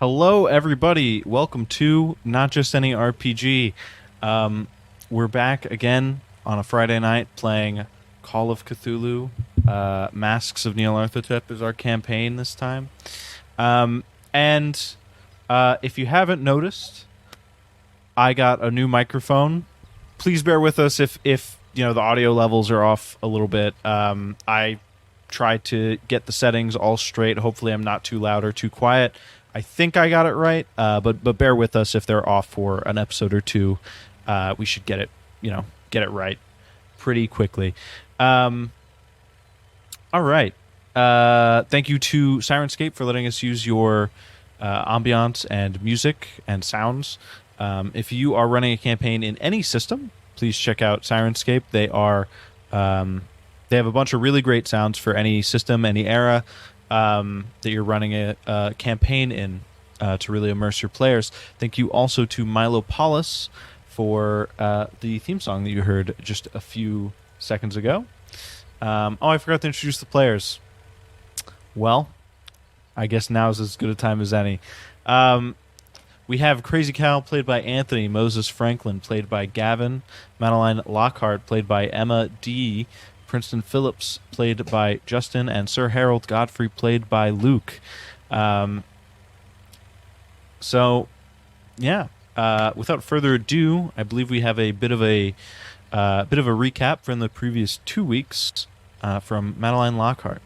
Hello, everybody. Welcome to Not Just Any RPG. We're back again on a Friday night playing Call of Cthulhu. Masks of Nyarlathotep is our campaign this time. And if you haven't noticed, I got a new microphone. Please bear with us if the audio levels are off a little bit. I tried to get the settings all straight. Hopefully I'm not too loud or too quiet. I think I got it right, but bear with us if they're off for an episode or two. We should get it right pretty quickly. All right. Thank you to Syrinscape for letting us use your ambiance and music and sounds. If you are running a campaign in any system, please check out Syrinscape. They have a bunch of really great sounds for any system, any era that you're running a campaign in to really immerse your players. Thank you also to Milopolis for the theme song that you heard just a few seconds ago. I forgot to introduce the players. Well, I guess now is as good a time as any. We have Crazy Cow, played by Anthony. Moses Franklin, played by Gavin. Madeline Lockhart, played by Emma D. Princeton Philips, played by Justin. And Sir Harold Godfrey, played by Luke. Without further ado, I believe we have a bit of a recap from the previous 2 weeks from Madeline Lockhart.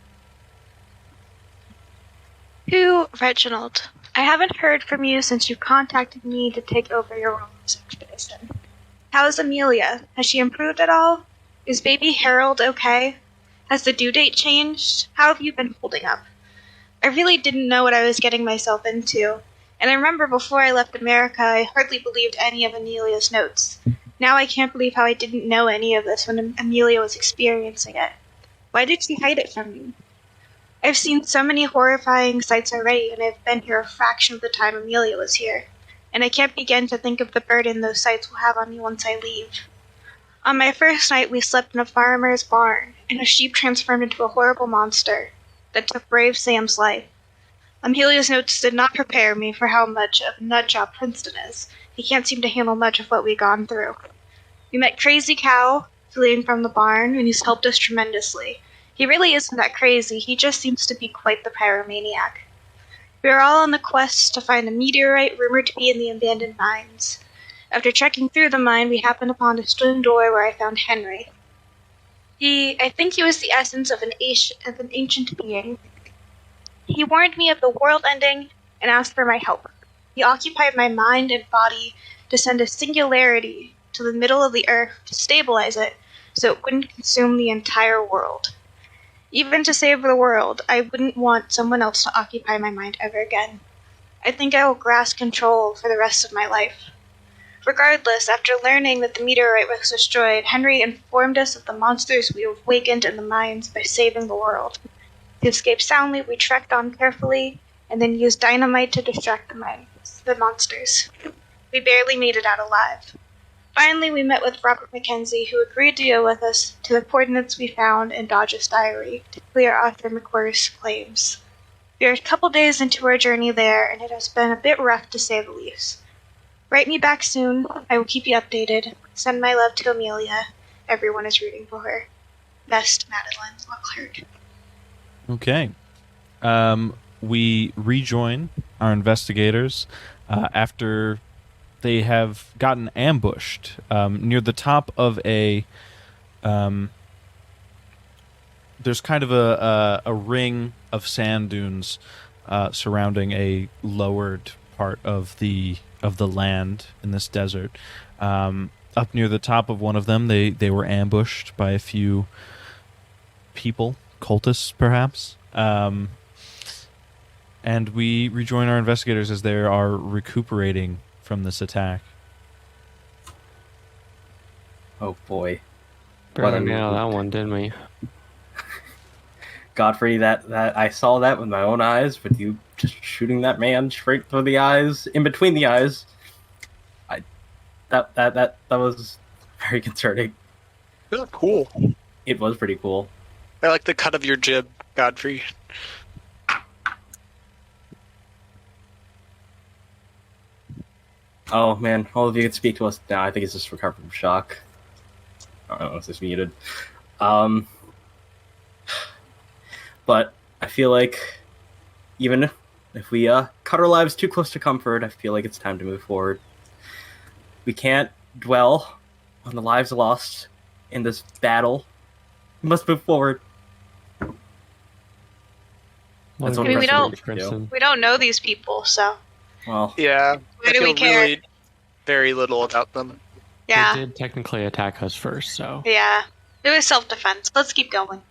To Reginald, I haven't heard from you since you contacted me to take over your wellness expedition. How's Amelia? Has she improved at all? Is baby Harold okay? Has the due date changed? How have you been holding up? I really didn't know what I was getting myself into, and I remember before I left America I hardly believed any of Amelia's notes. Now I can't believe how I didn't know any of this when Amelia was experiencing it. Why did she hide it from me? I've seen so many horrifying sights already, and I've been here a fraction of the time Amelia was here, and I can't begin to think of the burden those sights will have on me once I leave. On my first night, we slept in a farmer's barn, and a sheep transformed into a horrible monster that took brave Sam's life. Amelia's notes did not prepare me for how much of a nutjob Princeton is. He can't seem to handle much of what we've gone through. We met Crazy Cow, fleeing from the barn, and he's helped us tremendously. He really isn't that crazy, he just seems to be quite the pyromaniac. We are all on the quest to find a meteorite rumored to be in the abandoned mines. After checking through the mine, we happened upon a stone door where I found Henry. I think he was the essence of an ancient being. He warned me of the world ending and asked for my help. He occupied my mind and body to send a singularity to the middle of the earth to stabilize it so it wouldn't consume the entire world. Even to save the world, I wouldn't want someone else to occupy my mind ever again. I think I will grasp control for the rest of my life. Regardless, after learning that the meteorite was destroyed, Henry informed us of the monsters we awakened in the mines by saving the world. To escape soundly, we trekked on carefully, and then used dynamite to distract the monsters. We barely made it out alive. Finally, we met with Robert Mackenzie, who agreed to go with us to the coordinates we found in Dodge's diary to clear Arthur McClure's claims. We are a couple days into our journey there, and it has been a bit rough to say the least. Write me back soon. I will keep you updated. Send my love to Amelia. Everyone is rooting for her. Best, Madeline Lockhart. Okay. We rejoin our investigators after they have gotten ambushed near the top of a... there's kind of a ring of sand dunes surrounding a lowered part of the land in this desert. Up near the top of one of them, they were ambushed by a few people, cultists perhaps. And we rejoin our investigators as they are recuperating from this attack. Oh boy. Barely made out that one, didn't we? Godfrey, that I saw that with my own eyes, but you just shooting that man straight through the eyes, in between the eyes. That was very concerning. It looked cool. It was pretty cool. I like the cut of your jib, Godfrey. Oh man, all of you can speak to us now. I think it's just recovered from shock. I don't know if it's muted. But I feel like even if we cut our lives too close to comfort, I feel like it's time to move forward. We can't dwell on the lives lost in this battle. We must move forward. That's what I mean, we don't- Princeton. We don't know these people, so Well, Yeah. why do we feel care? really very little about them. Yeah, They did technically attack us first, so yeah. It was self-defense. Let's keep going.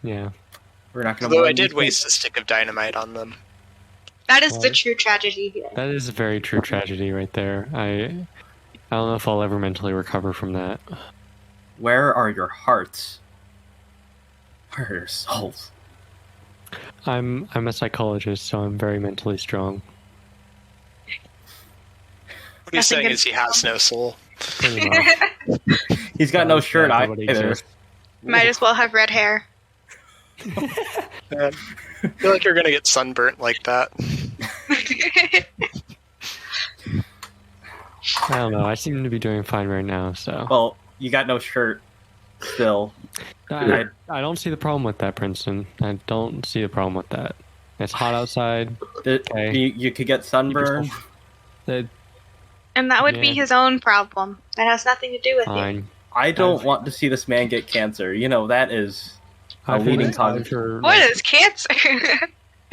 yeah. we're not going to. Although I did waste a stick of dynamite on them. That is the What? true tragedy here. That is a very true tragedy right there. I don't know if I'll ever mentally recover from that. Where are your hearts? Where are your souls? I'm a psychologist, so I'm very mentally strong. What he's Nothing saying can- is he has no soul. Pretty much. He's got no shirt Yeah, either. nobody exists. Might as well have red hair. Man, I feel like you're gonna get sunburnt like that. I don't know. I seem to be doing fine right now, so Well, you got no shirt still. I don't see the problem with that, Princeton. I don't see the problem with that. It's hot outside. Okay. You could get sunburned. That And that would be Yeah. his own problem. That has nothing to do with you. fine. I don't want to see this man get cancer. You know, that is a I've leading been cause for What is cancer?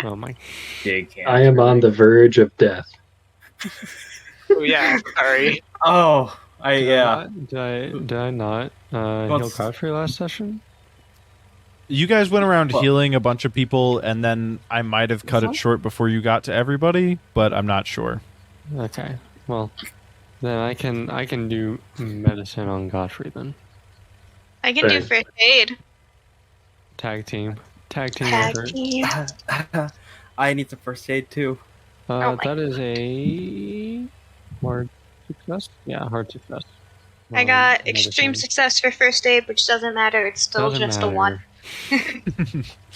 Oh my! big cancer. I am on the verge of death. Oh yeah, sorry. Oh, yeah. Did I not heal What's- Godfrey last session? You guys went around Well- healing a bunch of people, and then I might have cut it short before you got to everybody, but I'm not sure. Okay. Well, then I can do medicine on Godfrey then. I can do Right. first aid. Tag team Tag effort. team. I need some first aid too. Oh my That is a hard success. Yeah, hard success. I got Medicine. extreme success for first aid, which doesn't matter. It's still Doesn't just a matter. 1.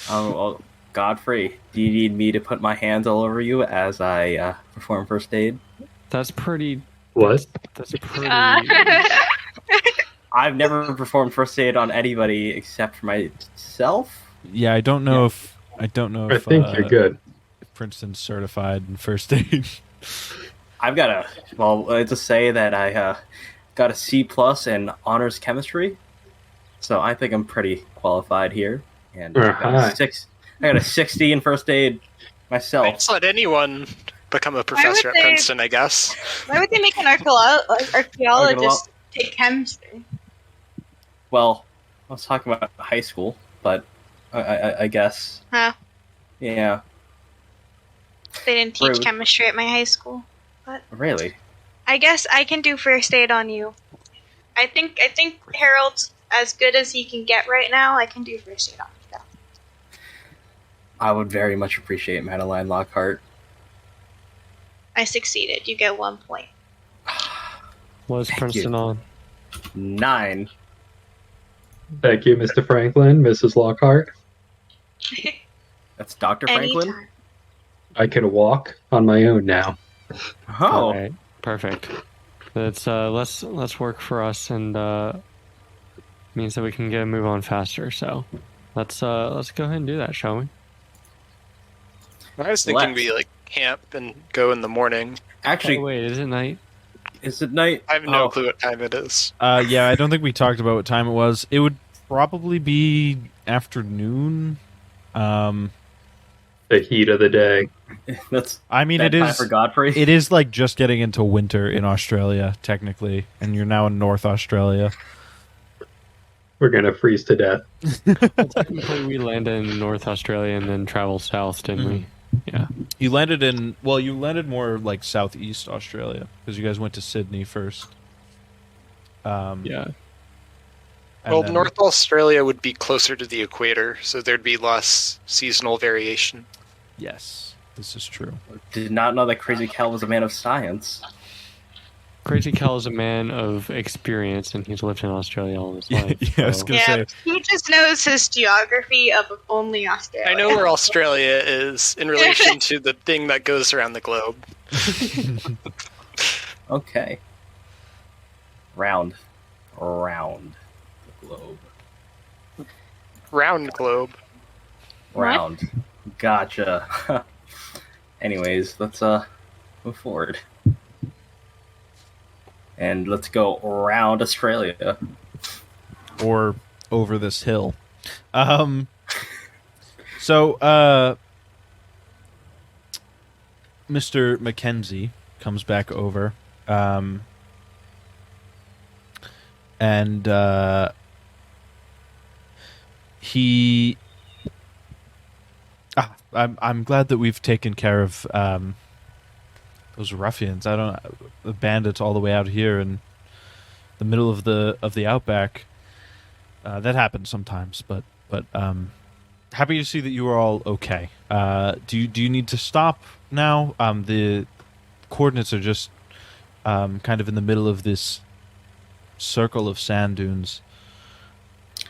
Oh, Godfrey, do you need me to put my hands all over you as I perform first aid? That's pretty. What? That's pretty. I've never performed first aid on anybody except for myself. Yeah, I don't know if I if think you're good. Princeton's certified in first aid. I've got a let's just say that I got a C plus in honors chemistry, so I think I'm pretty qualified here. And I got Uh-huh. I got a 60 in first aid myself. Just let anyone become a professor at they- Princeton, I guess. Why would they make an archaeologist take chemistry? Well, I was talking about high school, but I guess. Huh. Yeah, They didn't teach Rude. chemistry at my high school. really. I guess I can do first aid on you. I think Harold's as good as he can get right now. I can do first aid on you, though. I would very much appreciate Madeline Lockhart. I succeeded. You get 1 point. Was Thank Princeton you. on? 9. Thank you, Mr. Franklin, Mrs. Lockhart. That's Dr. Franklin? Anytime. I can walk on my own now. Oh, Alright, perfect. That's let's work for us, and means that we can get a move on faster. So let's go ahead and do that, shall we? I was thinking Let's. we like camp and go in the morning. actually, Oh, wait, is it night? is it night? I have no Oh, clue what time it is. Yeah, I don't think we talked about what time it was. It would probably be afternoon. The heat of the day. That's I mean, it bedtime is. for Godfrey. It is like just getting into winter in Australia, technically, and you're now in North Australia. We're gonna freeze to death. Technically, we landed in North Australia and then traveled south, didn't we? Yeah. You landed in. Well, you landed more like southeast Australia because you guys went to Sydney first. Yeah. and Well, then- North Australia would be closer to the equator, so there'd be less seasonal variation. Yes, this is true. Did not know that Crazy Cal was a man of science. Crazy Cal is a man of experience, and he's lived in Australia all his Yeah, life. yeah, I was so- gonna Yeah, say. he just knows his geography of only Australia. I know where Australia is in relation to the thing that goes around the globe. Okay. Round the globe. Round globe. Round. Gotcha. Anyways, let's move forward. And let's go around Australia. Or over this hill. So, Mr. Mackenzie comes back over. And he... I'm glad that we've taken care of those ruffians. The bandits all the way out here in the middle of the outback. That happens sometimes, but happy to see that you are all okay. Do you need to stop now? The coordinates are just kind of in the middle of this circle of sand dunes.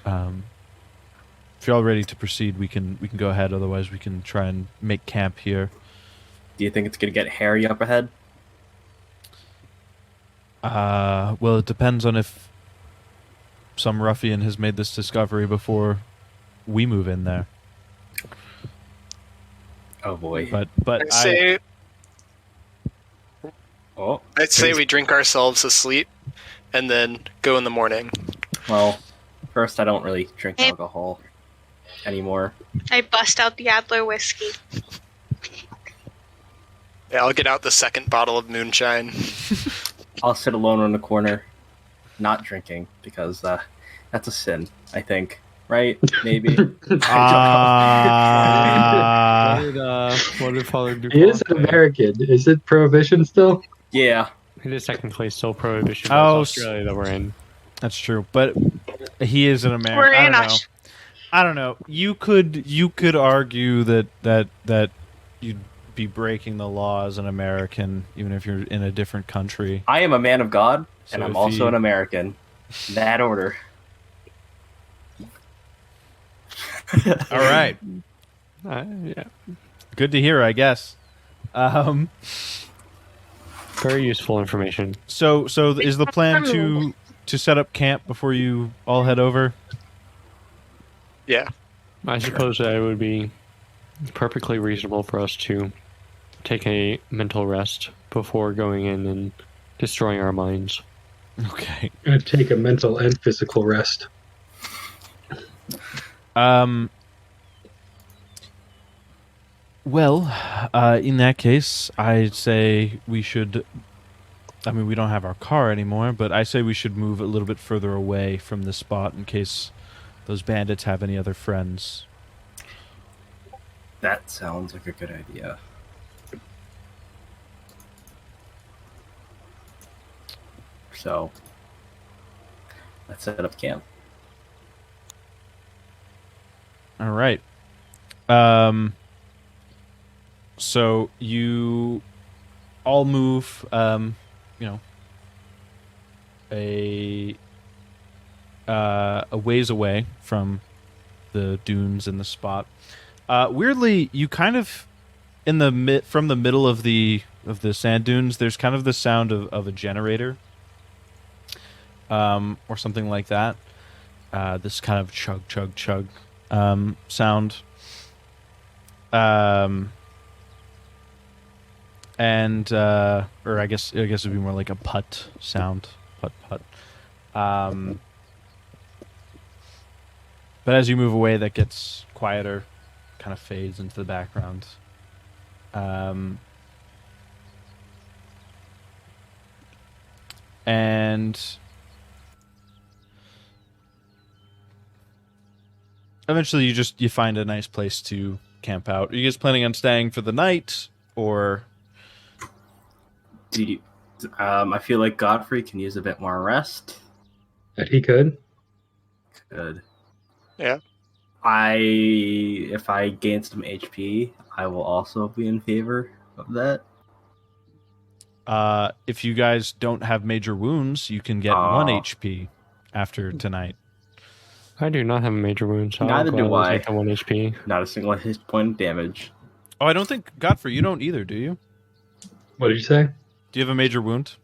If you're all ready to proceed, we can go ahead. Otherwise, we can try and make camp here. Do you think it's gonna get hairy up ahead? Well, it depends on if some ruffian has made this discovery before we move in there. Oh boy. But I'd say we drink ourselves asleep and then go in the morning. Well, first, I don't really drink alcohol anymore. I bust out the Adler whiskey. Yeah, I'll get out the second bottle of moonshine. I'll sit alone in the corner, not drinking, because that's a sin, I think. Right? Maybe. What did Father Ducal He is an say? American. Is it prohibition still? Yeah. It is technically still prohibition. Oh, It's Australia that we're in. that's true. But he is an We're American. in Aus- I don't know. You could argue that you'd be breaking the law as an American, even if you're in a different country. I am a man of God, So and I'm if also he- an American. In that order. All right. Yeah. Good to hear, I guess. Very useful information. So is the plan to set up camp before you all head over? Yeah. I suppose that it would be perfectly reasonable for us to take a mental rest before going in and destroying our minds. Okay. Gonna take a mental and physical rest. Well, in that case, I'd say we should... I mean, we don't have our car anymore, but I say we should move a little bit further away from this spot in case those bandits have any other friends. That sounds like a good idea. So, let's set up camp. All right. So you all move, a ways away from the dunes and the spot. Weirdly, you kind of from the middle of the sand dunes. There's kind of the sound of a generator, or something like that. This kind of chug chug chug sound. And or I guess it'd be more like a putt sound, putt putt. But as you move away, that gets quieter, kind of fades into the background. And eventually, you find a nice place to camp out. Are you guys planning on staying for the night, or? I feel like Godfrey can use a bit more rest. That he could. Good. Yeah. If I gain some HP, I will also be in favor of that. If you guys don't have major wounds, you can get 1 HP after tonight. I do not have a major wound, so Neither do I. Take a 1 HP. Not a single hit point of damage. Oh, I don't think Godfrey, you don't either, do you? What did you say? Do you have a major wound?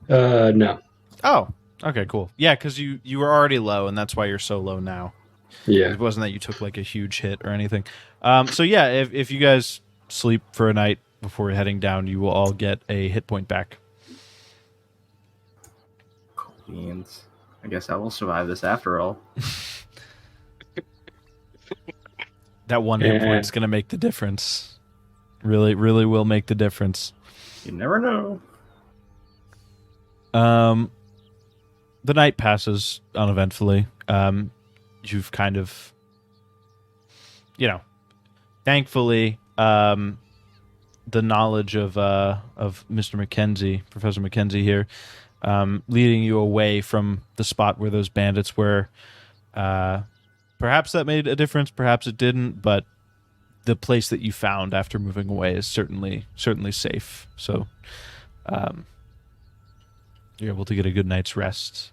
No. Oh, okay, cool. Yeah, because you were already low, and that's why you're so low now. Yeah. It wasn't that you took like a huge hit or anything. So yeah, if you guys sleep for a night before heading down, you will all get a hit point back. Beans. I guess I will survive this after all. That one hit point's going to make the difference. Really, really will make the difference. You never know. The night passes uneventfully. You've kind of, thankfully, the knowledge of Mr. Mackenzie, Professor Mackenzie here, leading you away from the spot where those bandits were. Perhaps that made a difference, perhaps it didn't, but the place that you found after moving away is certainly safe. So you're able to get a good night's rest.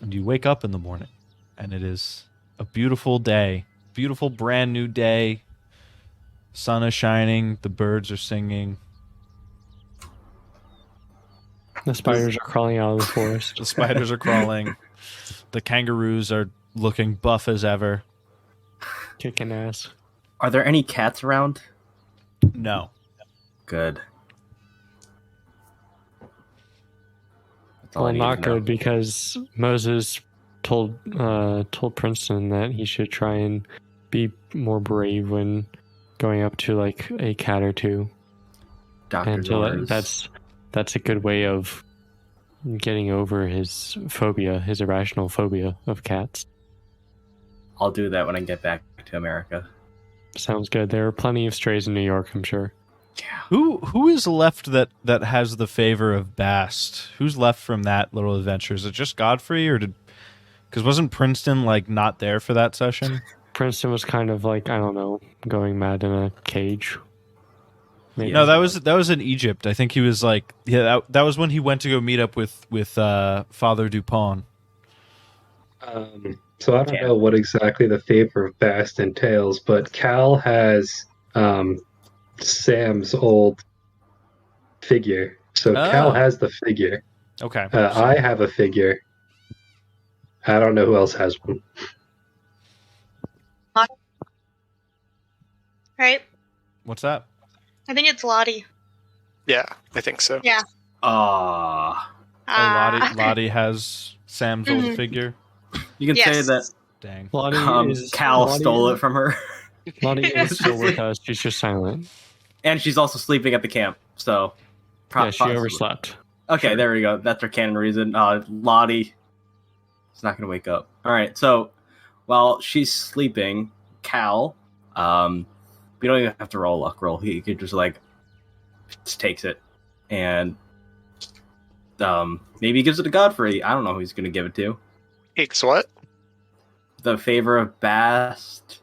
And you wake up in the morning, and it is a beautiful day. Beautiful brand new day. Sun is shining, the birds are singing. The spiders are crawling out of the forest. The spiders are crawling. The kangaroos are looking buff as ever. Kicking ass. Are there any cats around? No. Good. That's all I Well, need not to know. good because Moses told Princeton that he should try and be more brave when going up to like a cat or two. Dr. And so Norris. that's a good way of getting over his phobia, his irrational phobia of cats. I'll do that when I get back to America. Sounds good. There are plenty of strays in New York, I'm sure. Yeah. Who is left that has the favor of Bast? Who's left from that little adventure? Is it just Godfrey, or because wasn't Princeton like not there for that session? Princeton was kind of like, I don't know, going mad in a cage. Maybe. No, that was in Egypt. I think he was like, that was when he went to go meet up with Father Dupont. So I don't know what exactly the favor of Bast entails, but Cal has Sam's old figure. So Cal has the figure. Okay. I have a figure. I don't know who else has one. Right? What's that? I think it's Lottie. Yeah, I think so. Yeah. Lottie has Sam's old figure. You can say Yes. that Dang. Cal stole it from her. Lottie is still with us. She's just silent. And she's also sleeping at the camp, so... Yeah, she overslept. Okay, there we go. That's our canon reason. Lottie is not going to wake up. Alright, so while she's sleeping, Cal, we don't even have to roll a luck roll. He could just takes it and maybe he gives it to Godfrey. I don't know who he's going to give it to. Takes what? The favor of Bast.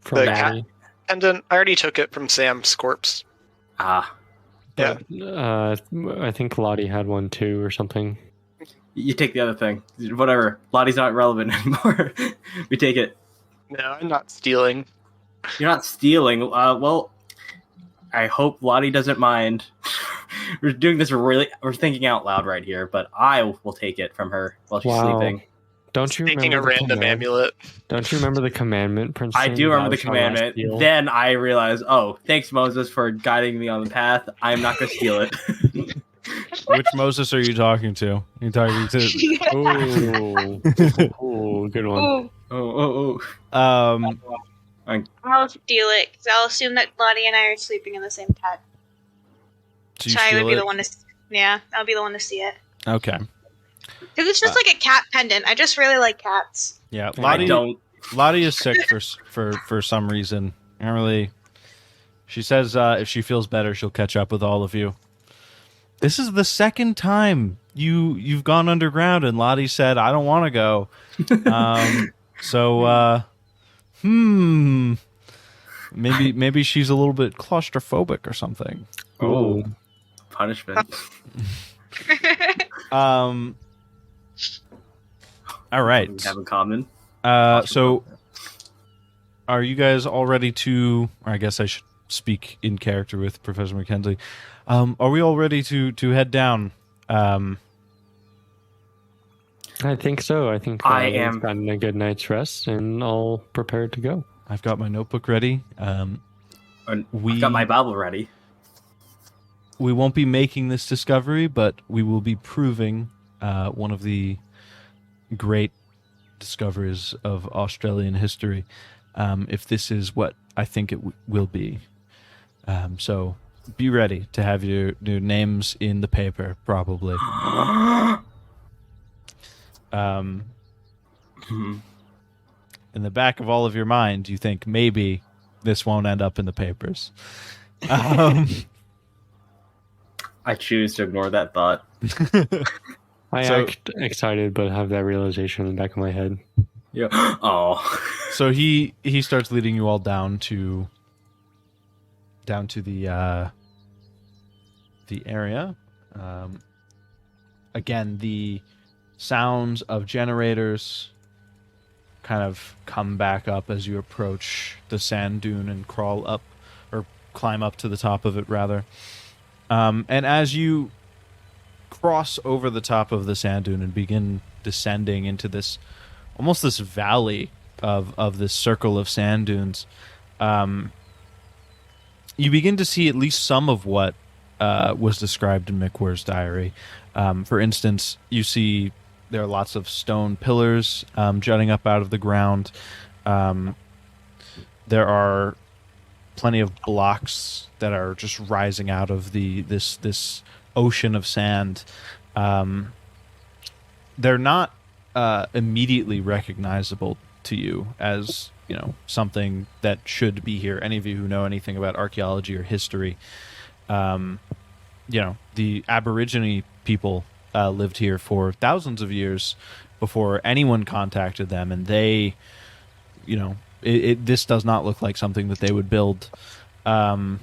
From The Lottie. And then I already took it from Sam's corpse. Ah, Yeah. I think Lottie had one too or something. you take the other thing. Whatever. Lottie's not relevant anymore. We take it. No, I'm not stealing. You're not stealing. Well, I hope Lottie doesn't mind. We're doing this we're thinking out loud right here, but I will take it from her while she's sleeping. Don't you Taking a remember the random amulet. Don't you remember the commandment, Prince? I do remember the commandment. Then I realize, oh, thanks Moses for guiding me on the path. I'm not going to steal it. Which Moses are you talking to? You're talking to. Oh, good one. Ooh, Um, I'll steal it because I'll assume that Lottie and I are sleeping in the same tent. so you So I would steal be it? the one to. Yeah, I'll be the one to see it. Okay. Because it's just like a cat pendant. I just really like cats. Yeah, I don't. Lottie is sick for some reason. I don't really. She says if she feels better, she'll catch up with all of you. This is the second time you've gone underground, and Lottie said, "I don't want to go." Maybe she's a little bit claustrophobic or something. Oh, punishment. All right. We have in common. So, are you guys all ready to? Or I guess I should speak in character with Professor Mackenzie. Are we all ready to head down? I think so. I think I we've am. gotten a good night's rest and all prepared to go. I've got my notebook ready. I've got my Bible ready. We won't be making this discovery, but we will be proving one of the great discoveries of Australian history, if this is what I think it will be. So be ready to have your names in the paper, probably. In the back of all of your mind, you think maybe this won't end up in the papers. I choose to ignore that thought. I act excited, but have that realization in the back of my head. Yeah. Oh. So he starts leading you all down to the area. Again, the sounds of generators kind of come back up as you approach the sand dune and crawl up, or climb up to the top of it, rather. And as you cross over the top of the sand dune and begin descending into this, almost this valley of this circle of sand dunes, you begin to see at least some of what was described in McWhirr's diary. For instance, you see there are lots of stone pillars jutting up out of the ground. There are plenty of blocks that are just rising out of this ocean of sand. They're not immediately recognizable to you as, you know, something that should be here. Any of you who know anything about archaeology or history, you know, the Aborigine people lived here for thousands of years before anyone contacted them, and they, you know, this does not look like something that they would build. And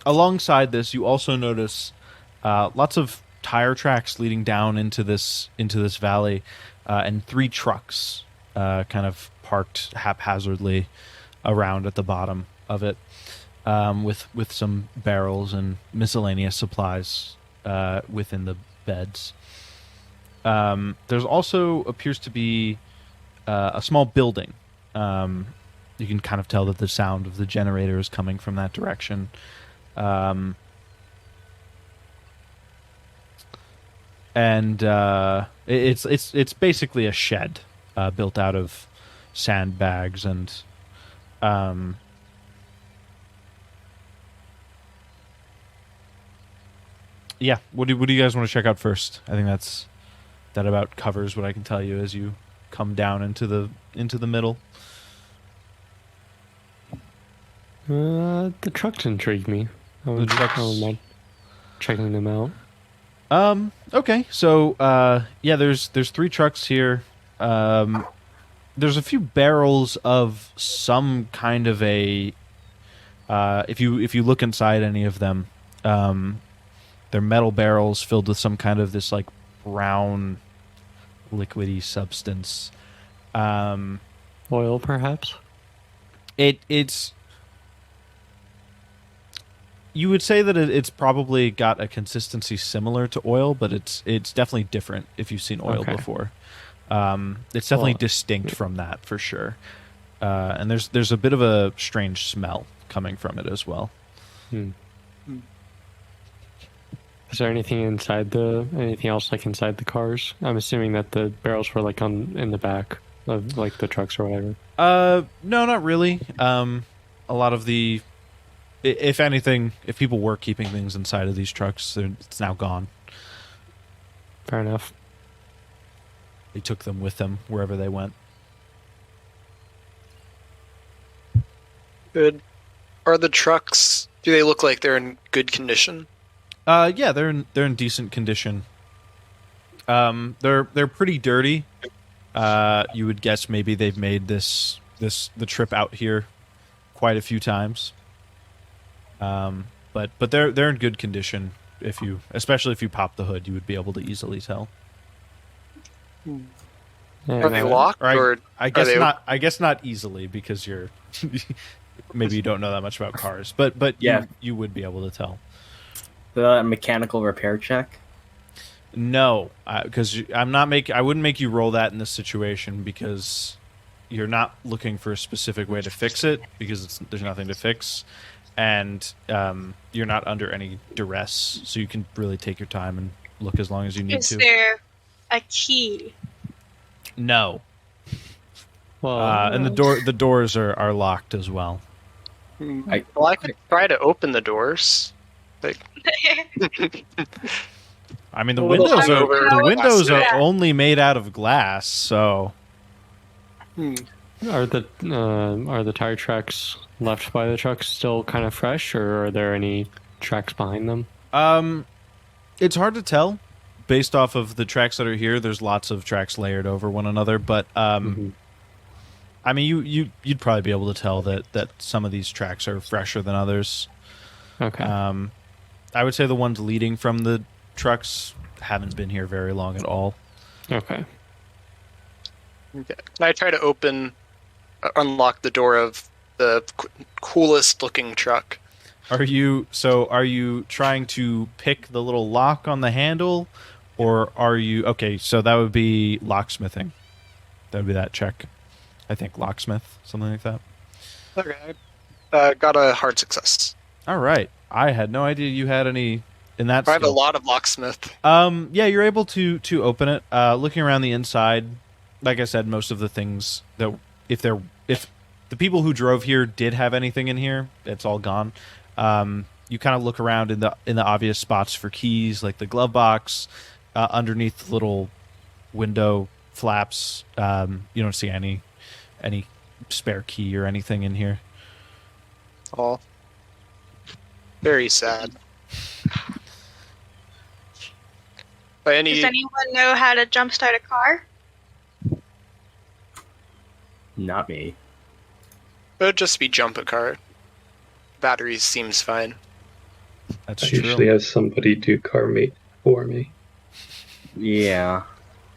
alongside this, you also notice lots of tire tracks leading down into this valley, and 3 trucks kind of parked haphazardly around at the bottom of it, with some barrels and miscellaneous supplies within the beds. There's also appears to be a small building. You can kind of tell that the sound of the generator is coming from that direction. And it's basically a shed built out of sandbags and yeah. What do you guys want to check out first? I think that about covers what I can tell you as you come down into the middle. The trucks intrigue me. I wouldn't mind checking them out. Okay. So, yeah, there's 3 trucks here. There's a few barrels of some kind of a, if you look inside any of them, they're metal barrels filled with some kind of this like brown liquidy substance. Oil, perhaps? It's you would say that it's probably got a consistency similar to oil, but it's definitely different if you've seen oil before. It's definitely distinct from that for sure. And there's a bit of a strange smell coming from it as well. Is there anything else like inside the cars? I'm assuming that the barrels were like in the back of like the trucks or whatever. No, not really. A lot of the, if anything, if people were keeping things inside of these trucks, it's now gone. Fair enough. They took them with them wherever they went. Good. Are the trucks, do they look like they're in good condition? Yeah, they're in decent condition. They're pretty dirty. You would guess maybe they've made the trip out here quite a few times. But they're in good condition. Especially if you pop the hood, you would be able to easily tell. Are they locked, or I guess not? I guess not easily because you're maybe you don't know that much about cars, but Yeah. you would be able to tell. The mechanical repair check. No, because I wouldn't make you roll that in this situation because you're not looking for a specific way to fix it because there's nothing to fix, and you're not under any duress, so you can really take your time and look as long as you need Is to. there a key? No. Well, and the doors are locked as well. Well, I could try to open the doors. Like, I mean, the A little windows are Yeah. only made out of glass, so are the tire tracks left by the trucks still kind of fresh, or are there any tracks behind them? it's hard to tell based off of the tracks that are here. There's lots of tracks layered over one another, but I mean, you'd probably be able to tell that some of these tracks are fresher than others. Okay. I would say the ones leading from the trucks haven't been here very long at all. Okay. can I try to unlock the door of the coolest looking truck? Are you trying to pick the little lock on the handle, or are you okay? So that would be locksmithing. That would be that check. I think locksmith, something like that. Okay, I got a hard success. All right. I had no idea you had any in that. I have a skill. lot of locksmith. Yeah, you're able to open it. Looking around the inside, like I said, most of the things that if the people who drove here did have anything in here, it's all gone. You kind of look around in the obvious spots for keys, like the glove box, underneath the little window flaps. You don't see any spare key or anything in here. Oh, very sad. By any Does anyone know how to jumpstart a car? Not me. it would just be jump a car. Batteries seems fine. That's I true. usually have somebody do car mate for me. Yeah.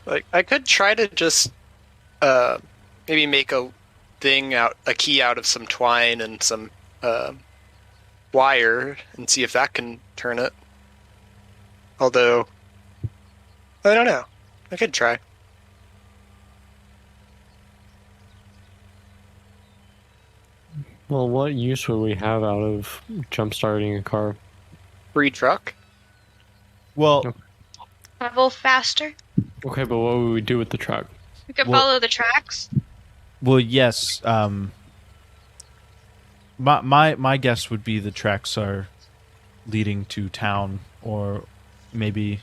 Like I could try to just maybe make a key out of some twine and some wire and see if that can turn it. Although I don't know. I could try. Well, what use would we have out of jump starting a car? Free truck? Well, Travel faster? Okay, but what would we do with the truck? We could Well- follow the tracks. well, yes. My guess would be the tracks are leading to town, or maybe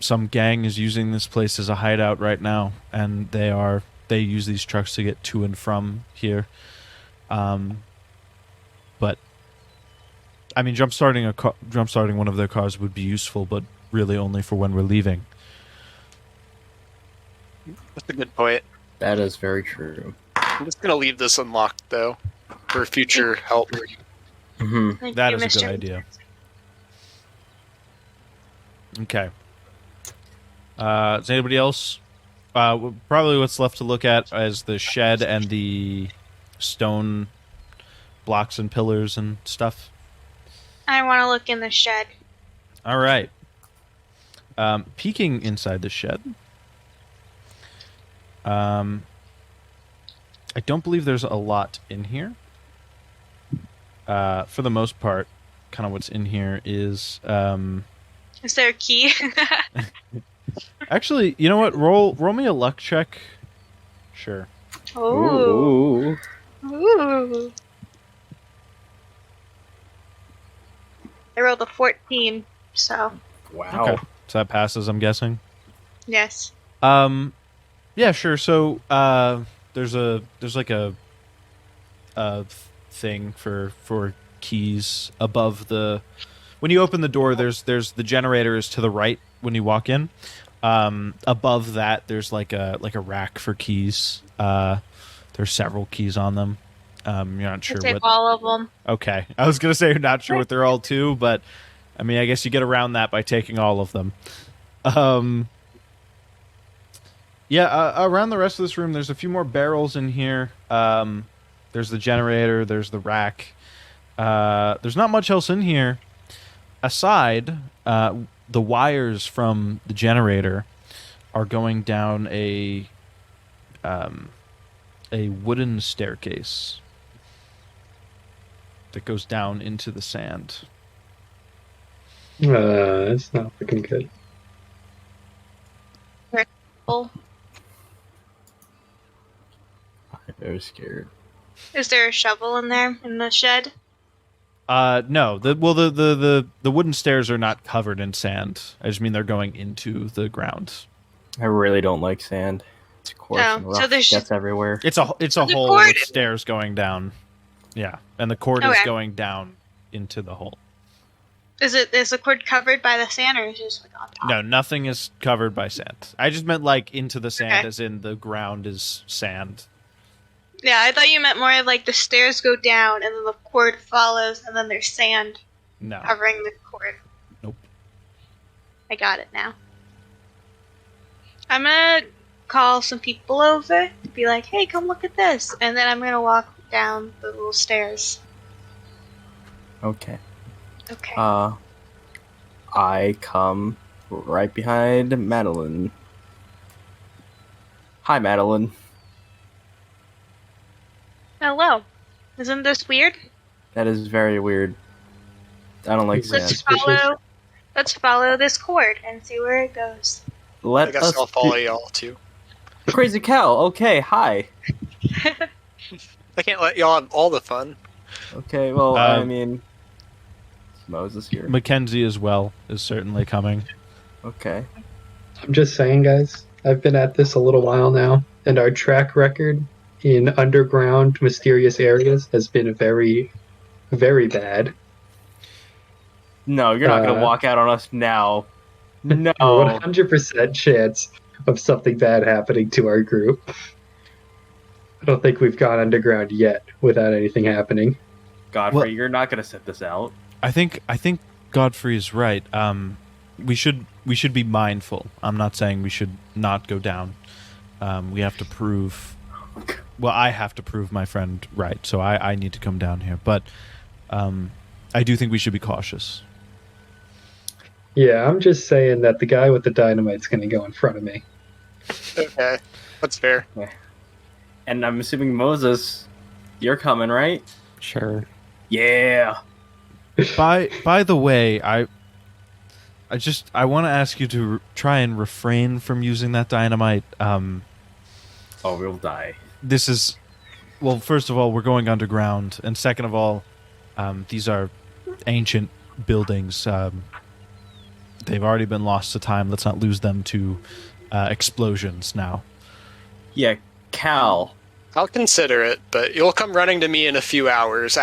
some gang is using this place as a hideout right now, and they use these trucks to get to and from here. But I mean, jumpstarting one of their cars would be useful, but really only for when we're leaving. That's a good point. That is very true. I'm just gonna leave this unlocked though, for future help. Hmm. Thank That you, is a Mr. good idea. Okay. Does anybody else? Probably what's left to look at is the shed and the stone blocks and pillars and stuff. I want to look in the shed. All right. Peeking inside the shed. I don't believe there's a lot in here. For the most part, kind of what's in here is. Is there a key? Actually, you know what? Roll me a luck check. Sure. Oh. Ooh. Ooh. I rolled a 14, so Wow. Okay. So that passes, I'm guessing. yes. Yeah, sure. So there's like a thing for keys above the. When you open the door, there's the generator is to the right when you walk in. Above that, there's like a rack for keys. There's several keys on them. You're not sure Take what. all of them. Okay, I was gonna say you're not sure what they're all to, but I mean, I guess you get around that by taking all of them. Yeah, around the rest of this room, there's a few more barrels in here. There's the generator. There's the rack. There's not much else in here. Aside, the wires from the generator are going down a wooden staircase that goes down into the sand. It's not looking good. Oh, I'm very scared. is there a shovel in there in the shed? No. The wooden stairs are not covered in sand. I just mean they're going into the ground. I really don't like sand. It's coarse Oh, and so rough. there's Gets everywhere. It's a the hole cord- with stairs going down. Yeah, and the cord is Okay. going down into the hole. Is the cord covered by the sand, or is it just like on top? No, nothing is covered by sand. I just meant like into the sand, Okay. as in the ground is sand. Yeah, I thought you meant more of like the stairs go down and then the cord follows, and then there's sand No. covering the cord. Nope. I got it now. I'm gonna call some people over, be like, "Hey, come look at this," and then I'm gonna walk down the little stairs. Okay. Okay. I come right behind Madeline. Hi, Madeline. Hello. Isn't this weird? That is very weird. I don't like Let's sand. Let's follow this cord and see where it goes. I Let guess us I'll follow y'all too. Crazy cow. Okay, hi. I can't let y'all have all the fun. Okay, well, I mean, is Moses here. Mackenzie as well is certainly coming. Okay. I'm just saying, guys, I've been at this a little while now, and our track record in underground mysterious areas has been very, very bad. No, you're not gonna walk out on us now. No. 100% chance of something bad happening to our group. I don't think we've gone underground yet without anything happening. Godfrey, Well- you're not gonna set this out. I think Godfrey is right. We should be mindful. I'm not saying we should not go down. We have to prove. Well, I have to prove my friend right, so I need to come down here. But I do think we should be cautious. Yeah, I'm just saying that the guy with the dynamite's going to go in front of me. Okay, that's fair. And I'm assuming Moses, you're coming, right? Sure. Yeah. By the way, I want to ask you to try and refrain from using that dynamite. Oh, we'll die. This is, well, first of all, we're going underground, and second of all, these are ancient buildings. They've already been lost to time. Let's not lose them to explosions now. Yeah, Cal. I'll consider it, but you'll come running to me in a few hours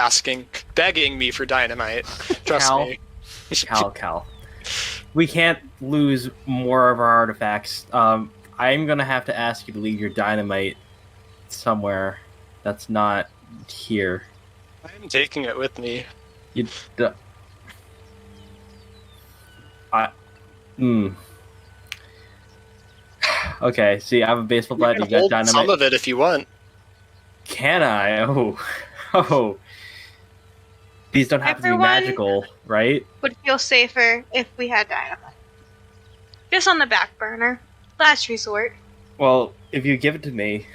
begging me for dynamite. Trust Cal. me. Cal. We can't lose more of our artifacts. I'm gonna have to ask you to leave your dynamite somewhere that's not here. I'm taking it with me. You. Okay, see, I have a baseball You bat. can You got hold dynamite. some of it if you want. Can I? Oh. These don't have to be Everyone- magical, right? Would feel safer if we had dynamite. Just on the back burner. Last resort. Well, if you give it to me,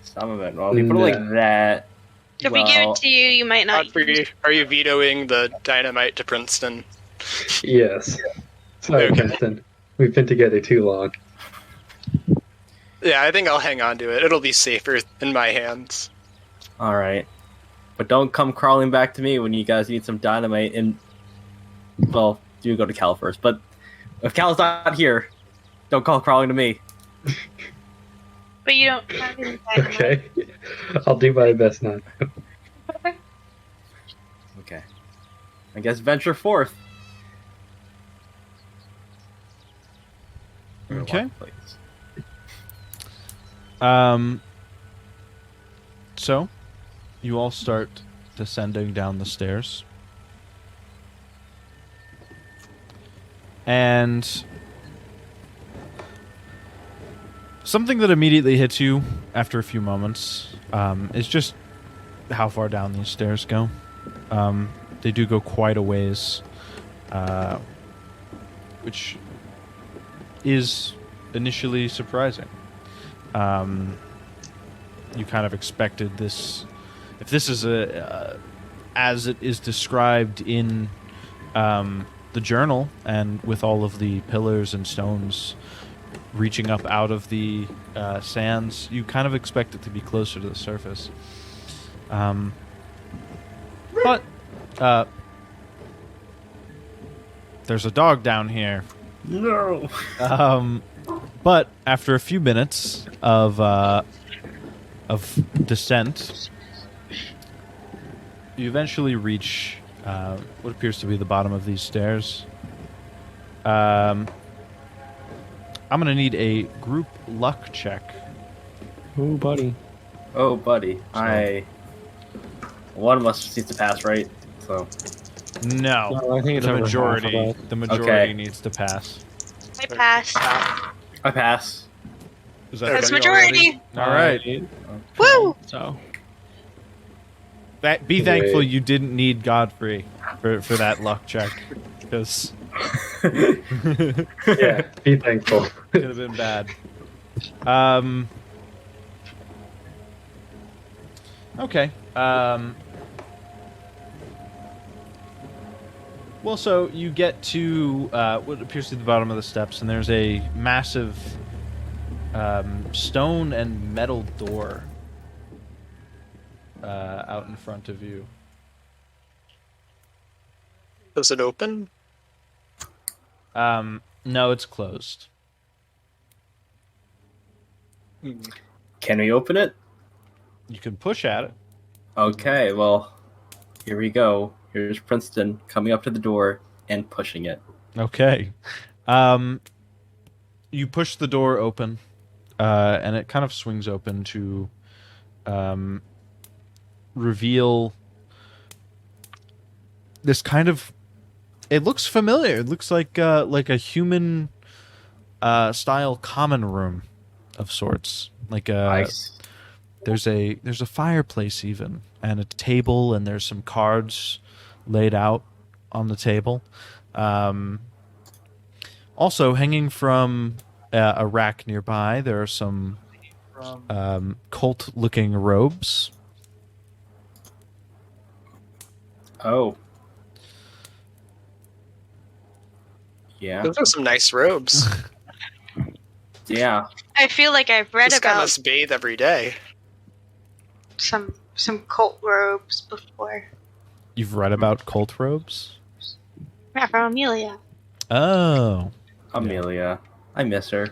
some of it. Well, if you put it like that. If we give it to you, you might not. Godfrey, are you vetoing the dynamite to Princeton? Yes. Sorry, Okay. Princeton. We've been together too long. Yeah, I think I'll hang on to it. It'll be safer in my hands. All right, but don't come crawling back to me when you guys need some dynamite. And well, you go to Cal first. But if Cal's not here, don't call crawling to me. But you don't have any dynamite. Okay. I'll do my best not to. Okay. I guess venture forth. Okay. Please. So, you all start descending down the stairs. And Something that immediately hits you after a few moments is just how far down these stairs go. They do go quite a ways, which is initially surprising. You kind of expected this. If this is as it is described in the journal, and with all of the pillars and stones reaching up out of the sands, you kind of expect it to be closer to the surface. But there's a dog down here. No. But after a few minutes of descent, you eventually reach what appears to be the bottom of these stairs. I'm going to need a group luck check. Ooh, buddy. Oh, buddy. One of us needs to pass, right? So. No, No, I think it's the over majority. half of us. The majority Okay. needs to pass. I passed. I pass. Is That's That's everybody majority. All right. Woo! So, Be thankful you didn't need Godfrey for that luck check, because Yeah, be thankful. could have been bad. Okay. Well, so you get to what appears to be the bottom of the steps, and there's a massive stone and metal door out in front of you. Does it open? No, it's closed. Can we open it? You can push at it. Okay, well, here we go. Here's Princeton coming up to the door and pushing it. Okay. You push the door open, and it kind of swings open to reveal this kind of... It looks familiar. It looks like a human style common room of sorts. Like a... Nice. There's a fireplace even, and a table, and there's some cards laid out on the table. Also, hanging from a rack nearby, there are some cult-looking robes. Oh. Yeah. Those are some nice robes. Yeah. I feel like I've read This guy about must bathe every day. some cult robes before. You've read about cult robes? Yeah, from Amelia. Oh. Amelia. I miss her.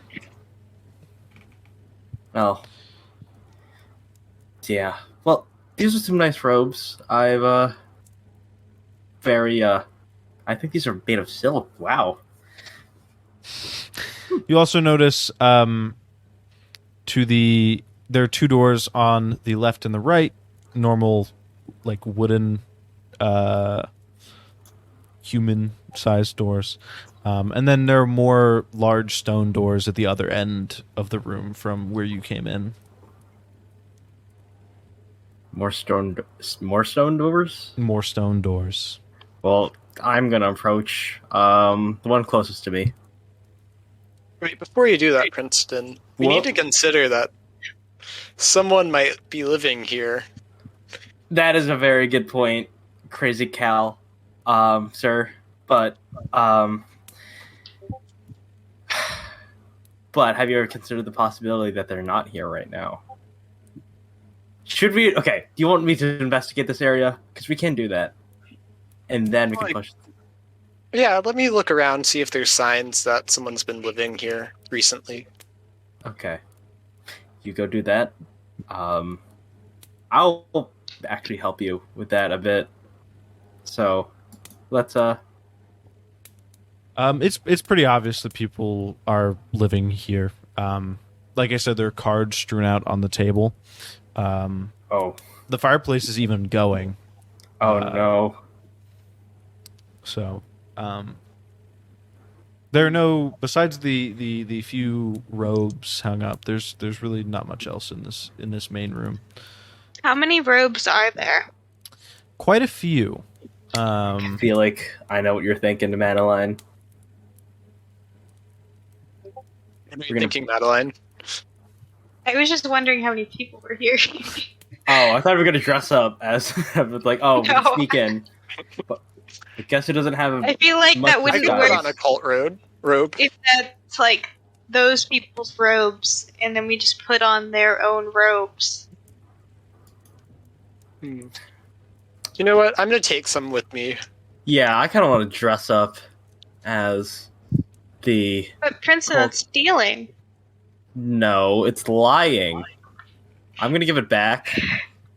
Oh. Yeah. Well, these are some nice robes. I think these are made of silk. Wow. You also notice there are two doors on the left and the right, normal, like wooden, human-sized doors. And then there are more large stone doors at the other end of the room from where you came in. More stone doors? More stone doors. Well, I'm gonna approach the one closest to me. Wait, before you do that, Princeton, we Well- need to consider that someone might be living here. That is a very good point, Crazy Cal, sir. But have you ever considered the possibility that they're not here right now? Should we? Okay, do you want me to investigate this area? Because we can do that, and then we can push. Yeah, let me look around, see if there's signs that someone's been living here recently. Okay, you go do that. I'll actually help you with that a bit. So, let's It's pretty obvious that people are living here. Like I said, there are cards strewn out on the table. Oh The fireplace is even going. no! So, There are no besides the few robes hung up. There's really not much else in this main room. How many robes are there? Quite a few. I feel like I know what you're thinking, Madeline. What are you We're gonna- thinking, Madeline? I was just wondering how many people were here. Oh, I thought we were gonna dress up as like, oh, we can No. sneak in. But I guess it doesn't have. I feel like Much that I wouldn't could disguise. put work on a cult robe. if that's like those people's robes, and then we just put on their own robes. You know what? I'm gonna take some with me. Yeah, I kind of want to dress up as the. But Princeton, Cool. that's stealing. No, it's lying. I'm gonna give it back.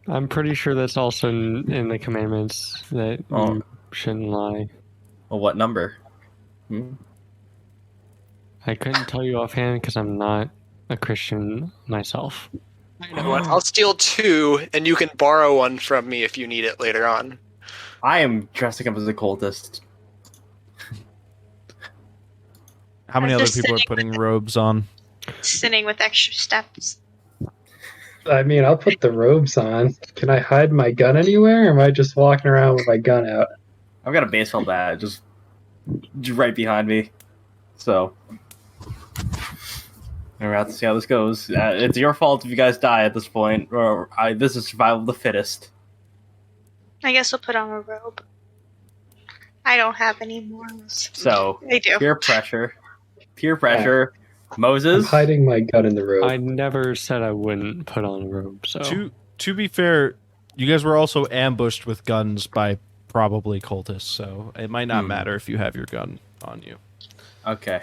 I'm pretty sure that's also in the commandments that Oh. you shouldn't lie. Well, what number? Hmm? I couldn't tell you offhand because I'm not a Christian myself. You know what? I'll steal 2, and you can borrow one from me if you need it later on. I am dressing up as a cultist. How many I'm other just people are sitting putting robes on? Sinning with extra steps. I mean, I'll put the robes on. Can I hide my gun anywhere, or am I just walking around with my gun out? I've got a baseball bat just right behind me. So we're out to see how this goes. It's your fault if you guys die at this point, or this is survival of the fittest. I guess we'll put on a robe. I don't have any morals. So I do. peer pressure. Moses. I'm hiding my gun in the robe. I never said I wouldn't put on a robe, so To be fair, you guys were also ambushed with guns by probably cultists, so it might not matter if you have your gun on you. Okay.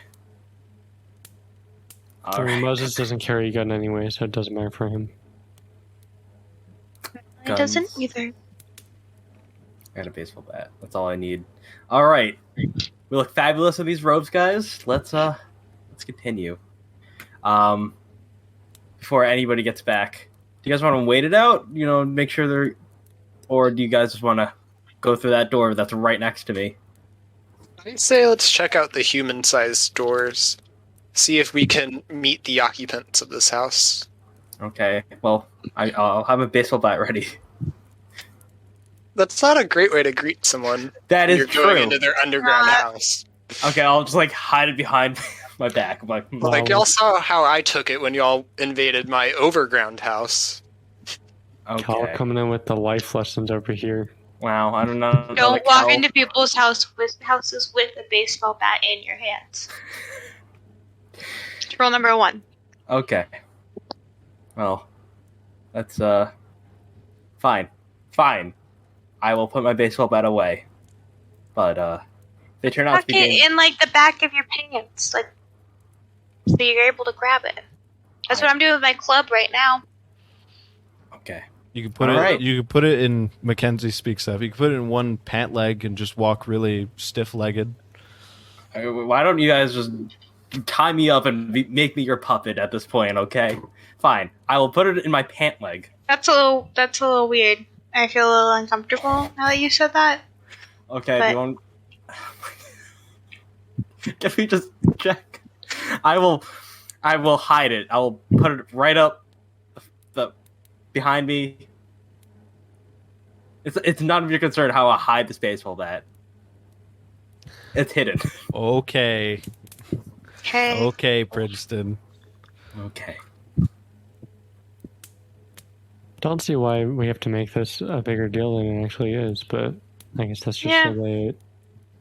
I All mean, right. Moses doesn't carry a gun anyway, so it doesn't matter for him. It doesn't Guns. either. I got a baseball bat. That's all I need. All right. We look fabulous in these robes, guys. Let's continue. Before anybody gets back, do you guys want to wait it out? You know, make sure they're, or do you guys just want to go through that door that's right next to me? I'd say let's check out the human-sized doors. See if we can meet the occupants of this house. Okay. Well, I'll have a baseball bat ready. That's not a great way to greet someone. That when is you're going true. into their underground Not- house. Okay, I'll just like hide it behind my back. I'm like, Like y'all saw how I took it when y'all invaded my overground house. Kyle okay. coming in with the life lessons over here. Wow, I don't know. Don't walk into people's houses with a baseball bat in your hands. Rule number 1. Okay. Well, that's fine. Fine. I will put my baseball bat away. But they turn out to Tuck be it dangerous. in like the back of your pants, like so you're able to grab it. That's what I'm doing with my club right now. Okay. You can put All it. right. You can put it in Mackenzie speaks stuff. You can put it in one pant leg and just walk really stiff-legged. Why don't you guys just tie me up and make me your puppet at this point? Okay. Fine. I will put it in my pant leg. That's a little weird. I feel a little uncomfortable now that you said that. Okay. But- Do you want? Can we just check? I will hide it. I will put it right up the behind me. It's none of your concern how I hide this baseball bat. It's hidden. Okay. Okay. Okay, Princeton. Okay. Don't see why we have to make this a bigger deal than it actually is, but I guess that's just Yeah. the way it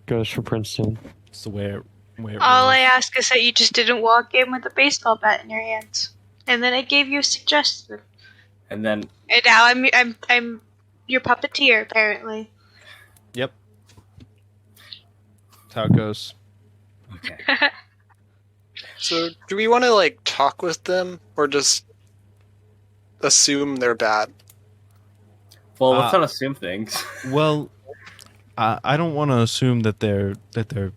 goes for Princeton. It's the way it All rolls. I ask is that you just didn't walk in with a baseball bat in your hands, and then I gave you a suggestion. And then And now I'm your puppeteer apparently. Yep. That's how it goes. okay. So, do we want to like talk with them or just assume they're bad? Well, let's Uh, not assume things. Well, I don't want to assume that they're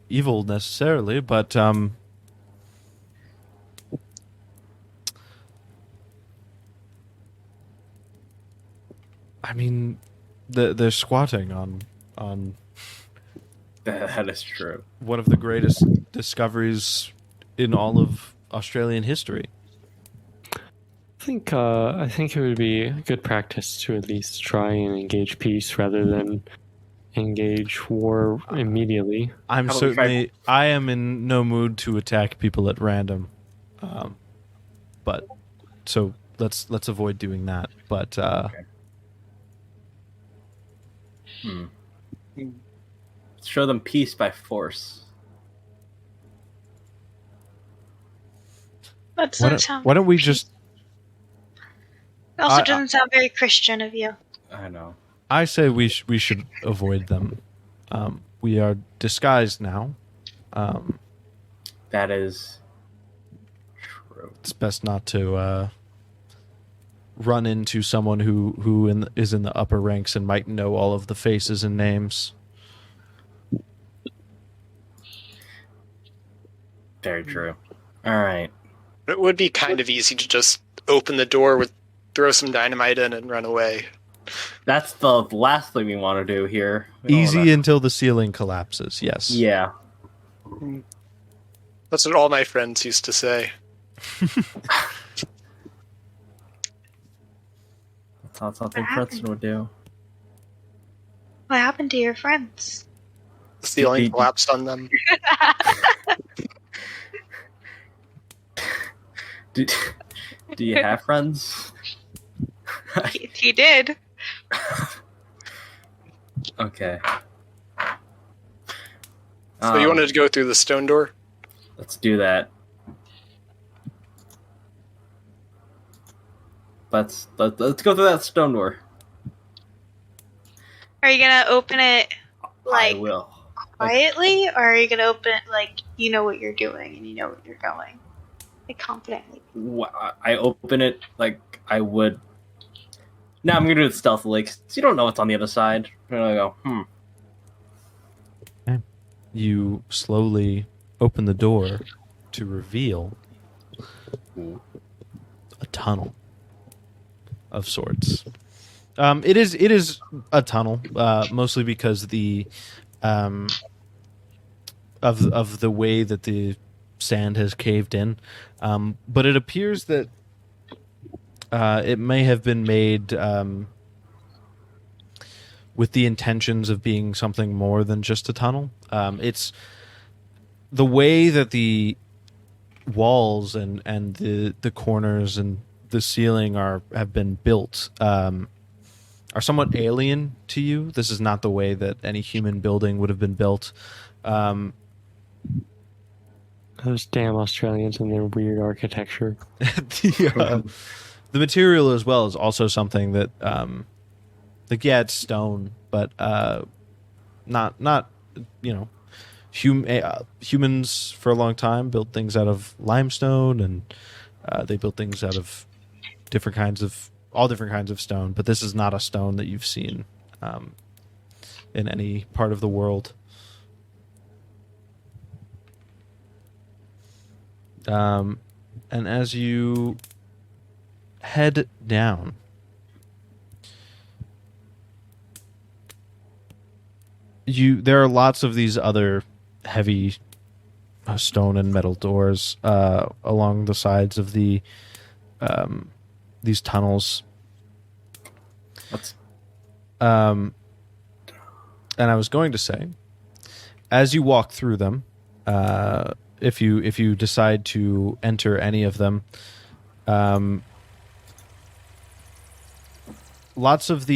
evil necessarily, but I mean, they're squatting on That is true. one of the greatest discoveries in all of Australian history. I think it would be good practice to at least try and engage peace rather than engage war immediately. I am in no mood to attack people at random, but so let's avoid doing that. But show them peace by force. That doesn't sound. why don't we just? It also doesn't sound very Christian of you. I know. I say we should avoid them. We are disguised now. That is true. It's best not to run into someone who is in the upper ranks and might know all of the faces and names. Very true. All right. It would be kind of easy to just open the door throw some dynamite in and run away. That's the last thing we want to do here. Easy until the ceiling collapses, yes. Yeah. That's what all my friends used to say. That's not something Princeton would do. What happened to your friends? The ceiling collapsed on them. Do you have friends? He did. Okay. So you wanted to go through the stone door? Let's do that. Let's go through that stone door. Are you gonna open it I will. quietly, or are you gonna open it like you know what you're doing and you know what you're going, like confidently? I open it like I would. No, I'm gonna do it stealthily because you don't know what's on the other side. I'm gonna go. Okay. You slowly open the door to reveal a tunnel of sorts. It is a tunnel, mostly because the of the way that the sand has caved in. But it appears that it may have been made with the intentions of being something more than just a tunnel. It's the way that the walls and the corners and the ceiling have been built are somewhat alien to you. This is not the way that any human building would have been built. Those damn Australians and their weird architecture. The material as well is also something that, it's stone, but not humans for a long time built things out of limestone, and they built things out of all different kinds of stone. But this is not a stone that you've seen in any part of the world. And as you head down, there are lots of these other heavy stone and metal doors along the sides of these tunnels. And I was going to say, as you walk through them, if you decide to enter any of them, lots of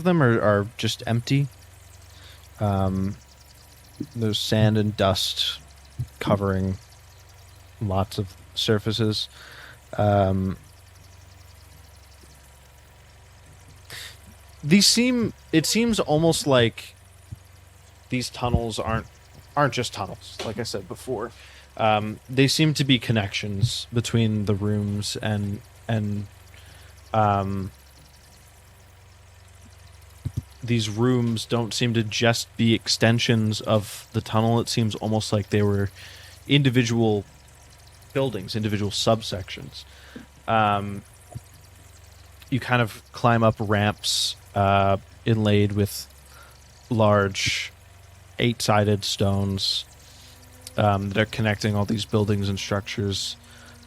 them are just empty. There's sand and dust covering lots of surfaces. It seems almost like these tunnels aren't just tunnels, like I said before. They seem to be connections between the rooms, and these rooms don't seem to just be extensions of the tunnel. It seems almost like they were individual buildings, individual subsections. You kind of climb up ramps inlaid with large 8-sided stones that are connecting all these buildings and structures.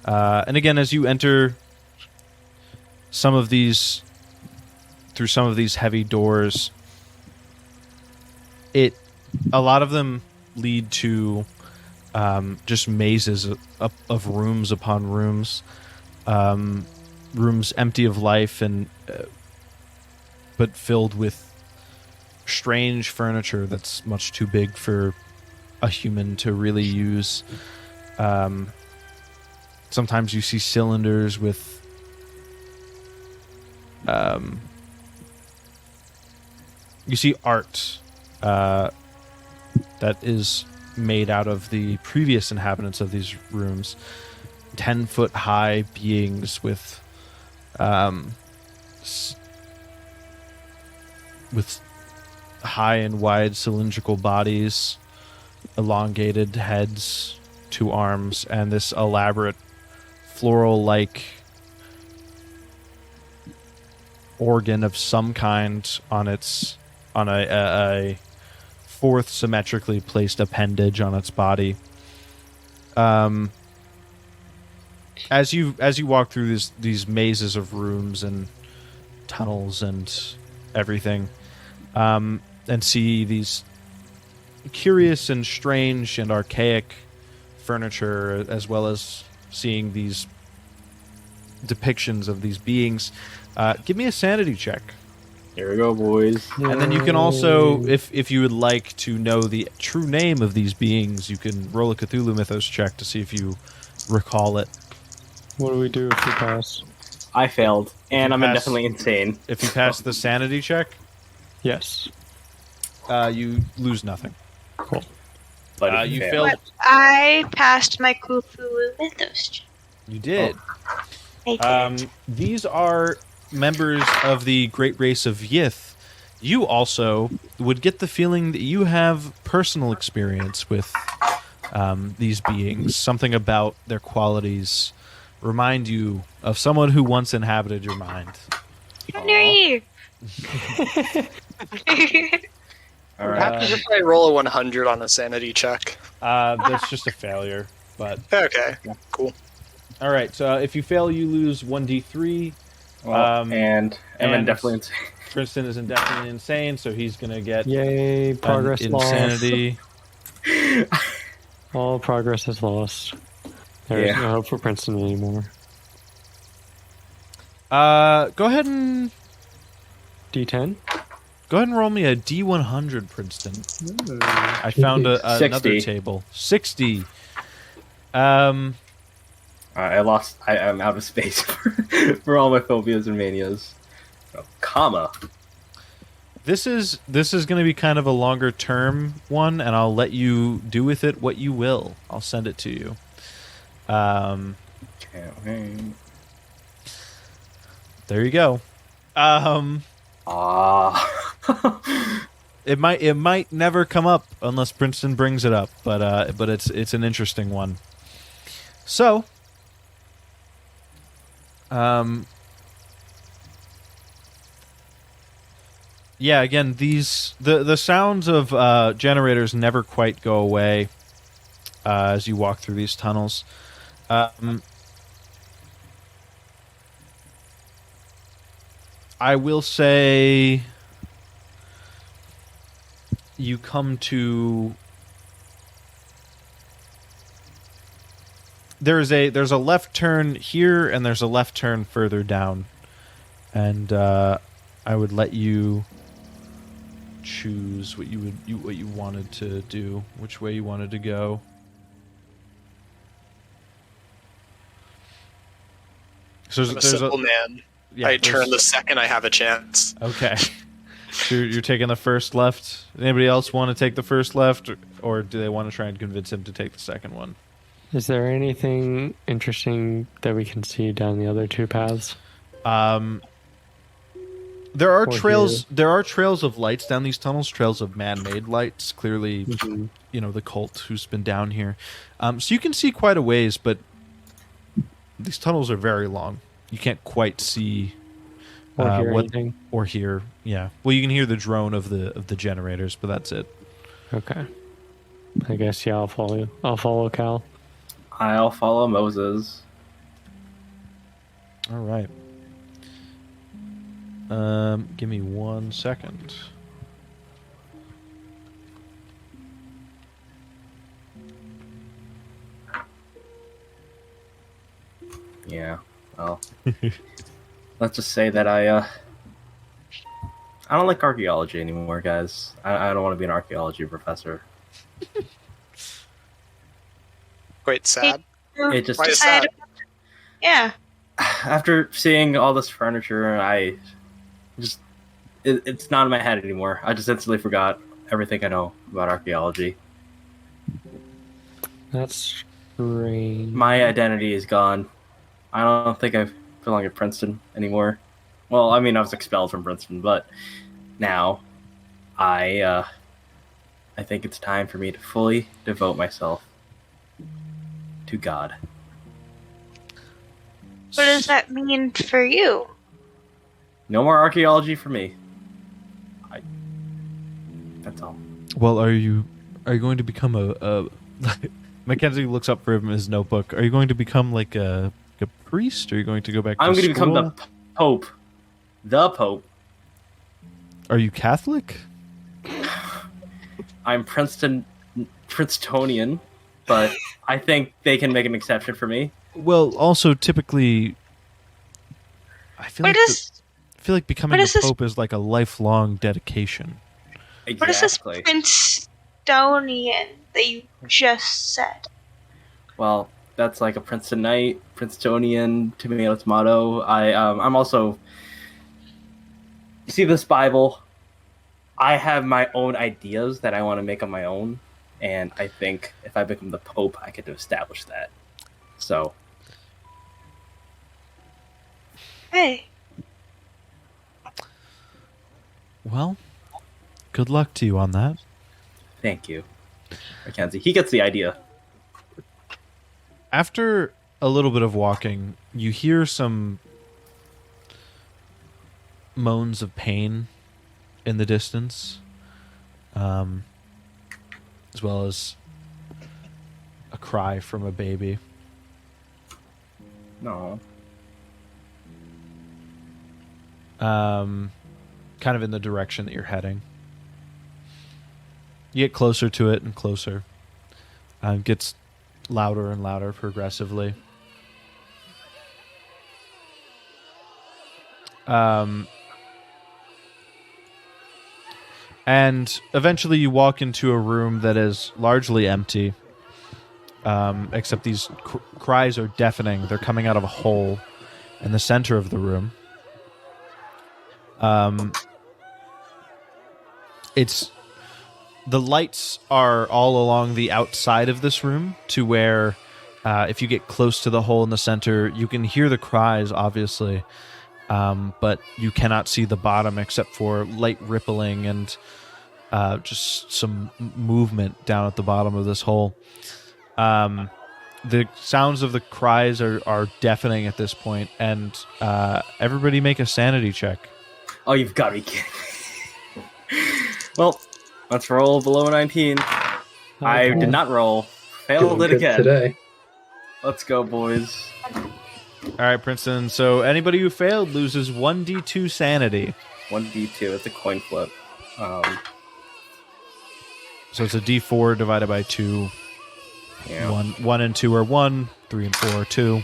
And again, as you enter through some of these heavy doors, a lot of them lead to just mazes of rooms upon rooms, rooms empty of life and but filled with strange furniture that's much too big for a human to really use. Sometimes you see cylinders with you see art that is made out of the previous inhabitants of these rooms. 10-foot high beings with high and wide cylindrical bodies, elongated heads, 2 arms, and this elaborate floral-like organ of some kind on a 4th symmetrically placed appendage on its body. As you walk through these mazes of rooms and tunnels and everything, and see these curious and strange and archaic furniture, as well as seeing these depictions of these beings, give me a sanity check. Here we go, boys. And then you can also, if you would like to know the true name of these beings, you can roll a Cthulhu Mythos check to see if you recall it. What do we do if we pass? I failed, and I'm pass- definitely insane. If you pass the sanity check, Yes. you lose nothing. Cool. But You failed. failed. But I passed my Cthulhu Mythos check. You did. I did. These are members of the great race of Yith. You also would get the feeling that you have personal experience with these beings. Something about their qualities remind you of someone who once inhabited your mind. Henry! All What right. happens if I roll a 100 on a sanity check? That's just a failure. But Okay, cool. all right. So if you fail, you lose 1d3. And Emin and- definitely insane. Princeton is indefinitely insane, so he's going to get Yay, progress an lost. insanity. All progress is lost. There's Yeah. no hope for Princeton anymore. Go ahead and D10? roll me a D100, Princeton. I found another 60. table. 60. I lost. I'm out of space for all my phobias and manias. So, comma. This is going to be kind of a longer term one, and I'll let you do with it what you will. I'll send it to you. Can't wait. There you go. It might never come up unless Princeton brings it up, but it's an interesting one. So, yeah, again, the sounds of generators never quite go away as you walk through these tunnels. I will say you come to there's a left turn here and there's a left turn further down, and I would let you choose what you wanted to do, which way you wanted to go. So I'm a simple man. yeah, I turn there's- the second I have a chance. Okay. So you're taking the first left. Anybody else want to take the first left, or do they want to try and convince him to take the second one? Is there anything interesting that we can see down the other 2 paths? There are Or trails. here. There are trails of lights down these tunnels. Trails of man-made lights. Clearly, Mhm. the cult who's been down here. So you can see quite a ways, but these tunnels are very long. You can't quite see Or hear anything? Or hear, yeah. Well, you can hear the drone of the generators, but that's it. Okay. I guess, yeah, I'll follow you. I'll follow Cal. I'll follow Moses. All right. Give me 1 second. Yeah, well, let's just say that I don't like archaeology anymore, guys. I don't want to be an archaeology professor. Quite sad. It just Why is that? Yeah. after seeing all this furniture, I just it's not in my head anymore. I just instantly forgot everything I know about archaeology. That's strange. My identity is gone. I don't think I belong at Princeton anymore. Well, I mean, I was expelled from Princeton, but now I think it's time for me to fully devote myself to God. What does that mean for you? No more archaeology for me. That's all. Well, are you going to become a Mackenzie looks up for him in his notebook. Are you going to become like a priest? Or are you going to go back to I'm going to school? become the Pope. The Pope. Are you Catholic? I'm Princetonian, but I think they can make an exception for me. Well, also typically, I feel like becoming a pope is like a lifelong dedication. Exactly. What is this Princetonian that you just said? Well, that's like a Princetonite, Princetonian, tomato, tomato. I'm also. You see this Bible? I have my own ideas that I want to make on my own, and I think if I become the Pope, I get to establish that. So. Hey. Well, good luck to you on that. Thank you, Mackenzie. He gets the idea. After a little bit of walking, you hear some moans of pain in the distance, as well as a cry from a baby. No. Kind of in the direction that you're heading. You get closer to it and closer. It gets louder and louder progressively. And eventually you walk into a room that is largely empty, except these cries are deafening. They're coming out of a hole in the center of the room. The lights are all along the outside of this room to where if you get close to the hole in the center, you can hear the cries, obviously, but you cannot see the bottom except for light rippling and just some movement down at the bottom of this hole. The sounds of the cries are deafening at this point, and everybody make a sanity check. Oh, you've got to be kidding me. Well, let's roll below 19. I did not roll. Failed it again. Today. Let's go, boys. All right, Princeton. So anybody who failed loses 1d2 sanity. 1d2. It's a coin flip. So it's a d4 divided by 2. Yeah. 1 and 2 are 1. 3 and 4 are 2.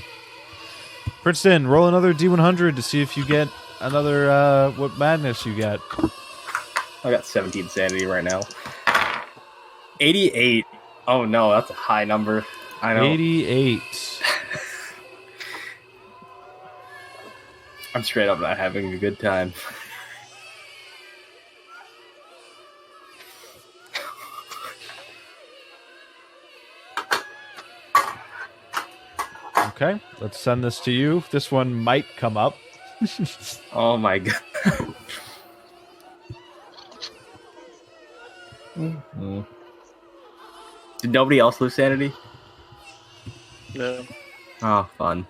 Princeton, roll another d100 to see if you get another, what madness you get. I got 17 sanity right now. 88. Oh no, that's a high number. I know. 88. I'm straight up not having a good time. Okay, let's send this to you. This one might come up. Oh my god. Mm-hmm. Did nobody else lose sanity? No. Oh, fun.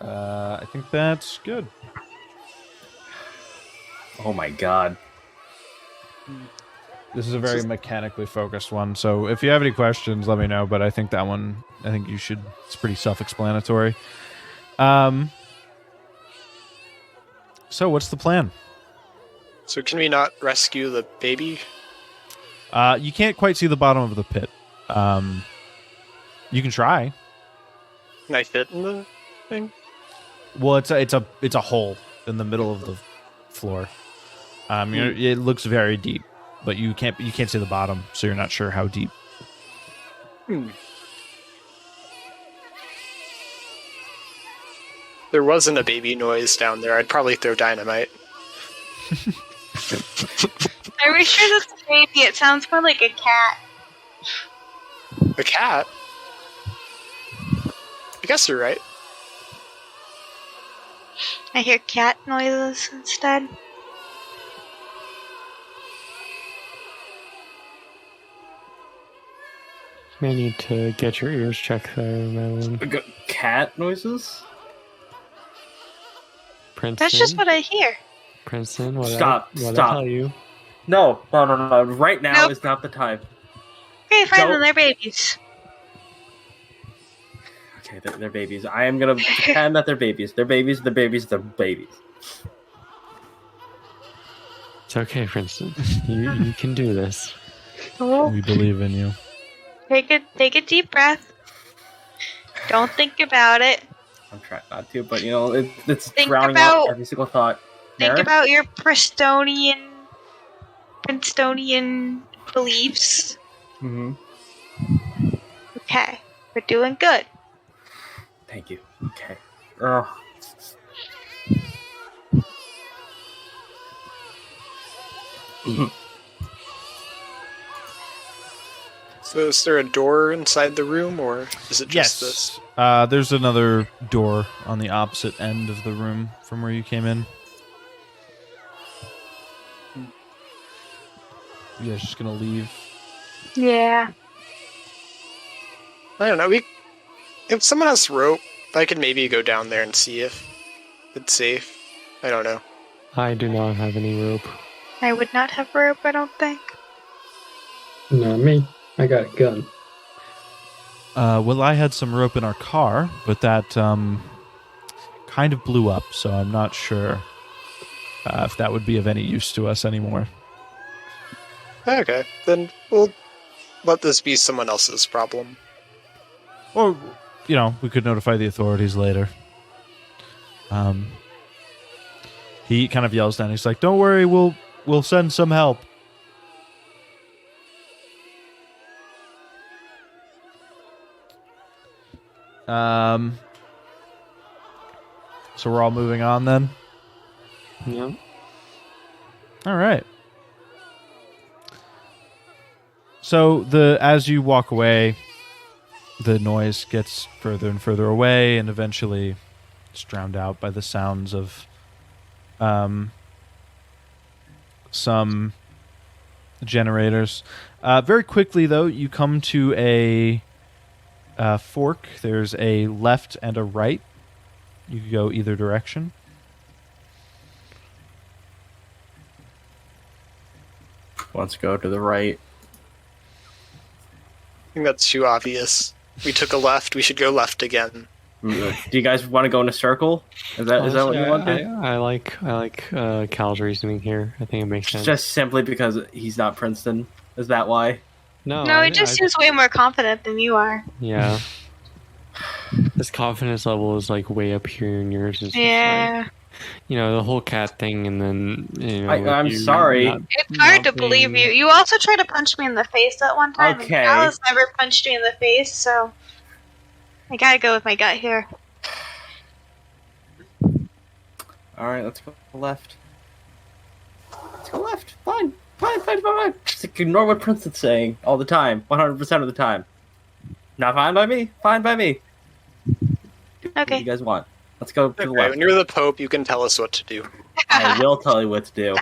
I think that's good. Oh my god. This is a very mechanically focused one, so if you have any questions, let me know. But I think that one, you should. It's pretty self-explanatory. So what's the plan? So can we not rescue the baby? You can't quite see the bottom of the pit. You can try. Can I fit in the thing? Well, it's a hole in the middle of the floor. It looks very deep, but you can't see the bottom, so you're not sure how deep. There wasn't a baby noise down there. I'd probably throw dynamite. Are we sure that's a baby? It sounds more like a cat. A cat? I guess you're right. I hear cat noises instead. May need to get your ears checked there, Madeline. Cat noises? Princeton. That's just what I hear. Princeton, what Stop, I stop. tell you? No. Right now Nope. is not the time. Okay, fine, Don't- then they're babies. Okay, they're babies. I am gonna pretend that they're babies. They're babies, they're babies, they're babies. It's okay, Princeton. You can do this. We believe in you. Take a deep breath. Don't think about it. I'm trying not to, but it's Think drowning about- out every single thought. Think Eric? about your Princetonian beliefs. Mm-hmm. Okay, we're doing good. Thank you. Okay. Ugh. So is there a door inside the room, or is it just this? There's another door on the opposite end of the room from where you came in. You guys just gonna leave? Yeah. I don't know. If someone has rope, I could maybe go down there and see if it's safe. I don't know. I do not have any rope. I would not have rope, I don't think. Not me. I got a gun. Well, I had some rope in our car, but that kind of blew up, so I'm not sure if that would be of any use to us anymore. Okay, then we'll let this be someone else's problem. Or, we could notify the authorities later. He kind of yells down. He's like, "Don't worry, we'll send some help." So we're all moving on then? Yeah. All right. So as you walk away, the noise gets further and further away, and eventually it's drowned out by the sounds of some generators. Very quickly, though, you come to a fork. There's a left and a right. You can go either direction. Let's go to the right. I think that's too obvious. We took a left, we should go left again. Do you guys want to go in a circle? Is that what you want to do? I like Cal's reasoning here. I think it makes sense. Just simply because he's not Princeton. Is that why? No, No, he just seems way more confident than you are. Yeah. His confidence level is like way up here, and yours is just Yeah. like, the whole cat thing, and then I'm you sorry. It's hard to believe you. You also tried to punch me in the face that one time, Okay. and Alice never punched me in the face, so I gotta go with my gut here. Alright, let's go left. Let's go left. Fine. Just ignore what Princeton's saying all the time. 100% of the time. Not fine by me. Fine by me. Do what Okay. you guys want. Let's go to the Okay, left. when you're the Pope, you can tell us what to do. I will tell you what to do.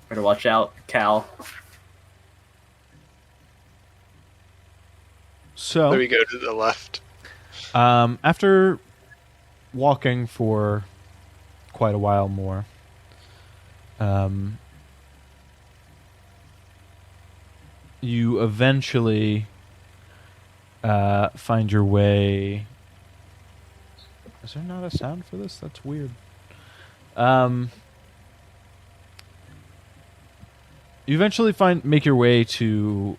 Better watch out, Cal. So So we go to the left. After walking for quite a while more, you eventually find your way. Is there not a sound for this? That's weird. You eventually make your way to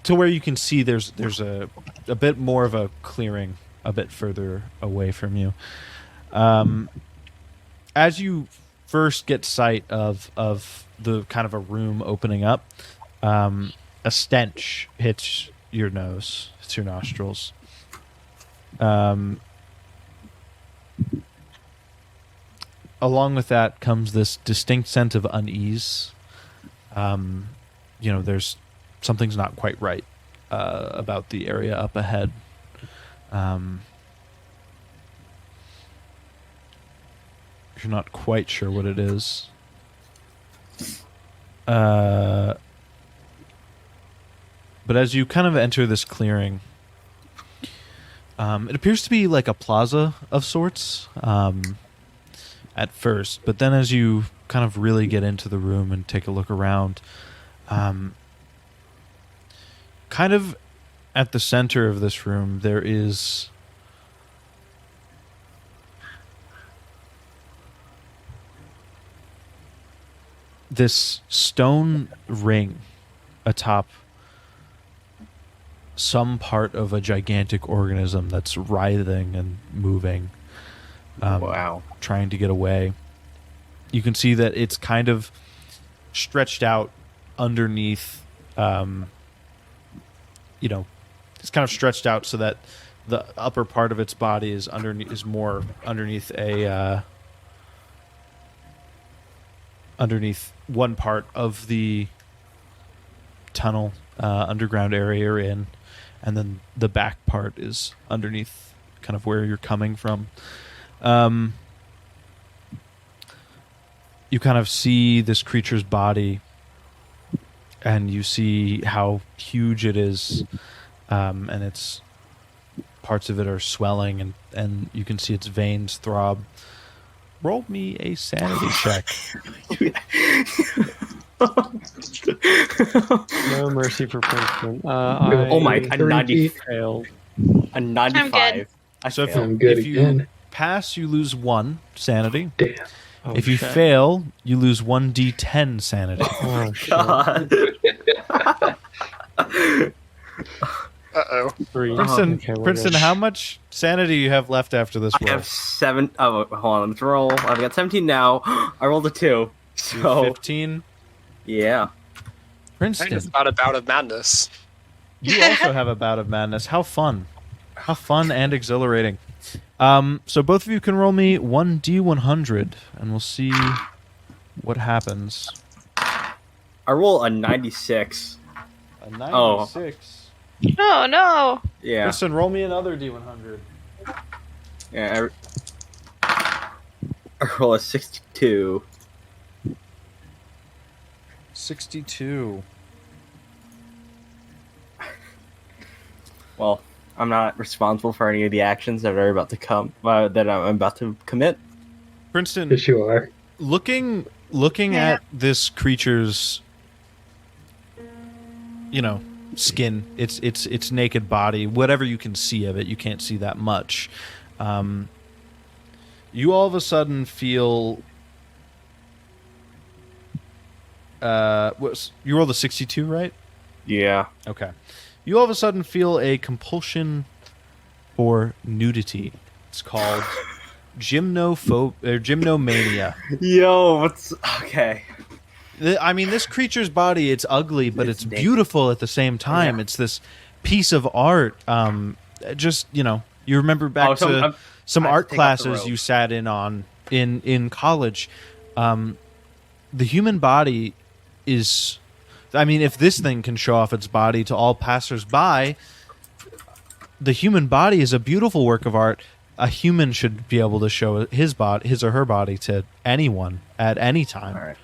where you can see there's a bit more of a clearing a bit further away from you. As you first get sight of the kind of a room opening up, a stench hits your nose, hits your nostrils. Along with that comes this distinct sense of unease. There's something's not quite right about the area up ahead. You're not quite sure what it is. But as you kind of enter this clearing, it appears to be like a plaza of sorts at first. But then as you kind of really get into the room and take a look around, kind of at the center of this room, there is this stone ring atop some part of a gigantic organism that's writhing and moving. Wow. Trying to get away. You can see that it's kind of stretched out underneath, it's kind of stretched out so that the upper part of its body is more underneath underneath one part of the tunnel, underground area you're in, and then the back part is underneath kind of where you're coming from. You kind of see this creature's body, and you see how huge it is, and its parts of it are swelling, and you can see its veins throb. Roll me a sanity check. No mercy for Princeton. Oh my! A 90 failed. A 95. So I'm good if you again. pass, you lose 1 sanity. Damn. Oh, If you shit. fail, you lose 1d10 sanity. Oh, shit. God. Uh-oh. 3. Princeton, Okay, we're Princeton, good. how much sanity do you have left after this I roll? have 7. Oh, hold on. Let's roll. I've got 17 now. I rolled a 2. You So 15. yeah. I Princeton, just about a bout of madness. you also have a bout of madness. How fun. How fun and exhilarating. So both of you can roll me 1d100, and we'll see what happens. I roll a 96. A 96. No, no. Yeah. Princeton, roll me another d100. Yeah. I roll a 62. 62. Well, I'm not responsible for any of the actions that are about to come. That I'm about to commit. Princeton, Yes, you are. looking Yeah. at this creature's, skin, its naked body, whatever you can see of it, you can't see that much. You all of a sudden feel. You rolled a 62, right? Yeah. Okay. You all of a sudden feel a compulsion for nudity. It's called gymnomania. Yo, what's okay? I mean, this creature's body, it's ugly, but it's naked. beautiful at the same time. Yeah. It's this piece of art. You remember back to some I have art to take off the classes robe. you sat in on in college. The human body is... I mean, if this thing can show off its body to all passersby, the human body is a beautiful work of art. A human should be able to show his or her body to anyone at any time. All right.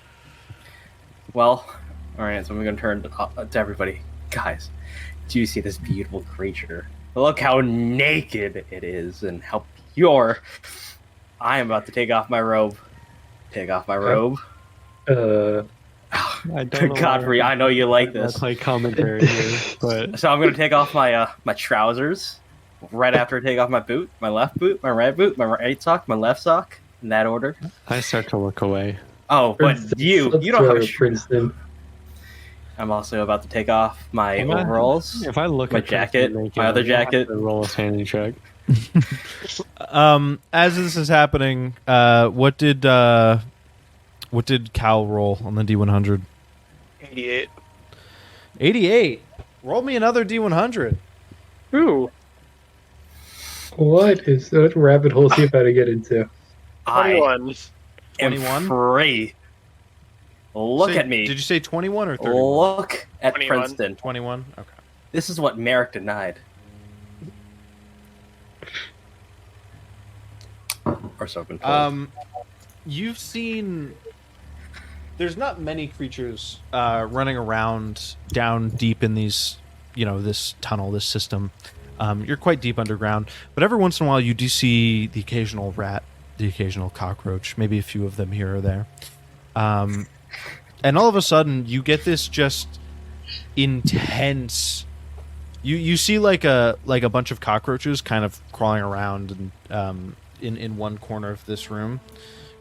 Well, all right. So I'm gonna turn to everybody, guys. Do you see this beautiful creature? Look how naked it is and how pure. I am about to take off my robe. Take off my robe. I don't know Godfrey, I know you like That's this. like commentary here, but So I'm gonna take off my my trousers right after I take off my boot, my left boot, my right sock, my left sock, in that order. I start to look away. Oh, but you don't have a Princeton. I'm also about to take off my overalls. If I look my at jacket, naked, my other I'm gonna have jacket. to roll a sanity check. As this is happening, what did Cal roll on the D100? 88. 88. Roll me another D100. Ooh. What rabbit hole is he about to get into? I 21. am 21? free. Look Say- at me. Did you say 21 or 31? Look at 21. Princeton. 21? Okay. This is what Merrick denied. Or so I've been told. You've seen. There's not many creatures running around down deep in these, this tunnel, this system. You're quite deep underground, but every once in a while you do see the occasional rat, the occasional cockroach, maybe a few of them here or there. And all of a sudden you get this just intense. You see like a bunch of cockroaches kind of crawling around and in one corner of this room,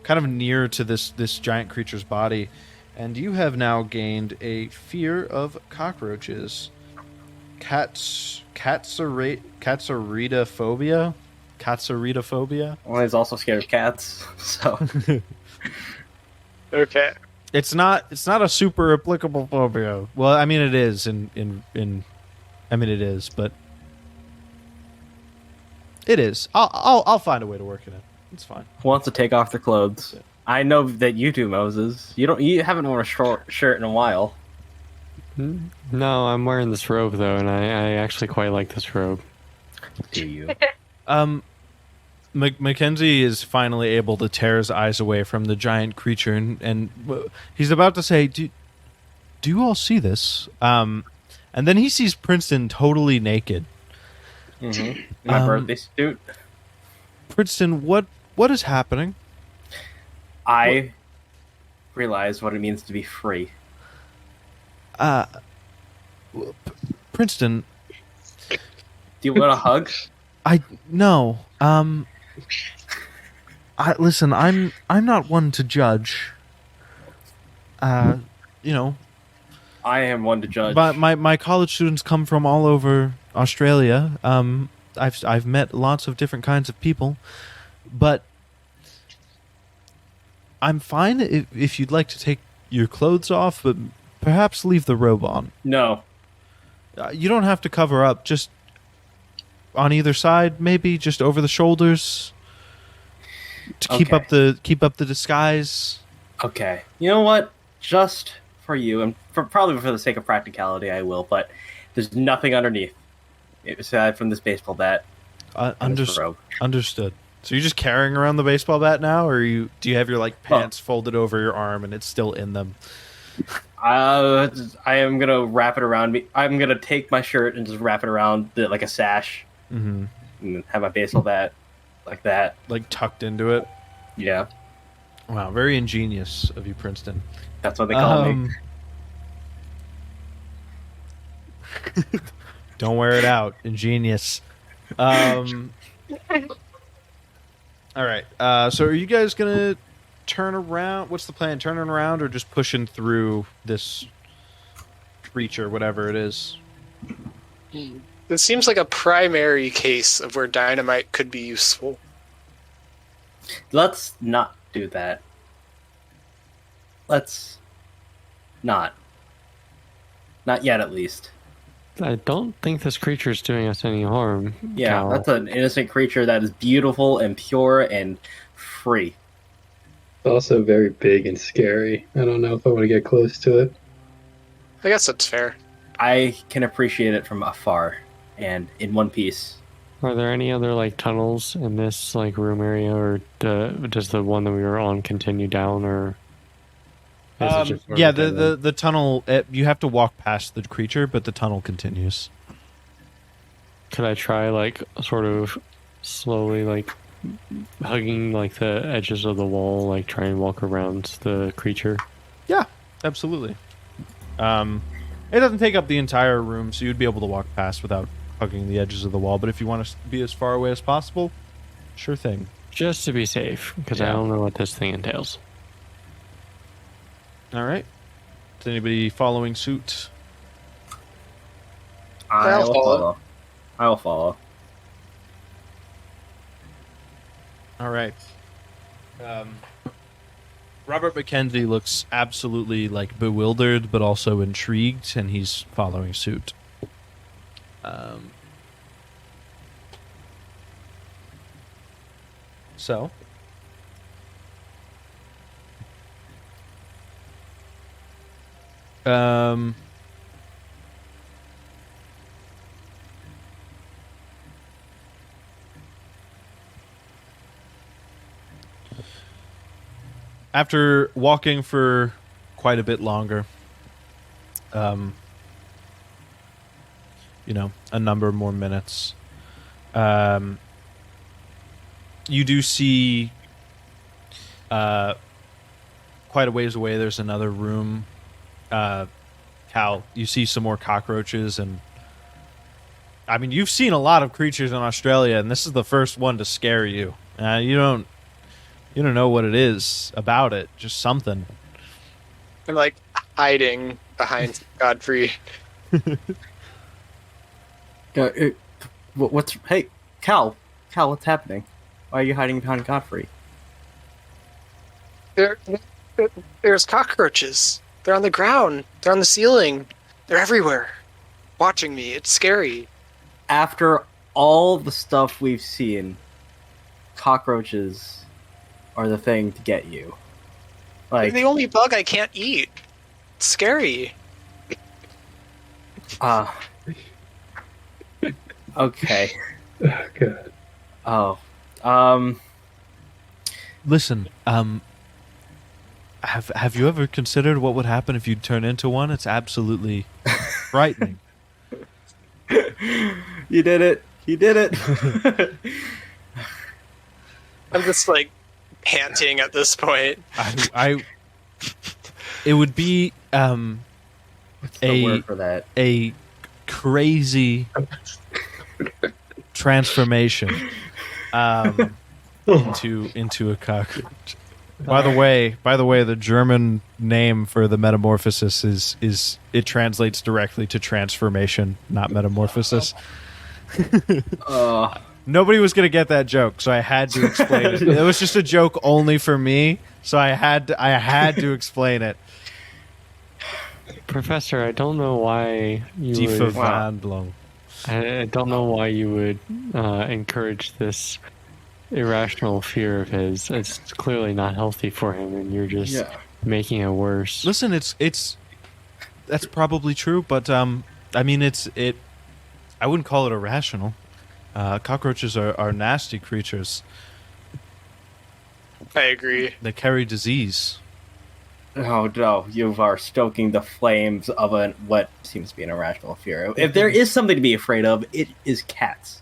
kind of near to this giant creature's body, and you have now gained a fear of cockroaches. Catsaritophobia. Well, he's also scared of cats, so Okay. It's not a super applicable phobia. Well, I mean it is it is, but it is. I'll find a way to work it in. It's fine. wants to take off their clothes. I know that you do, Moses. You haven't worn a short shirt in a while. No, I'm wearing this robe though, and I actually quite like this robe. Do you? Mackenzie is finally able to tear his eyes away from the giant creature, and he's about to say, "Do you all see this?" And then he sees Princeton totally naked. Mm-hmm. My birthday suit. Princeton, what is happening? I realize what it means to be free. Princeton, Do you want a hug? no. Listen, I'm not one to judge. I am one to judge. But my college students come from all over Australia. I've met lots of different kinds of people, but I'm fine if you'd like to take your clothes off, but perhaps leave the robe on. No. You don't have to cover up, just on either side, maybe just over the shoulders to keep up the disguise. Okay. You know what? Just for you, and probably for the sake of practicality, I will. But there's nothing underneath, aside from this baseball bat. And this robe. Understood. So you're just carrying around the baseball bat now, or do you have your pants folded over your arm and it's still in them? I am gonna wrap it around me. I'm gonna take my shirt and just wrap it around like a sash, and have my baseball bat like that, tucked into it. Yeah. Wow, very ingenious of you, Princeton. That's what they call me. Don't wear it out. Ingenious. All right. So are you guys going to turn around? What's the plan? Turning around or just pushing through this creature, whatever it is? This seems like a primary case of where dynamite could be useful. Let's not do that. Let's not. Not yet, at least. I don't think this creature is doing us any harm. Yeah, Cal. that's an innocent creature that is beautiful and pure and free. It's also very big and scary. I don't know if I want to get close to it. I guess that's fair. I can appreciate it from afar and in one piece. Are there any other tunnels in this room area, or does the one that we were on continue down, or? Is it just Yeah, the tunnel. You have to walk past the creature, but the tunnel continues. could I try like sort of slowly like hugging like the edges of the wall, like try and walk around the creature? Yeah, absolutely. It doesn't take up the entire room, so you'd be able to walk past without hugging the edges of the wall. But if you want to be as far away as possible, sure thing. Just to be safe, because I Yeah. don't know what this thing entails. All right. Is anybody following suit? I'll follow. I'll follow. All right. Robert McKenzie looks absolutely like bewildered, but also intrigued, and he's following suit. So, after walking for quite a bit longer, a number more minutes, you do see quite a ways away, there's another room. Cal, you see some more cockroaches, and I mean, you've seen a lot of creatures in Australia, and this is the first one to scare you. You don't know what it is about it, just something. I'm like hiding behind Godfrey. What's hey, Cal, what's happening? Why are you hiding behind Godfrey? There's cockroaches. They're on the ground. They're on the ceiling. They're everywhere, watching me. It's scary. After all the stuff we've seen, cockroaches are the thing to get you. They're Like, the only bug I can't eat. It's scary. okay. Oh, God. Oh, Listen, have you ever considered what would happen if you turn into one? It's absolutely frightening. you did it. You did it. I'm just like panting at this point. It would be What's the word for that? a crazy transformation into a cockroach. By the way, the German name for the metamorphosis is it translates directly to transformation, not metamorphosis. Nobody was gonna get that joke, so I had to explain it. It was just a joke only for me, so I had to explain it. Professor, I don't know why you Die would, Verwandlung. I don't know why you would encourage this irrational fear of his. It's clearly not healthy for him, and you're just making it worse. Listen, it's that's probably true, but I mean I wouldn't call it irrational. Cockroaches are nasty creatures. I agree. They carry disease. Oh no, you are stoking the flames of what seems to be an irrational fear. If there is something to be afraid of, it is cats.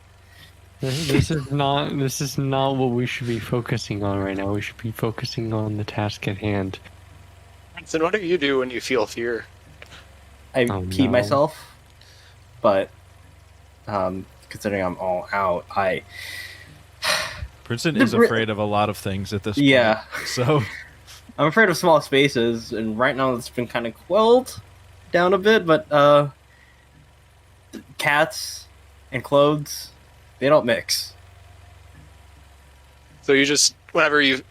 This is not what we should be focusing on right now. We should be focusing on the task at hand. Then what do you do when you feel fear? I pee no. myself, but considering I'm all out, Princeton is afraid of a lot of things at this point. Yeah. So I'm afraid of small spaces, and right now it's been kind of quelled down a bit, but cats and clothes, they don't mix. So you just, whenever you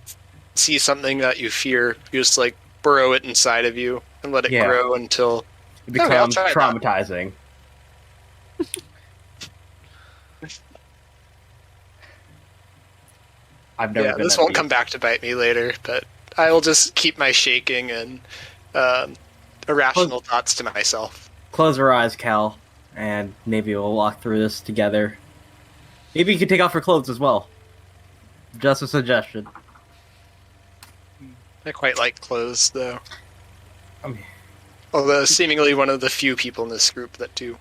see something that you fear, you just like burrow it inside of you and let it grow until It becomes I'll try that. traumatizing. I've never been this that won't deep. come back to bite me later, but I will just keep my shaking and irrational thoughts to myself. Close your eyes, Cal, and maybe we'll walk through this together. Maybe you can take off your clothes as well. Just a suggestion. I quite like clothes, though. I mean, Although seemingly one of the few people in this group that do.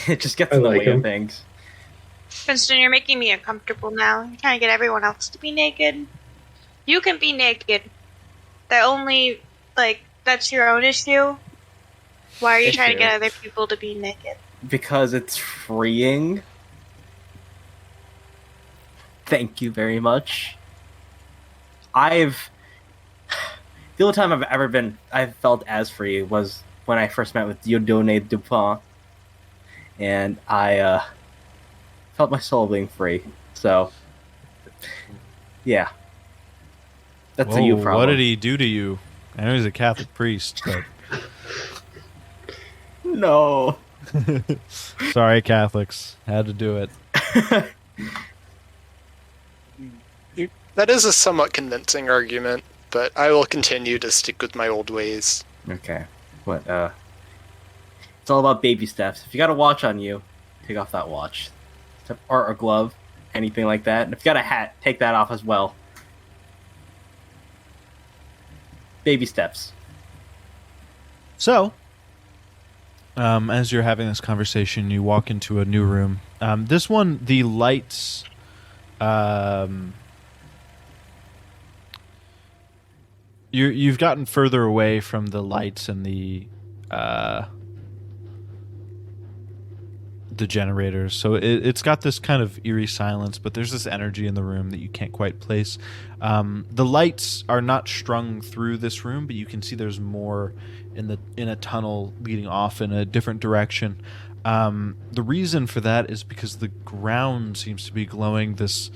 it just gets I in the like way him. of things. Princeton, you're making me uncomfortable now. You're trying to get everyone else to be naked. You can be naked. That's your own issue. Why are you trying to get other people to be naked? Because it's freeing. Thank you very much. The only time I've felt as free was when I first met with Dieudonné Dupont, and I felt my soul being free. So, yeah, that's a you problem. What did he do to you? I know he's a Catholic priest, but no. Sorry, Catholics, had to do it. That is a somewhat convincing argument, but I will continue to stick with my old ways. Okay. What, it's all about baby steps. If you got a watch on you, take off that watch. Or a glove, anything like that. And if you got a hat, take that off as well. Baby steps. So, as you're having this conversation, you walk into a new room. This one, the lights... You've gotten further away from the lights and the generators, so it's got this kind of eerie silence, but there's this energy in the room that you can't quite place. The lights are not strung through this room, but you can see there's more in a tunnel leading off in a different direction. The reason for that is because the ground seems to be glowing this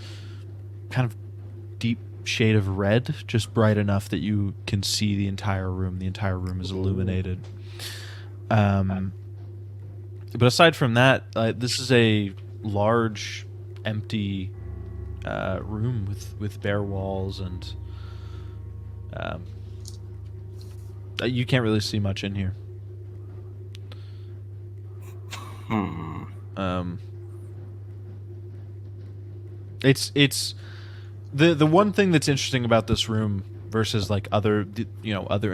kind of deep shade of red, just bright enough that you can see the entire room. The entire room is illuminated. But aside from that, this is a large, empty room with bare walls, and you can't really see much in here. It's the one thing that's interesting about this room versus like other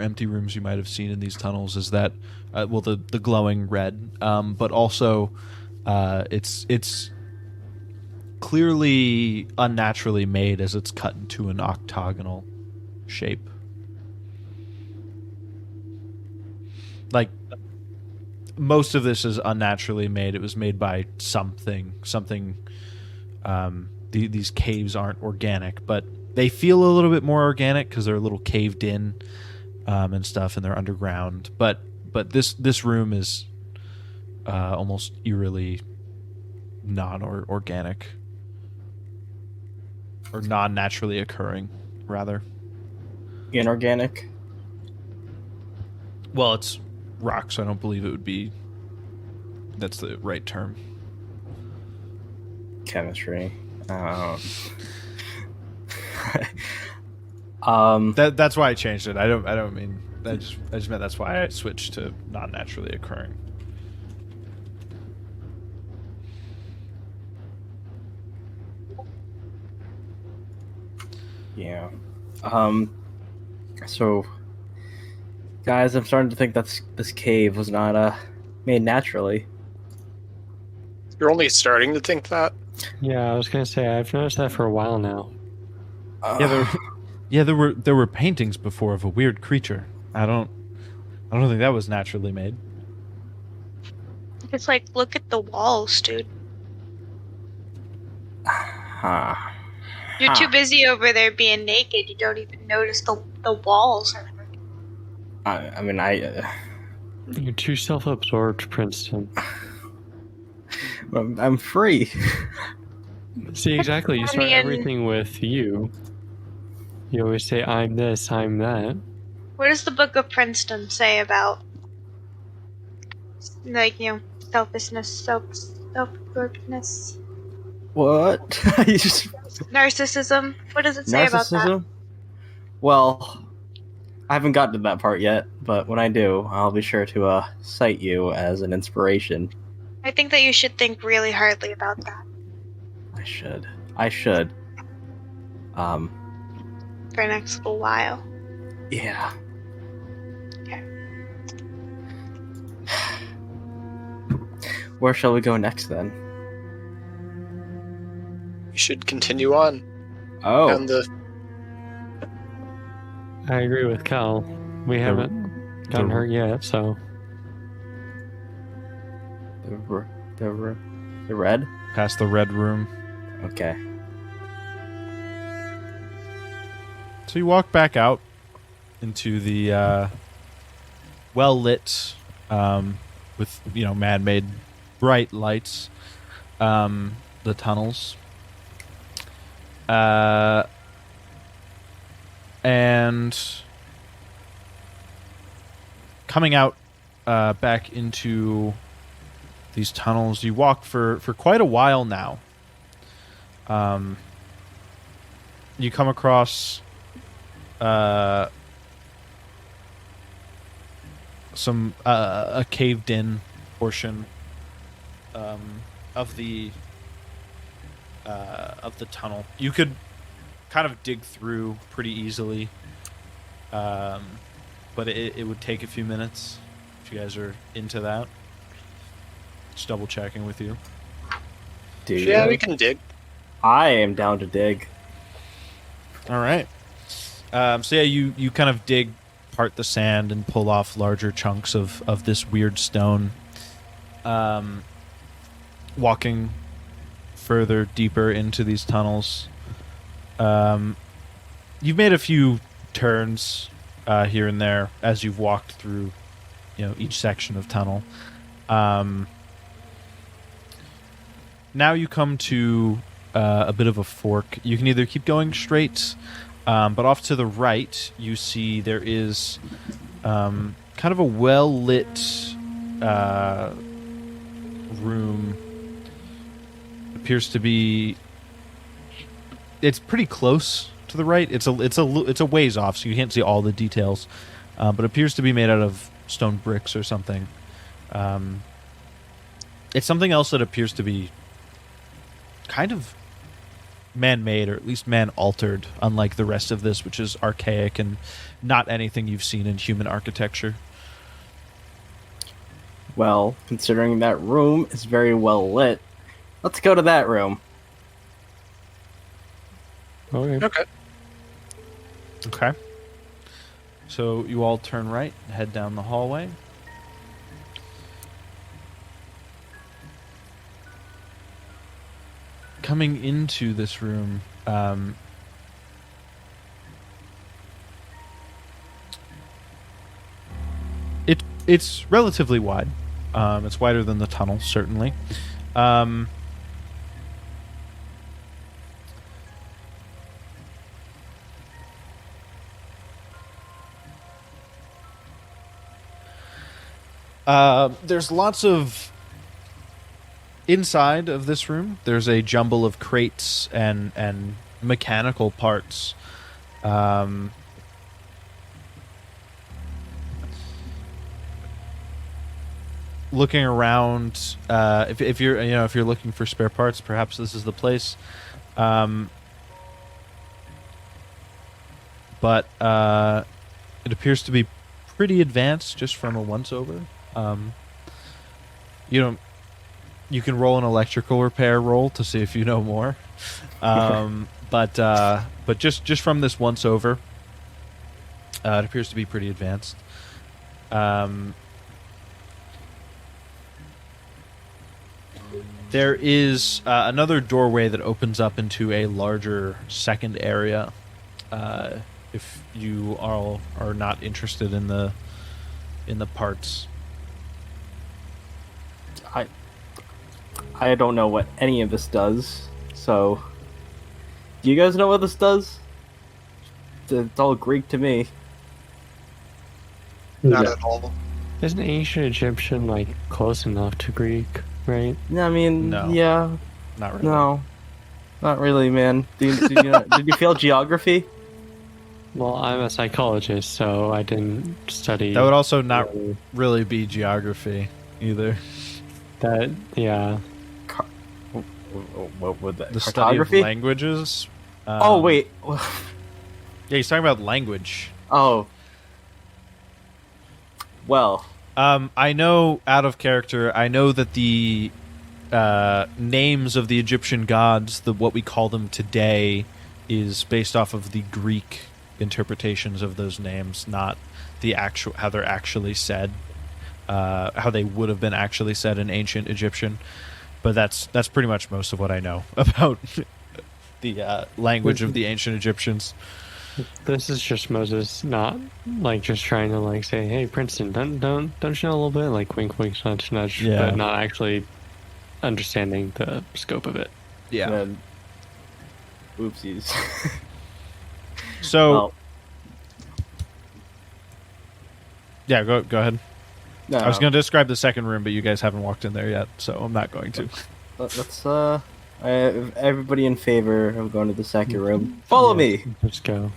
empty rooms you might have seen in these tunnels is that the glowing red, but also it's clearly unnaturally made as it's cut into an octagonal shape. Like, most of this is unnaturally made. It was made by something. These caves aren't organic, but they feel a little bit more organic because they're a little caved in and stuff, and they're underground. But this room is almost eerily non-organic, or non-naturally occurring, rather. Inorganic? Well, it's rock, so I don't believe it would be... That's the right term. Chemistry. That's why I changed it. I don't mean... I just meant that's why I switched to non-naturally occurring. Yeah. So, guys, I'm starting to think that this cave was not made naturally. You're only starting to think that? Yeah, I was gonna say I've noticed that for a while now. There were paintings before of a weird creature. I don't think that was naturally made. It's like, look at the walls, dude. You're too busy over there being naked. You don't even notice the walls. You're too self-absorbed, Princeton. I'm free. See, exactly. You start everything with you. You always say, I'm this, I'm that. What does the Book of Princeton say about, selfishness, self-absorbedness? What? Narcissism? What does it say about that? Well, I haven't gotten to that part yet, but when I do, I'll be sure to cite you as an inspiration. I think that you should think really hardly about that. I should. For the next little while. Yeah. Okay. Where shall we go next, then? should continue on. Oh, Down the I agree with Cal. We haven't gotten hurt yet, so the red. Past the red room. Okay. So you walk back out into the well-lit, with, man-made bright lights, the tunnels. And coming out back into these tunnels, you walk for quite a while now. You come across some a caved-in portion of the tunnel. You could kind of dig through pretty easily, but it would take a few minutes if you guys are into that. Just double checking with you. Dude, yeah, we can dig. I am down to dig. All right. So yeah, you kind of dig, part the sand, and pull off larger chunks of this weird stone. Walking further deeper into these tunnels, you've made a few turns here and there as you've walked through, each section of tunnel. Now you come to a bit of a fork. You can either keep going straight, but off to the right, you see there is kind of a well-lit room. Appears to be... It's pretty close to the right. It's a ways off, so you can't see all the details, but appears to be made out of stone bricks or something. It's something else that appears to be kind of man-made, or at least man-altered, unlike the rest of this, which is archaic and not anything you've seen in human architecture. Well, considering that room is very well lit, let's go to that room. okay. Okay. Okay. So you all turn right, head down the hallway. Coming into this room, it's relatively wide. It's wider than the tunnel, certainly. There's lots of... Inside of this room, there's a jumble of crates and mechanical parts. Looking around, if you're looking for spare parts, perhaps this is the place. But it appears to be pretty advanced just from a once-over. You can roll an electrical repair roll to see if you know more. But just from this once-over, it appears to be pretty advanced. There is another doorway that opens up into a larger second area. If you all are not interested in the parts. I don't know what any of this does, so... Do you guys know what this does? It's all Greek to me. Not Yeah. at all. Isn't ancient Egyptian close enough to Greek, right? I mean, No. yeah, Not really. no. Not really, man. Did you fail geography? Well, I'm a psychologist, so I didn't study. That would also not really be geography either. that. Yeah. What would that? The study of Cartography? languages. Oh, wait. Yeah, he's talking about language. Oh. Well. I know, out of character, I know that the names of the Egyptian gods, what we call them today, is based off of the Greek interpretations of those names, not the actual how they're actually said, how they would have been actually said in ancient Egyptian. But that's pretty much most of what I know about the language of the ancient Egyptians. This is just Moses not like just trying to like say, "Hey, Princeton, don't you know a little bit?" Like wink, wink, nudge, nudge, but not actually understanding the scope of it. Yeah. And then, oopsies. So. Well, yeah, go ahead. no, I was going to describe the second room, but you guys haven't walked in there yet, so I'm not going to. Let's everybody in favor of going to the second room. Follow me. Let's go.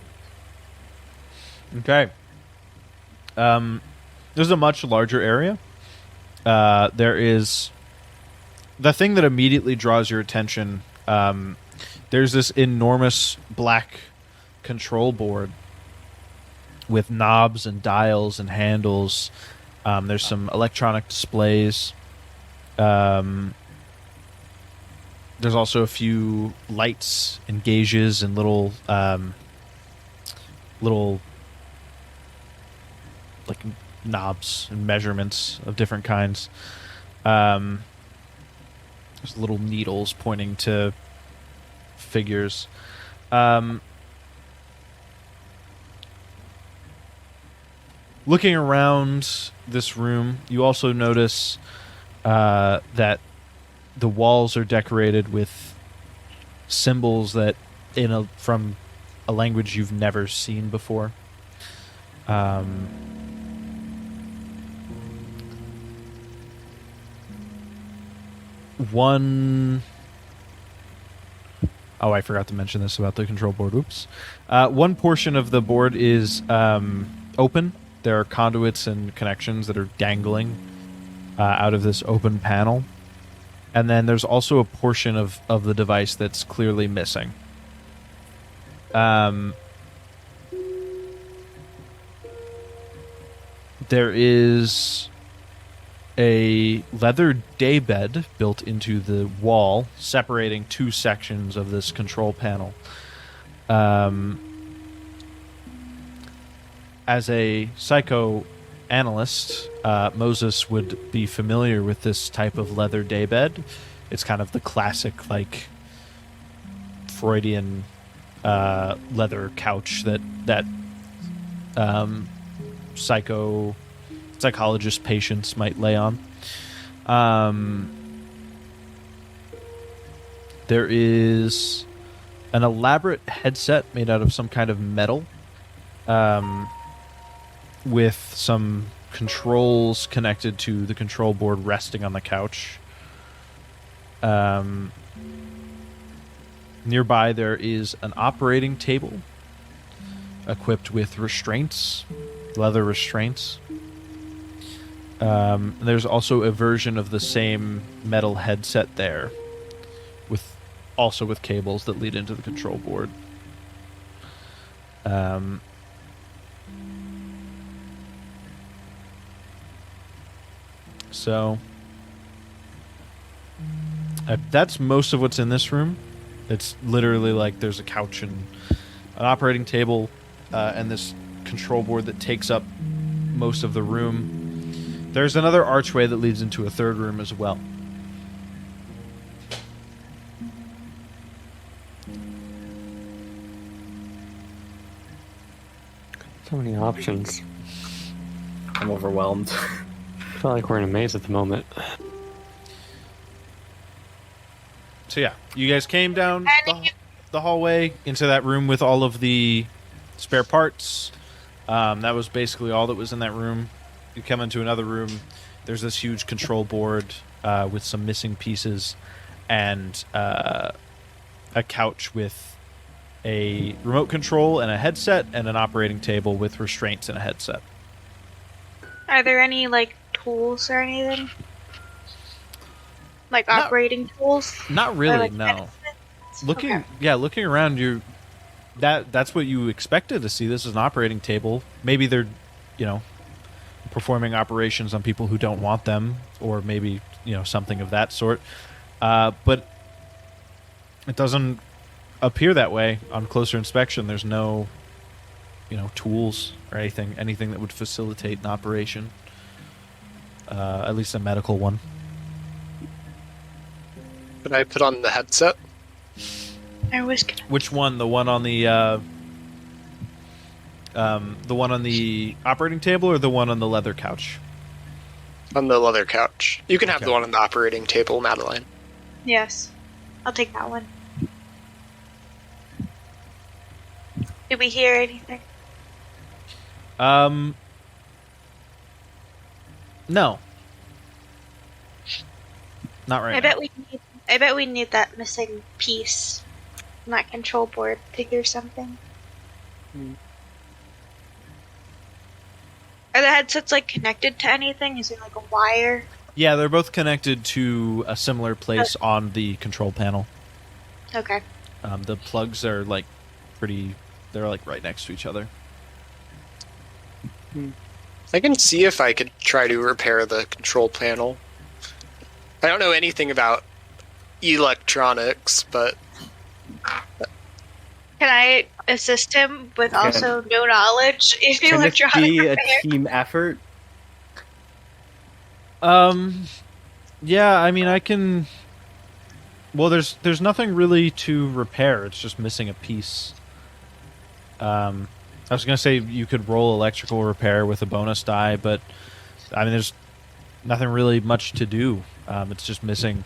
Okay. This is a much larger area. There is the thing that immediately draws your attention. There's this enormous black control board with knobs and dials and handles. There's some electronic displays. There's also a few lights and gauges and little like knobs and measurements of different kinds. There's little needles pointing to figures. Looking around this room, you also notice that the walls are decorated with symbols that from a language you've never seen before. I forgot to mention this about the control board. Oops. One portion of the board is open. There are conduits and connections that are dangling out of this open panel. And then there's also a portion of the device that's clearly missing. There is a leather daybed built into the wall, separating two sections of this control panel. As a psychoanalyst, Moses would be familiar with this type of leather daybed. It's kind of the classic, like, Freudian leather couch that psychologist patients might lay on. There is an elaborate headset made out of some kind of metal, with some controls connected to the control board resting on the couch. Nearby there is an operating table equipped with restraints, leather restraints. There's also a version of the same metal headset there, with cables that lead into the control board. So that's most of what's in this room. It's literally like there's a couch and an operating table, and this control board that takes up most of the room. There's another archway that leads into a third room as well. So many options. I'm overwhelmed. I feel like we're in a maze at the moment. So yeah, you guys came down the hallway into that room with all of the spare parts. That was basically all that was in that room. You come into another room. There's this huge control board with some missing pieces, and a couch with a remote control and a headset, and an operating table with restraints and a headset. Are there any, like, tools or anything? Like operating tools? Not really, like no. Looking around, that's what you expected to see. This is an operating table. Maybe they're, performing operations on people who don't want them, or maybe, something of that sort. But it doesn't appear that way on closer inspection. There's no, tools or anything that would facilitate an operation. At least a medical one. Can I put on the headset? I was gonna... Which one? The one on the operating table, or the one on the leather couch? On the leather couch. You can have the one on the operating table, Madeline. Yes. I'll take that one. Did we hear anything? No. Not right I now. bet we need that missing piece on that control board to hear something. Are the headsets connected to anything? Is there a wire? Yeah, they're both connected to a similar place on the control panel. Okay. The plugs are they're right next to each other. I can see if I could try to repair the control panel. I don't know anything about electronics, but... Can I assist him with also no knowledge in Can this electronic be a repair? team effort? Yeah, I mean, I can... Well, there's nothing really to repair. It's just missing a piece. I was going to say you could roll electrical repair with a bonus die, but I mean, there's nothing really much to do. It's just missing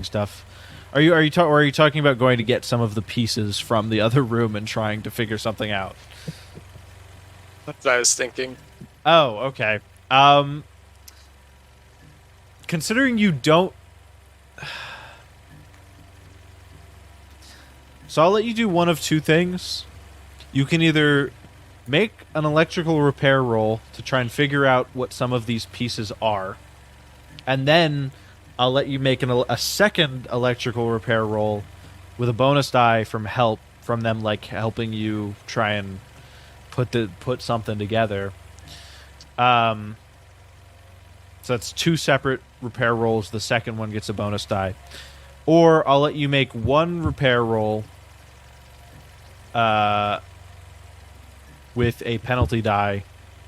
stuff. Are you talking about going to get some of the pieces from the other room and trying to figure something out? That's what I was thinking. Oh, okay. Considering you don't... So I'll let you do one of two things. You can either make an electrical repair roll to try and figure out what some of these pieces are, and then I'll let you make a second electrical repair roll with a bonus die from them helping you try and put something together. So that's two separate repair rolls. The second one gets a bonus die. Or I'll let you make one repair roll with a penalty die,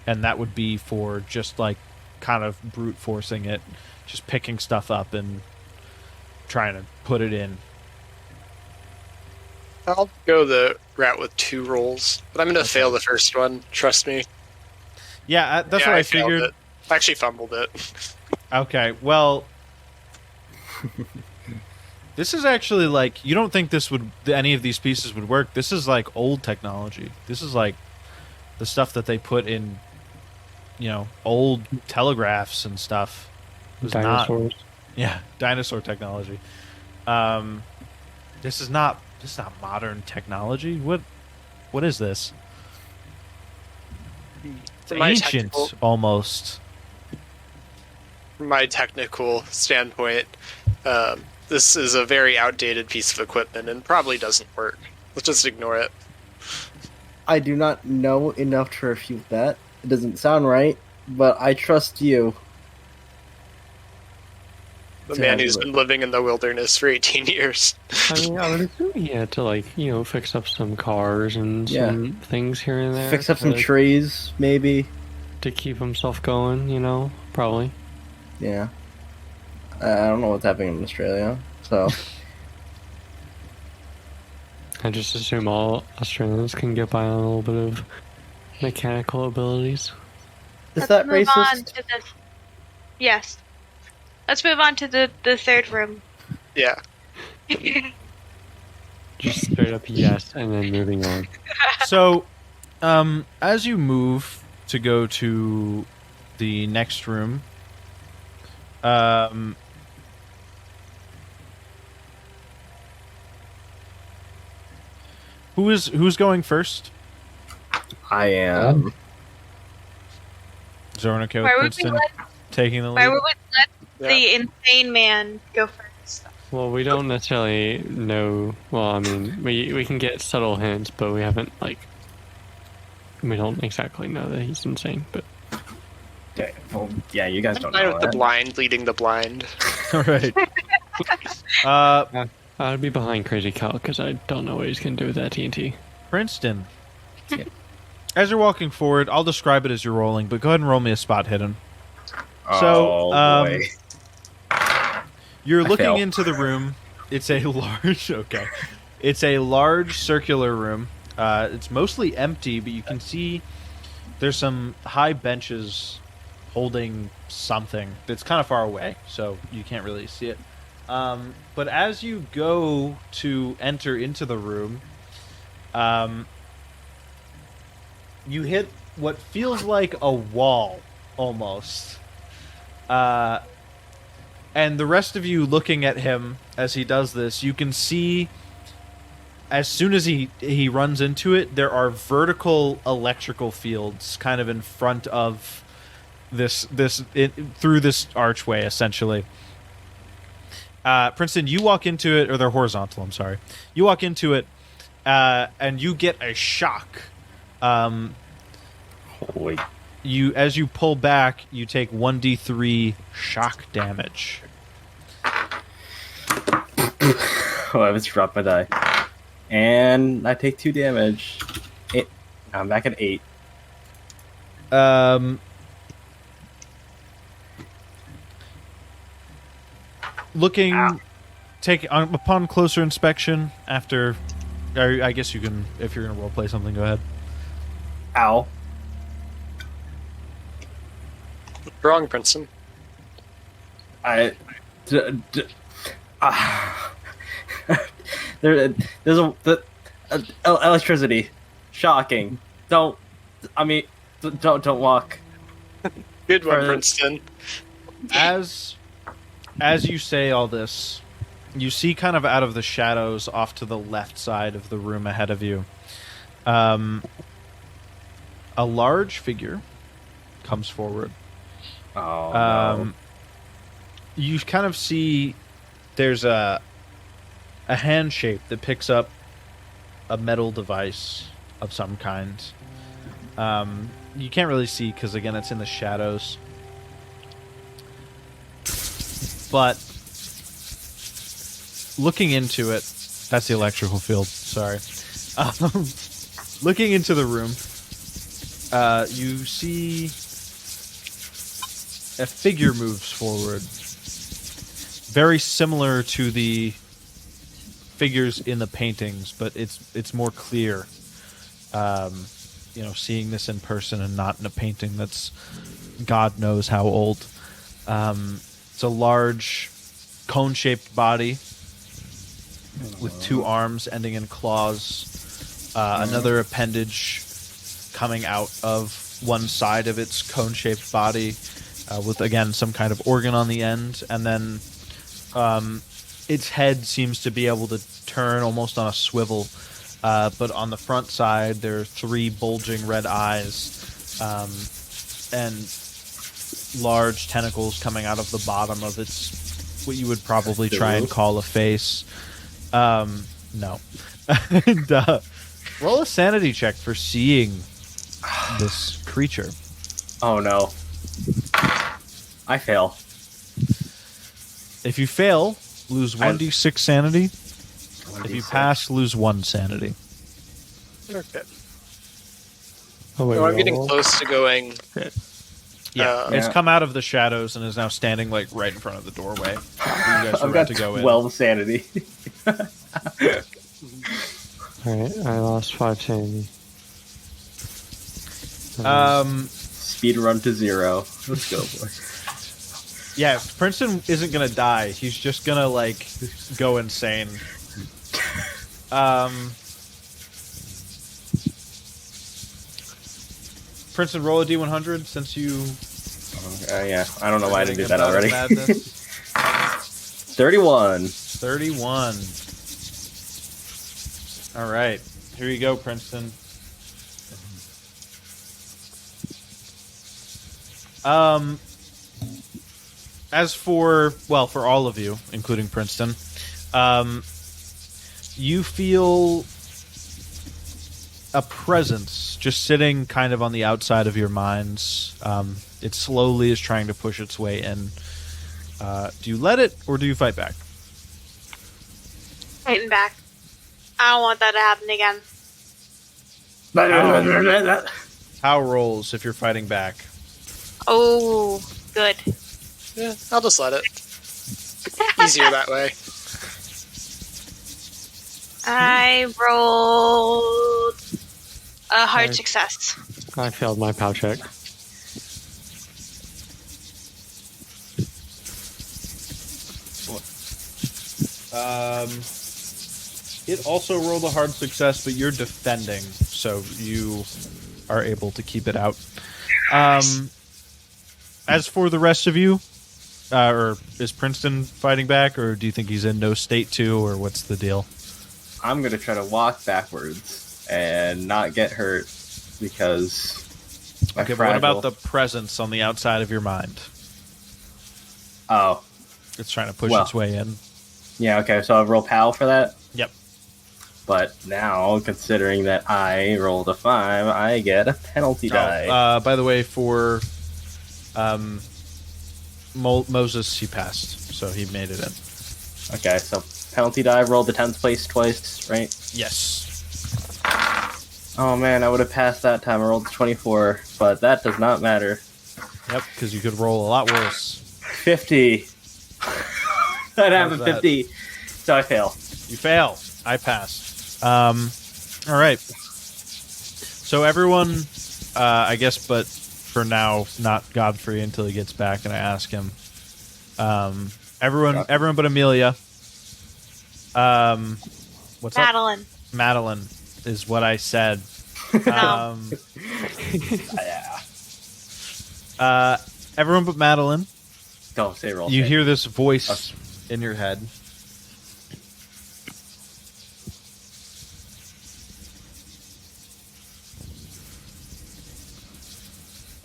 and that would be for just kind of brute forcing it, just picking stuff up and trying to put it in. I'll go the route with 2 rolls, but I'm going to fail the first one. Trust me. Yeah, that's what I failed figured. it. I actually fumbled it. Okay, well, this is actually you don't think any of these pieces would work. This is old technology. This is the stuff that they put in, old telegraphs and stuff. It was Dinosaurs. Dinosaur technology. This is not modern technology. What is this? It's ancient, almost. From my technical standpoint, this is a very outdated piece of equipment and probably doesn't work. Let's just ignore it. I do not know enough to refute that. It doesn't sound right, but I trust you. The man who's been living in the wilderness for 18 years. I mean, I would assume he had to fix up some cars and some things here and there. Fix up some trees, maybe. To keep himself going, probably. Yeah. I don't know what's happening in Australia, so... I just assume all Australians can get by on a little bit of mechanical abilities. Is that Let's move on racist? to Yes. Let's move on to the third room. Yeah. Just straight up yes, and then moving on. So, as you move to go to the next room, who's going first? I am. Zornico, Why would we Princeton, let taking the Why lead. would we let the insane man go first? Well, we don't necessarily know. Well, I mean, we can get subtle hints, but we haven't we don't exactly know that he's insane. But Okay, well, yeah, you guys don't I know with the that. blind leading the blind. All right. I'd be behind Crazy Cal because I don't know what he's going to do with that TNT. Princeton. Yeah. As you're walking forward, I'll describe it as you're rolling, but go ahead and roll me a spot hidden. Oh, boy. You're looking fail. into the room. It's a large. Okay, it's a large circular room. It's mostly empty, but you can see there's some high benches holding something that's kind of far away, so you can't really see it. But as you go to enter into the room, you hit what feels like a wall, almost. And the rest of you looking at him as he does this, you can see as soon as he runs into it, there are vertical electrical fields kind of in front of through this archway, essentially. Princeton, you walk into it, or they're horizontal, I'm sorry. You walk into it, and you get a shock. Holy. As you pull back, you take 1d3 shock damage. Oh, I just dropped my die. And I take 2 damage. I'm back at 8. Upon closer inspection, after, I guess you can, if you're going to roleplay something, go ahead. Ow. Wrong, Princeton. There's electricity. Shocking. Don't walk. Good one, Or- Princeton. As you say all this, you see kind of out of the shadows off to the left side of the room ahead of you, a large figure comes forward. Oh, no. You kind of see there's a hand shape that picks up a metal device of some kind. You can't really see because, again, it's in the shadows. But looking into it, that's the electrical field, sorry. Looking into the room, you see a figure moves forward, very similar to the figures in the paintings, but it's more clear. Seeing this in person and not in a painting that's God knows how old. It's a large cone-shaped body with 2 arms ending in claws. Another appendage coming out of one side of its cone-shaped body with, again, some kind of organ on the end. And then its head seems to be able to turn almost on a swivel. But on the front side, there are 3 bulging red eyes and large tentacles coming out of the bottom of its, what you would probably try and call a face. No. And, roll a sanity check for seeing this creature. Oh, no. I fail. If you fail, lose 1d6 sanity. If you 1d6. pass, lose 1 sanity. Okay. Oh, wait, No, I'm getting roll. close to going. Yeah, it's Yeah. come out of the shadows and is now standing like right in front of the doorway. You guys are I've about got to go in. 12 sanity. Alright, I lost 5 sanity. Speed run to 0. Let's go, boy. Yeah, Princeton isn't gonna die. He's just gonna like go insane. Princeton, roll a d100 since you. Yeah, I don't know why I didn't do that About already. madness. 31. 31. All right, here you go, Princeton. As for all of you, including Princeton, you feel a presence just sitting kind of on the outside of your minds. It slowly is trying to push its way in. Do you let it, or do you fight back? Fighting back. I don't want that to happen again. How rolls if you're fighting back? Oh, good. Yeah, I'll just let it. Easier that way. I rolled a hard Nice. success. I failed my POW check. It also rolled a hard success, but you're defending, so you are able to keep it out. As for the rest of you, or is Princeton fighting back, or do you think he's in no state to, or what's the deal? I'm gonna try to walk backwards and not get hurt because. Okay, but what about the presence on the outside of your mind? Oh, It's trying to push Well. its way in. yeah. Okay, so I'll roll POW for that. Yep. But now, considering that I rolled a 5, I get a penalty die. By the way, for Moses, he passed, so he made it in. Okay, so penalty die, rolled the 10th place twice, right? Yes. Oh man, I would have passed that time. I rolled 24, but that does not matter. Yep, because you could roll a lot worse. 50. I'd have a How's that? 50, so I fail. You fail. I pass. All right. So everyone, I guess, but for now, not Godfrey until he gets back and I ask him. Everyone but Amelia. What's up? Madeline. Madeline is what I said. No. Everyone but Madeline. Don't say roll. You save. hear this voice in your head.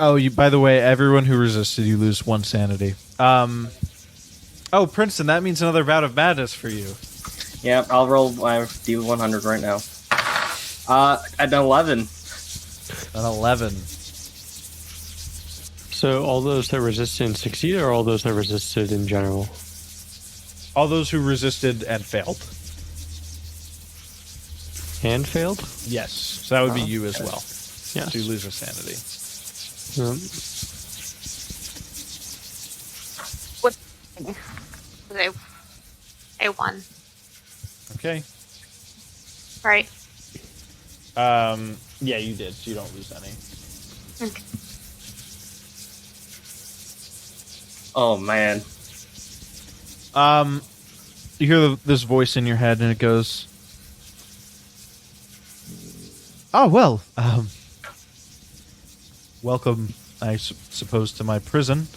Oh, by the way, everyone who resisted, you lose 1 sanity. Oh, Princeton, that means another bout of madness for you. Yep, I'll roll my D100 right now. An 11. An 11. So all those that resisted succeeded, or all those that resisted in general? All those who resisted and failed. And failed? Yes. So that would be you as well. Yes. So you lose a sanity. I won. Okay. Right. Yeah, you did. So you don't lose any. Okay. Oh man. You hear this voice in your head, and it goes, "Oh well, welcome, I suppose, to my prison.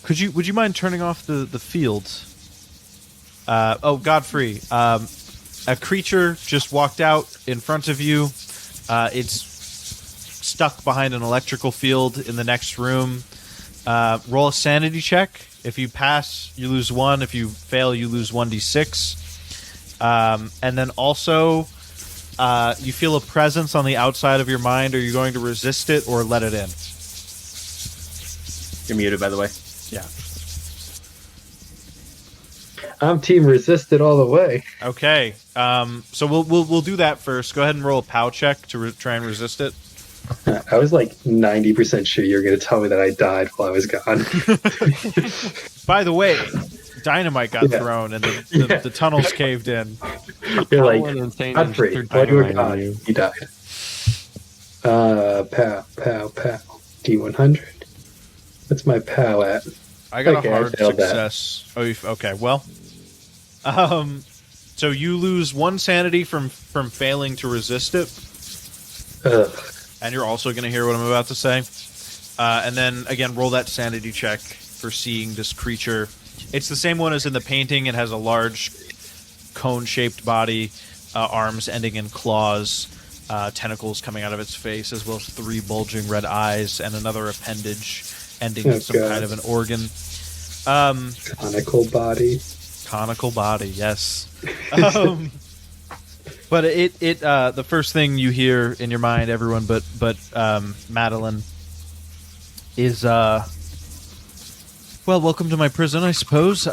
Would you mind turning off the field? Oh, Godfrey, a creature just walked out in front of you. It's stuck behind an electrical field in the next room. Roll a sanity check. If you pass, you lose 1. If you fail, you lose 1d6. And then also, you feel a presence on the outside of your mind. Are you going to resist it or let it in?" You're muted, by the way. Yeah. I'm team resisted all the way. Okay. So we'll do that first. Go ahead and roll a POW check to try and resist it. I was like 90% sure you were going to tell me that I died while I was gone. By the way, dynamite got Yeah. thrown and Yeah. the tunnels caved in. You're How like, one insane and Godfrey, third while you were dynamite on gone, you. you died. Pow, pow, pow. D100. What's my pow at? I got Okay, a I hard failed that. success. Oh, okay. Well, so you lose 1 sanity from failing to resist it, Ugh. and you're also going to hear what I'm about to say. And then again, roll that sanity check for seeing this creature. It's the same one as in the painting. It has a large cone-shaped body, arms ending in claws, tentacles coming out of its face, as well as 3 bulging red eyes, and another appendage ending in some God. kind of an organ. Conical body. Conical body, yes. But the first thing you hear in your mind, everyone but Madeline, is Well, welcome to my prison, I suppose.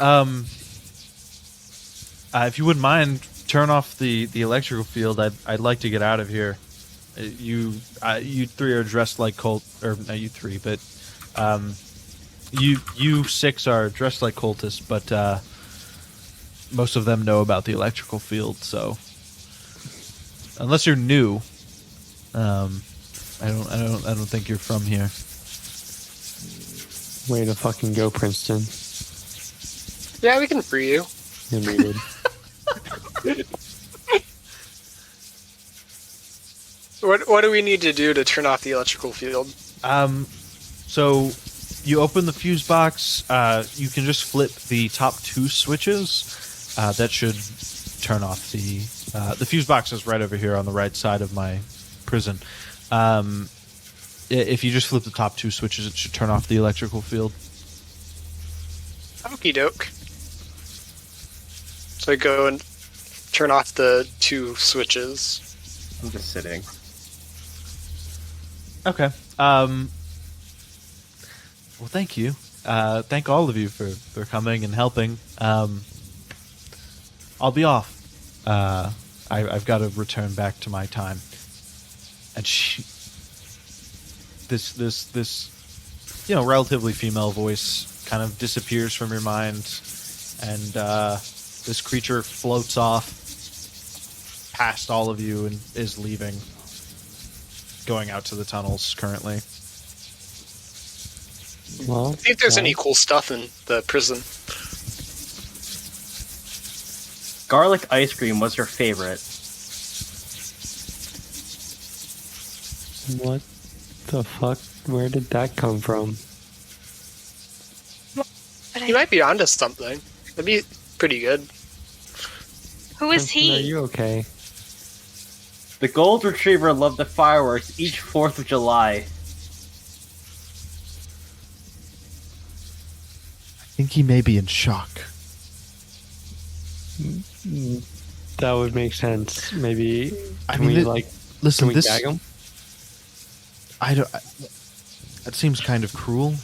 If you wouldn't mind, turn off the electrical field. I'd like to get out of here. You three are dressed like or not you three, but you six are dressed like cultists, but most of them know about the electrical field. So unless you're new, I don't think you're from here. Way to fucking go, Princeton. Yeah, we can free you. You're muted. What do we need to do to turn off the electrical field? So you open the fuse box. You can just flip the top two switches. That should turn off the fuse box is right over here on the right side of my prison. If you just flip the top two switches, it should turn off the electrical field. Okie doke. So I go and turn off the two switches. I'm just sitting. Okay. Well, thank you. Thank all of you for coming and helping. I'll be off. I've got to return back to my time. And this relatively female voice kind of disappears from your mind, and this creature floats off past all of you and is leaving, going out to the tunnels currently. Well, See if there's any cool stuff in the prison. Garlic ice cream was her favorite. what the fuck? Where did that come from? But You might be onto something. That'd be pretty good. who is Princeton, are he? you okay? The gold retriever loved the fireworks each 4th of July. I think he may be in shock. That would make sense. Maybe. I Can mean, we listen, Can we this gag him? that seems kind of cruel.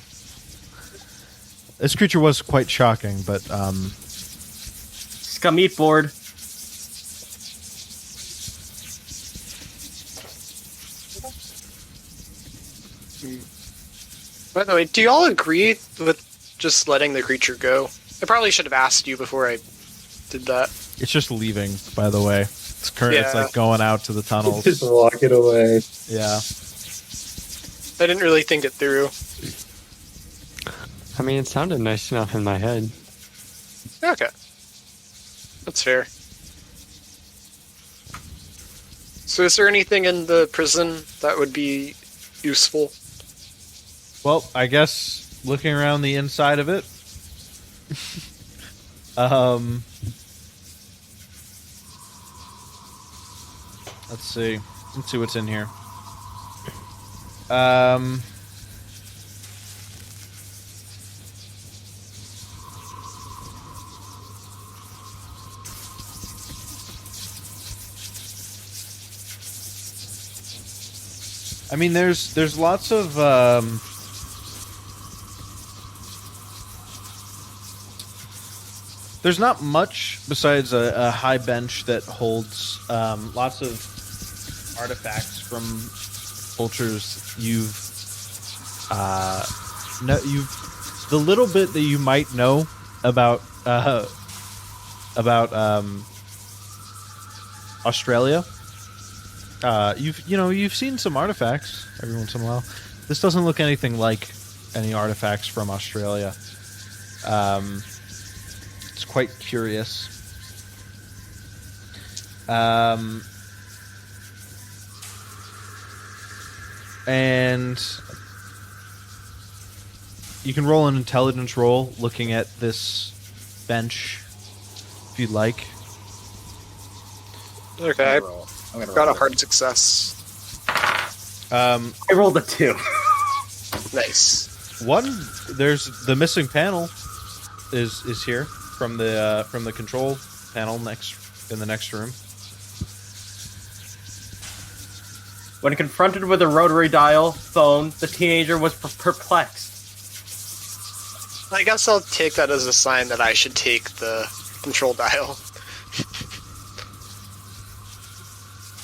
This creature was quite shocking, but Scum board. By the way, do you all agree with just letting the creature go? I probably should have asked you before I did that. it's just leaving. By the way, it's It's Yeah. like going out to the tunnels. Just walk it away. Yeah. I didn't really think it through. I mean, it sounded nice enough in my head. Okay. That's fair. So is there anything in the prison that would be useful? Well, I guess looking around the inside of it. Let's see. Let's see what's in here. I mean, there's lots of there's not much besides a high bench that holds lots of artifacts from cultures you've the little bit that you might know about Australia. You've seen some artifacts every once in a while. This doesn't look anything like any artifacts from Australia. It's quite curious. And you can roll an intelligence roll looking at this bench if you'd like. Okay, I'm gonna got a roll. hard success. I rolled a 2. Nice. There's the missing panel is here from the control panel in the next room. When confronted with a rotary dial phone, the teenager was perplexed. I guess I'll take that as a sign that I should take the control dial.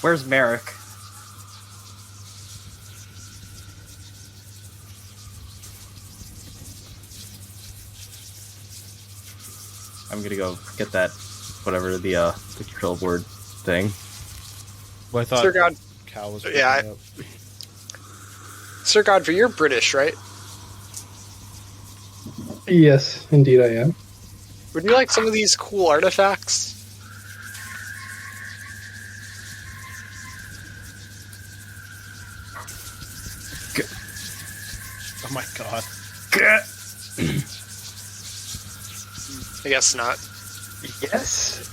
Where's Merrick? I'm gonna go get that, whatever the control board thing. Well, I thought Sir God, Cal was. Yeah, picking it up. Sir Godfrey, you're British, right? Yes, indeed I am. Would you like some of these cool artifacts? Oh my god. I guess not. Yes.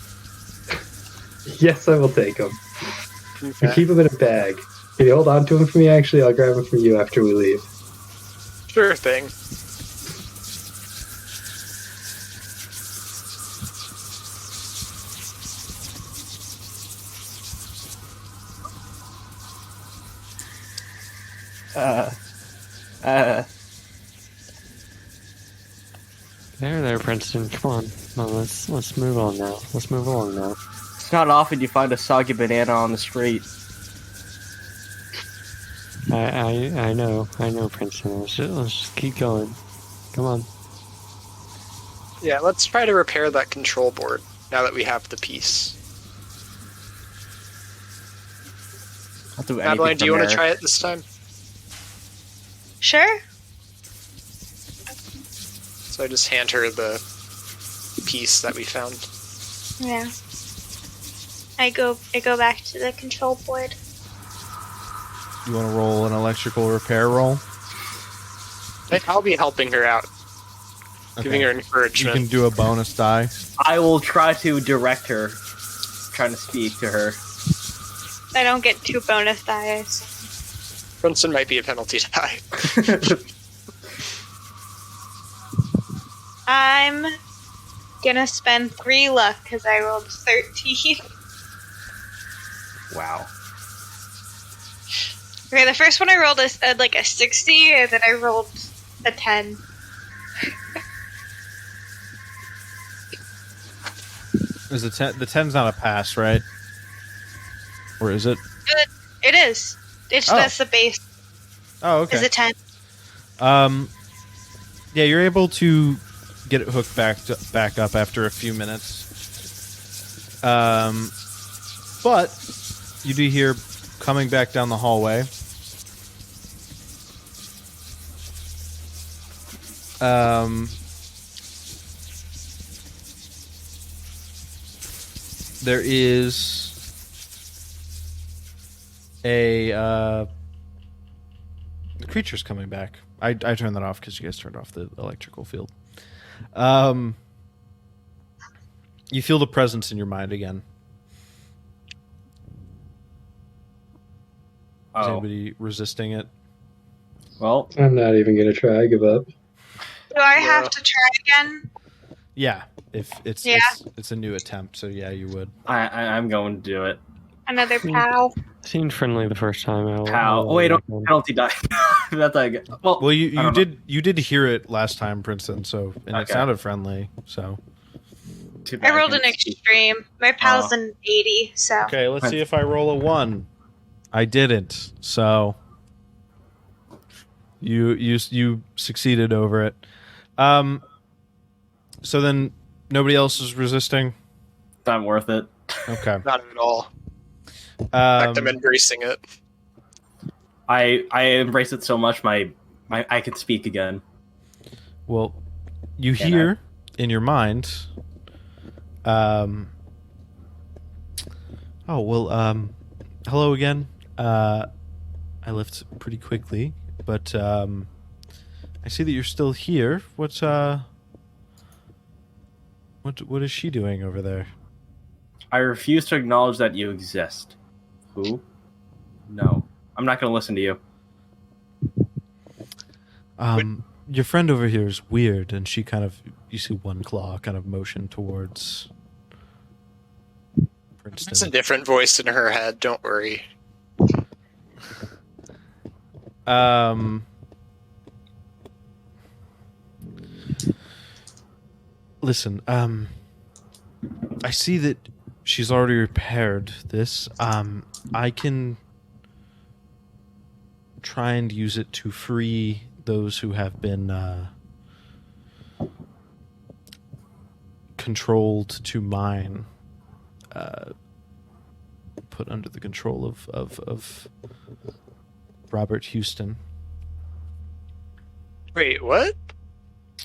Yes, I will take them. Okay. And keep them in a bag. Can you hold on to them for me? Actually, I'll grab them from you after we leave. Sure thing. There, Princeton. Come on. No, let's move on now. Let's move along now. It's not often you find a soggy banana on the street. I know, Princeton. Let's just keep going. Come on. Yeah, let's try to repair that control board now that we have the piece. I'll do anything Madeline, do you for want to Merrick. try it this time? Sure. So I just hand her the piece that we found. Yeah. I go back to the control board. You want to roll an electrical repair roll? I'll be helping her out, giving her You encouragement. can do a bonus die. I will try to direct her, trying to speak to her. I don't get 2 bonus dice. Princeton might be a penalty die. I'm gonna spend 3 luck because I rolled 13. Wow. Okay, the first one I rolled is like a 60, and then I rolled a 10. Is the 10? The 10's not a pass, right? Or is it? It is. Oh. That's the base. Oh, okay. Is a 10. Yeah, you're able to get it hooked back up after a few minutes. But you do hear coming back down the hallway. There is a creature's coming back. I turned that off because you guys turned off the electrical field. You feel the presence in your mind again. Is Oh. anybody resisting it? Well, I'm not even gonna try. I give up. Do I have to try again? Yeah, if it's Yeah. it's a new attempt, so yeah, you would. I'm going to do it. Another pal? Seemed friendly the first time. How? Oh, wait, don't penalty die. That's like. Well, Well, I you don't know. did hear it last time, Princeton. So and it Okay. sounded friendly. So Too bad I rolled an can't- extreme. My pal's Oh. an 80, so. okay, let's see if I roll a 1. I didn't. So you succeeded over it. So then nobody else is resisting. It's not worth it. Okay. Not at all. In fact, I'm Um, embracing it. I embrace it so much. My I could speak again. well, you Can hear in your mind. Oh well. Hello again. I left pretty quickly, but I see that you're still here. What is she doing over there? I refuse to acknowledge that you exist. Who? No, I'm not going to listen to you. Your friend over here is weird, and she kind of, you see one claw kind of motion towards Princeton. It's a different voice in her head. Don't worry. Listen, I see that she's already repaired this. I can try and use it to free those who have been controlled to mine, put under the control of Robert Houston. Wait, what?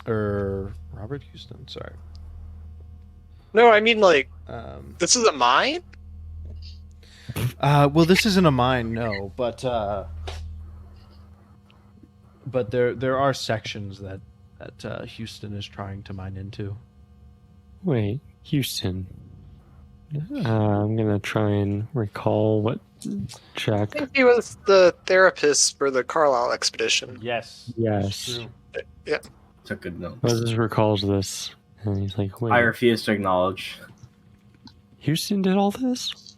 Robert Houston, sorry. No, I mean, like, this is a mine? Well, this isn't a mine, no, but there are sections that Houston is trying to mine into. Wait, Houston. I'm gonna try and recall what check. I think he was the therapist for the Carlisle expedition. Yes. Yes. Yeah. It's a good note. Moses recalls this, and he's like, "Wait, I refuse to acknowledge. Houston did all this?"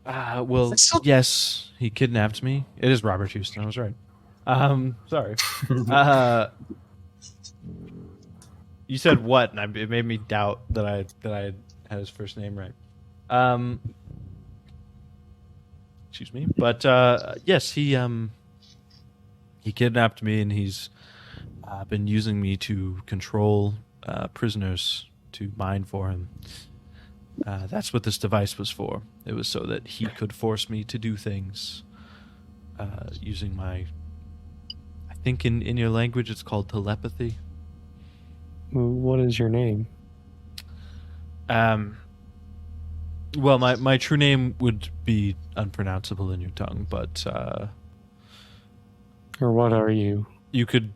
Well, yes, he kidnapped me. It is Robert Houston. I was right. Sorry. You said what, and it made me doubt that I had his first name right. Excuse me, but yes, he kidnapped me, and he's been using me to control prisoners to mine for him. That's what this device was for. It was so that he could force me to do things using my... I think in your language it's called telepathy. What is your name? Well, my true name would be unpronounceable in your tongue, but... Or what are you? You could...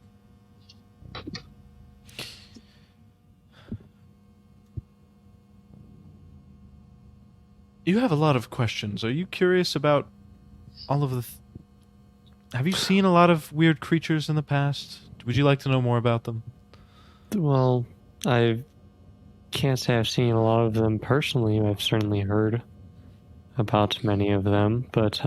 You have a lot of questions. Are you curious about all of the... Have you seen a lot of weird creatures in the past? Would you like to know more about them? Well, I can't say I've seen a lot of them personally. I've certainly heard about many of them, but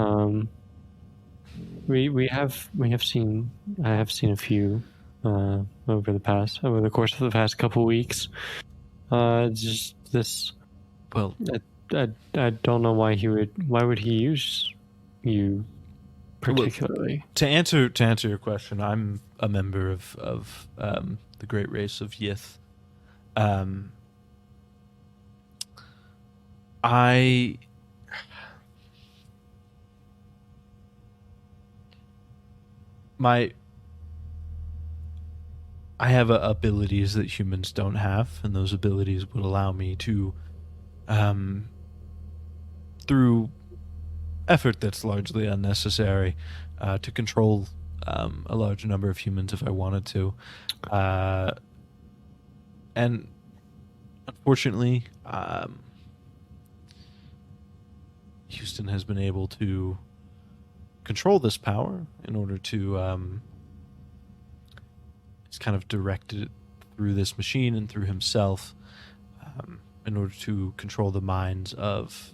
we have seen... I have seen a few over the course of the past couple weeks. Just this... Well... I don't know why would he use you particularly? To answer your question, I'm a member of the great race of Yith. I have abilities that humans don't have, and those abilities would allow me to through effort that's largely unnecessary, to control a large number of humans if I wanted to. And unfortunately, Houston has been able to control this power in order to... he's kind of directed it through this machine and through himself, in order to control the minds of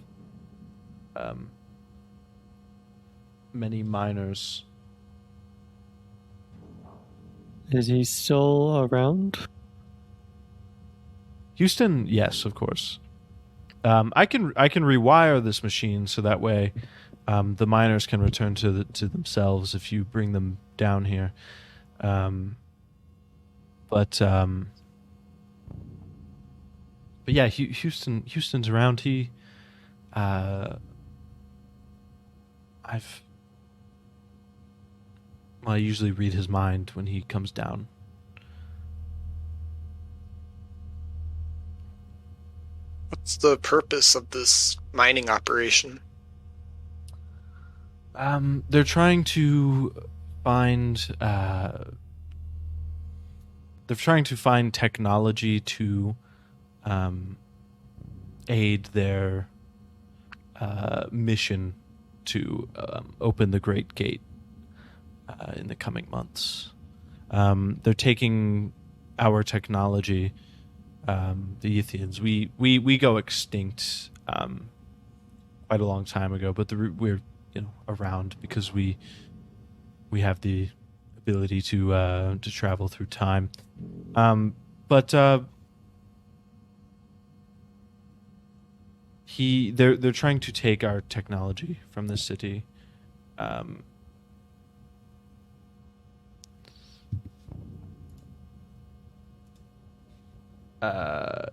many miners. Is he still around? Houston, yes, of course. I can rewire this machine so that way the miners can return to themselves if you bring them down here. But yeah, Houston's around. I usually read his mind when he comes down. What's the purpose of this mining operation? They're trying to find technology to aid their mission to open the Great Gate in the coming months. They're taking our technology, the Yithians. We go extinct quite a long time ago, but we're around because we have the ability to travel through time. But They're trying to take our technology from this city.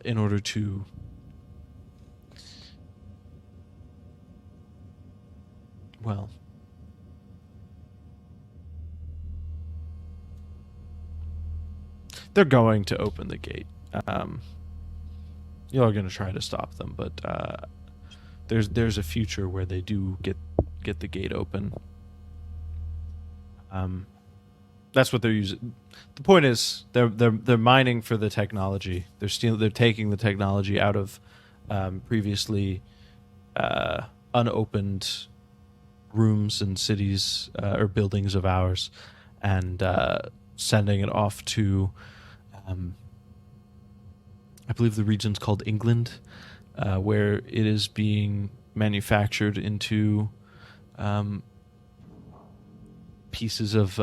In order to they're going to open the gate. You're going to try to stop them, but there's a future where they do get the gate open. That's what they're using. The point is they're mining for the technology. They're taking the technology out of previously unopened rooms and cities or buildings of ours, and sending it off to I believe the region's called England, where it is being manufactured into pieces of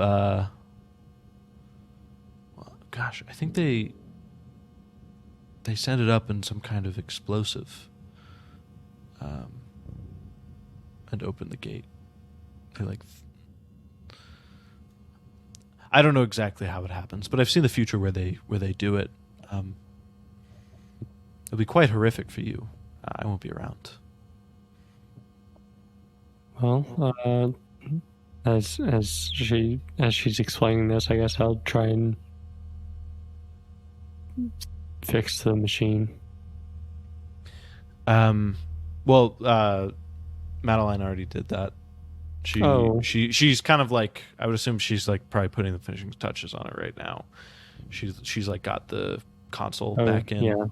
gosh, I think they set it up in some kind of explosive and opened the gate. They I don't know exactly how it happens, but I've seen the future where they do it. It'll be quite horrific for you. I won't be around. Well, as she's explaining this, I guess I'll try and fix the machine. Well, Madeline already did that. She's kind of like, I would assume she's like probably putting the finishing touches on it right now. She's like got the console back in. Yeah.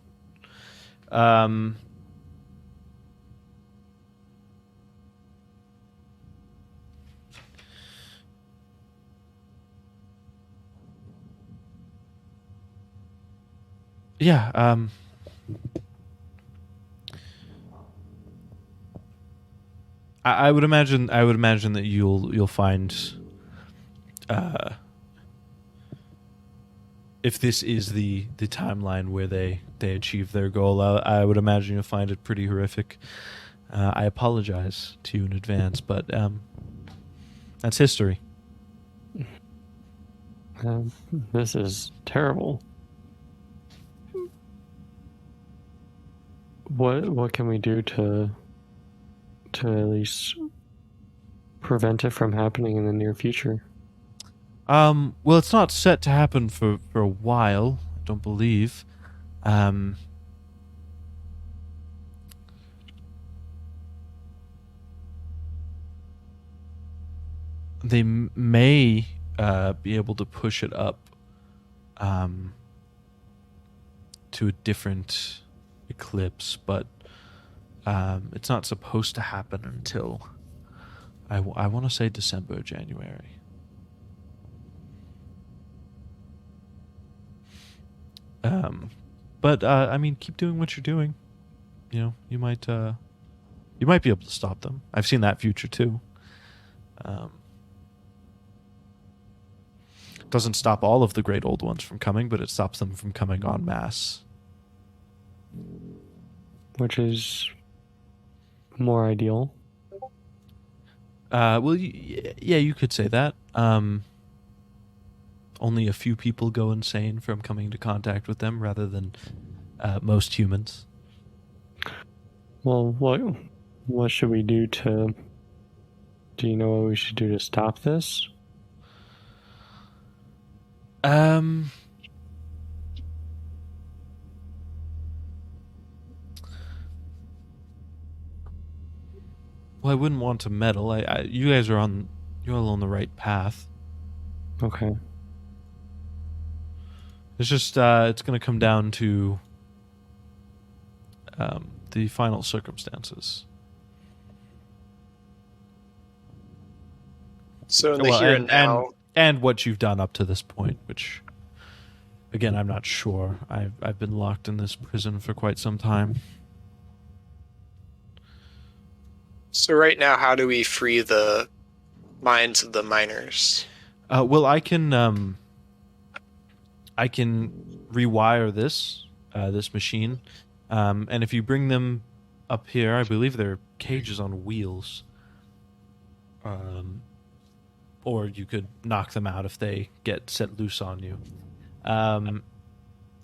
Yeah. I would imagine that you'll find if this is the timeline where they achieve their goal, I would imagine you'll find it pretty horrific. I apologize to you in advance, but that's history. This is terrible. What can we do to at least prevent it from happening in the near future? Well, it's not set to happen for a while, I don't believe. They may be able to push it up to a different eclipse, but it's not supposed to happen until I want to say December or January. But I mean, keep doing what you're doing. You know, you might be able to stop them. I've seen that future too. Doesn't stop all of the great old ones from coming, but it stops them from coming en masse. Which is more ideal. Well, yeah, you could say that. Only a few people go insane from coming into contact with them, rather than most humans. Well, what should we do to? Do you know what we should do to stop this? Well, I wouldn't want to meddle. You guys are you're all on the right path. Okay. It's just it's going to come down to the final circumstances. So in the here and now, and what you've done up to this point, which, again, I'm not sure. I've been locked in this prison for quite some time. so right now, how do we free the minds of the miners? Well, I can rewire this machine, and if you bring them up here. I believe they're cages on wheels. Or you could knock them out if they get set loose on you.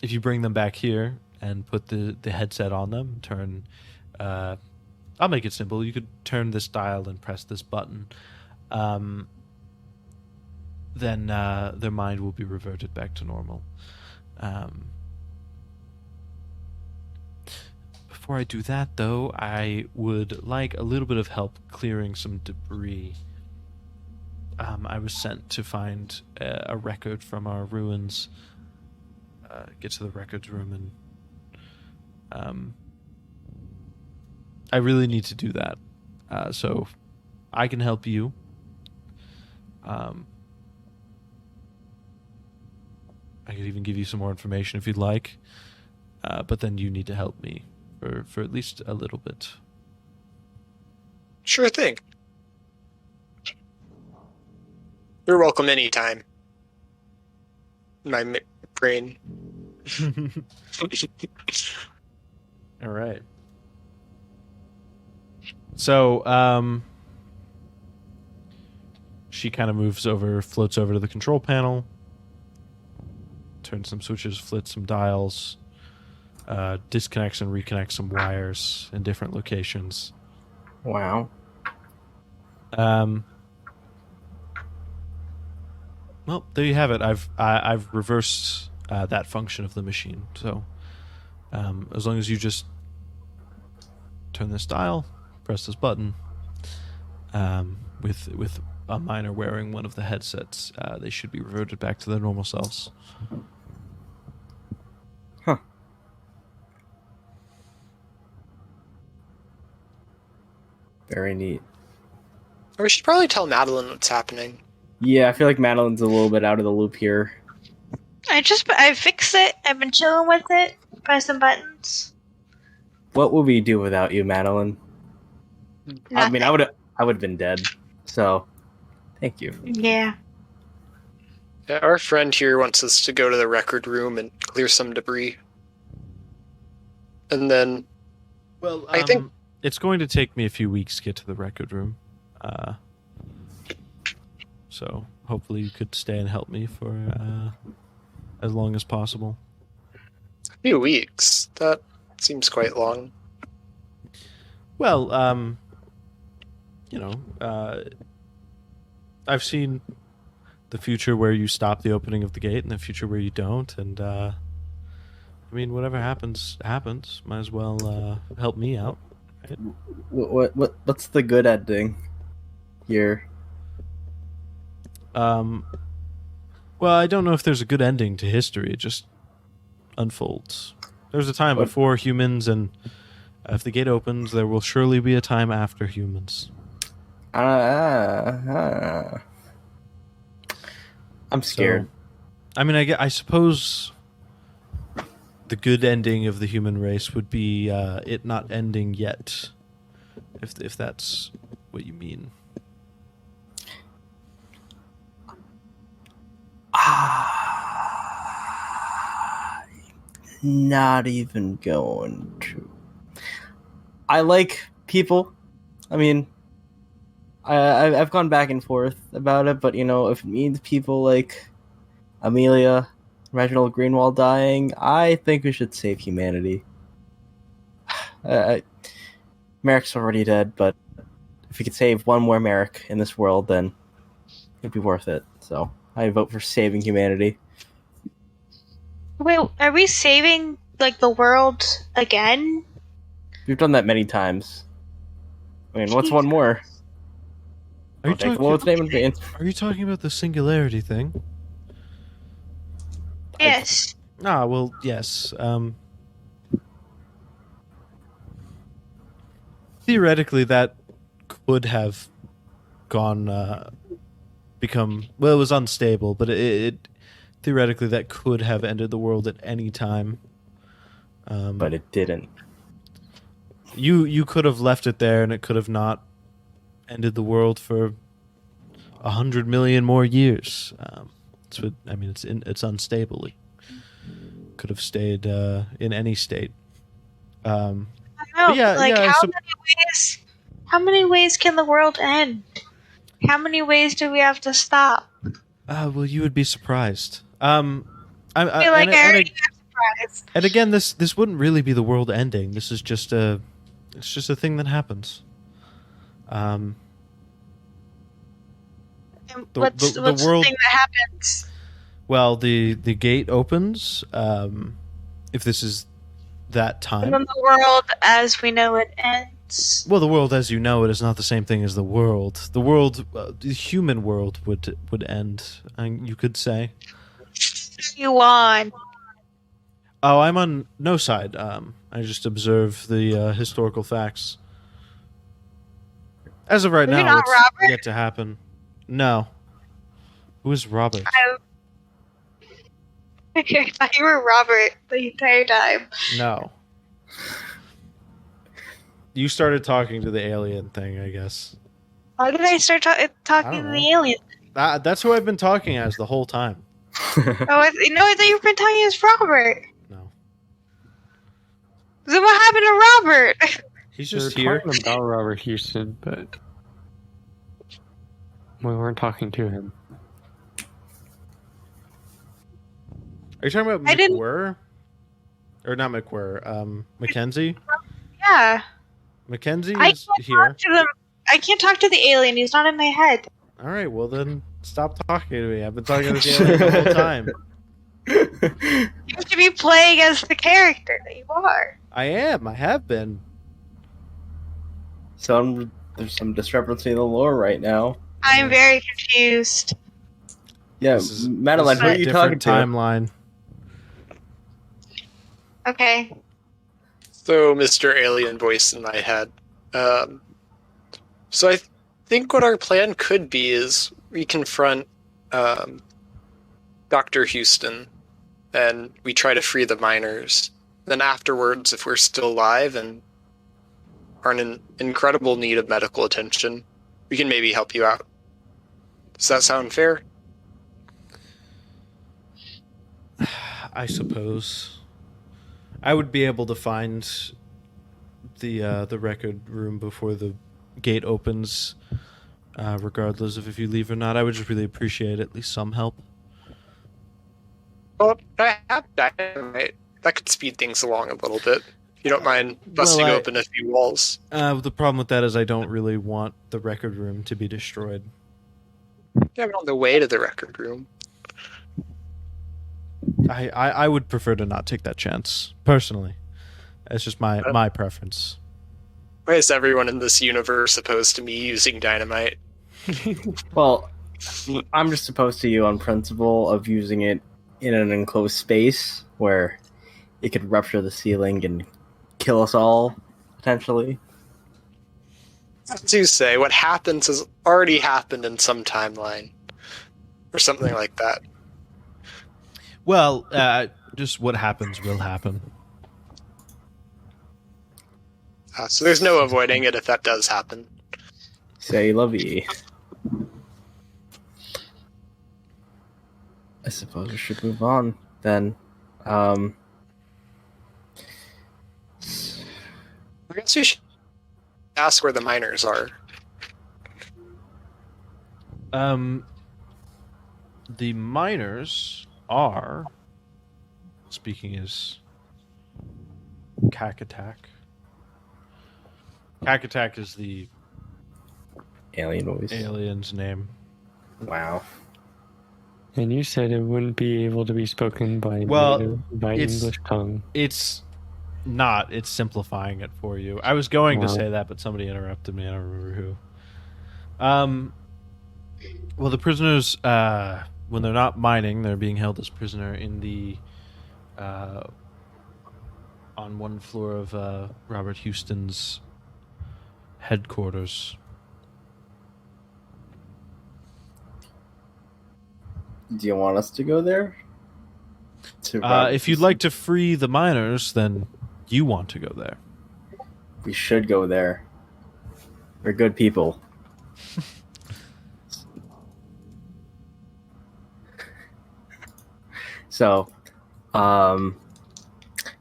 If you bring them back here and put the headset on them, I'll make it simple. You could turn this dial and press this button. Then their mind will be reverted back to normal. Before I do that, though, I would like a little bit of help clearing some debris. I was sent to find a record from our ruins. Get to the records room, and I really need to do that. So I can help you. I could even give you some more information if you'd like. But then you need to help me for at least a little bit. Sure thing. You're welcome anytime. My brain. All right. So, she kind of floats over to the control panel, turns some switches, flips some dials, disconnects and reconnects some wires in different locations. Wow. Well, there you have it. I've reversed that function of the machine. So, as long as you just turn this dial, press this button, with a miner wearing one of the headsets, they should be reverted back to their normal selves. Huh. Very neat. We should probably tell Madeline what's happening. Yeah, I feel like Madeline's a little bit out of the loop here. I fixed it. I've been chilling with it. Press some buttons. What would we do without you, Madeline? I mean, Nothing. I would have been dead. So, thank you. Yeah. Yeah, our friend here wants us to go to the record room and clear some debris. And then, Well, I think it's going to take me a few weeks to get to the record room. So hopefully you could stay and help me for as long as possible. a few weeks. That seems quite long. Well, I've seen the future where you stop the opening of the gate and the future where you don't, and I mean, whatever happens. Might as well help me out. Right? What's the good ending here? Well, I don't know if there's a good ending to history. It just unfolds. There's a time before humans, and if the gate opens, there will surely be a time after humans. I'm scared. So, I mean, I suppose the good ending of the human race would be it not ending yet, if that's what you mean. Not even going to. I like people. I mean, I've gone back and forth about it, but if it means people like Amelia, Reginald Greenwald dying, I think we should save humanity. Merrick's already dead, but if we could save one more Merrick in this world, then it'd be worth it. So I vote for saving humanity. Wait, are we saving the world again? We've done that many times. I mean, what's one more? Are you, Take the talking, Lord's name in vain. are you talking about the singularity thing? Yes. Well, yes. Theoretically, that could have become... Well, it was unstable, but it theoretically, that could have ended the world at any time. But it didn't. You could have left it there, and it could have not ended the world for 100 million more years. It's unstable. It could have stayed in any state. I No, But yeah, like yeah, how many ways can the world end? How many ways do we have to stop? well, you would be surprised. I feel like I already got surprised. and again, this wouldn't really be the world ending. This is just it's just a thing that happens. And the what's the the world- thing that happens? Well, the gate opens. If this is that And time. then the world as we know it ends. Well, the world as you know it is not the same thing as the world. The world, the human world would end. You could say. You won. Oh, I'm on no side. I just observe the historical facts. As of right You're now, not it's Robert? yet to happen. No. Who is Robert? I thought you were Robert the entire time. No. You started talking to the alien thing, I guess. Why did I start talking to know. the alien? That's who I've been talking as the whole time. I thought you've been talking as Robert. No. So what happened to Robert? He's We were just here. talking about Robert Houston, but we weren't talking to him. Are you talking about I didn't- McWhirr? Or not McWhirr, Mackenzie? Yeah. Mackenzie I is can't here. talk to them. I can't talk to the alien. He's not in my head. Alright, well then stop talking to me. I've been talking to the alien the whole time. You should be playing as the character that you are. I am. I have been. There's some discrepancy in the lore right now. I'm very confused. Yeah, This is- Madeline, this who is are a you different talking to? timeline. Okay. So, Mr. Alien voice in my head. So I think what our plan could be is we confront Dr. Houston and we try to free the miners. Then afterwards, if we're still alive and are in incredible need of medical attention, we can maybe help you out. Does that sound fair? I suppose. I would be able to find the record room before the gate opens, regardless of if you leave or not. I would just really appreciate at least some help. Well, I have dynamite. That could speed things along a little bit. If you don't mind busting Well, open a few walls. The problem with that is I don't really want the record room to be destroyed. Yeah, I'm on the way to the record room. I would prefer to not take that chance, personally. It's just my preference. Why is everyone in this universe opposed to me using dynamite? Well, I'm just opposed to you on principle of using it in an enclosed space where it could rupture the ceiling and kill us all, potentially. As you say, what happens has already happened in some timeline. Or something like that. Well, just what happens will happen. So there's no avoiding it if that does happen. Say la vie. I suppose we should move on then. I guess we should ask where the miners are. The miners are, speaking as Kakatak. Kakatak is the Alien voice. alien's name. Wow. And you said it wouldn't be able to be spoken by Well, by it's- English tongue. It's not. It's simplifying it for you. I was going to Wow. say that, but somebody interrupted me. I don't remember who. Well, the prisoners, when they're not mining, they're being held as prisoner in the on one floor of Robert Houston's headquarters. Do you want us to go there? If you'd like to free the miners, then you want to go there. We should go there. We're good people. So,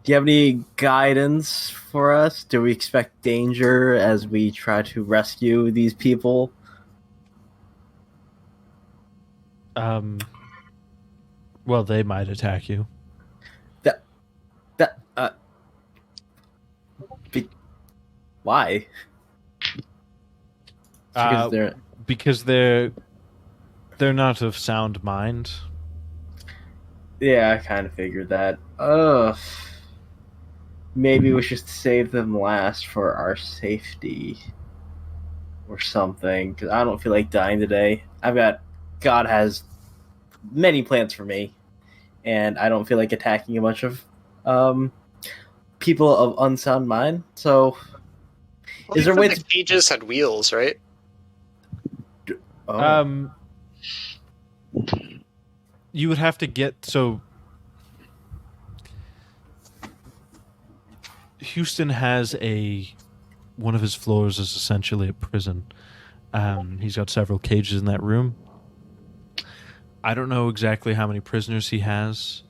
Do you have any guidance for us? Do we expect danger as we try to rescue these people? Well, they might attack you. That why? Because they're not of sound mind. Yeah, I kind of figured that. Maybe we should save them last for our safety or something. Because I don't feel like dying today. God has many plans for me, and I don't feel like attacking a bunch of people of unsound mind. So, Well, is there a way the to... cages had wheels, right? Oh. You would have to get Houston has one of his floors is essentially a prison. He's got several cages in that room. I don't know exactly how many prisoners he has.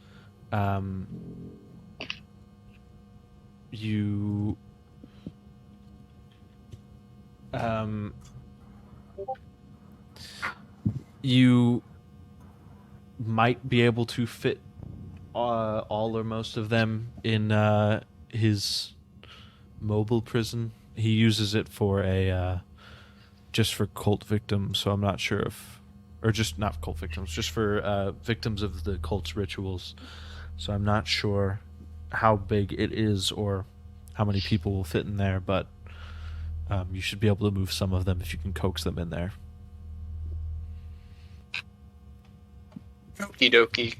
You might be able to fit all or most of them in his mobile prison. He uses it for just for cult victims, so I'm not sure if... Or just not cult victims, just for victims of the cult's rituals. So I'm not sure how big it is or how many people will fit in there, but you should be able to move some of them if you can coax them in there. Okie dokie.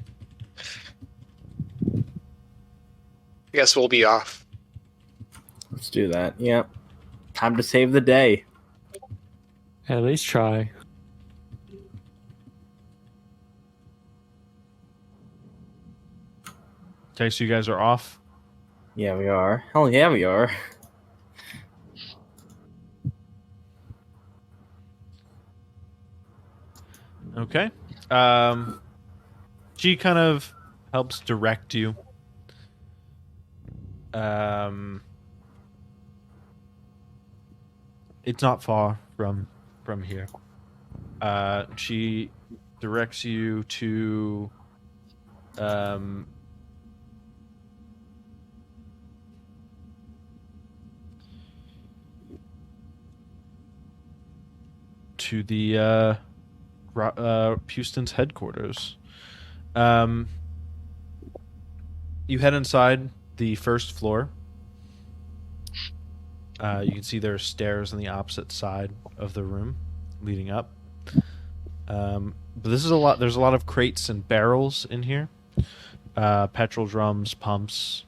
I guess we'll be off. Let's do that. Yep. Time to save the day. At least try. Okay, so you guys are off? Yeah, we are. Hell yeah, we are. Okay. She kind of helps direct you. It's not far from here. She directs you to the Houston's headquarters. You head inside the first floor. You can see there are stairs on the opposite side of the room leading up. But this is a lot. There's a lot of crates and barrels in here. Petrol drums, pumps,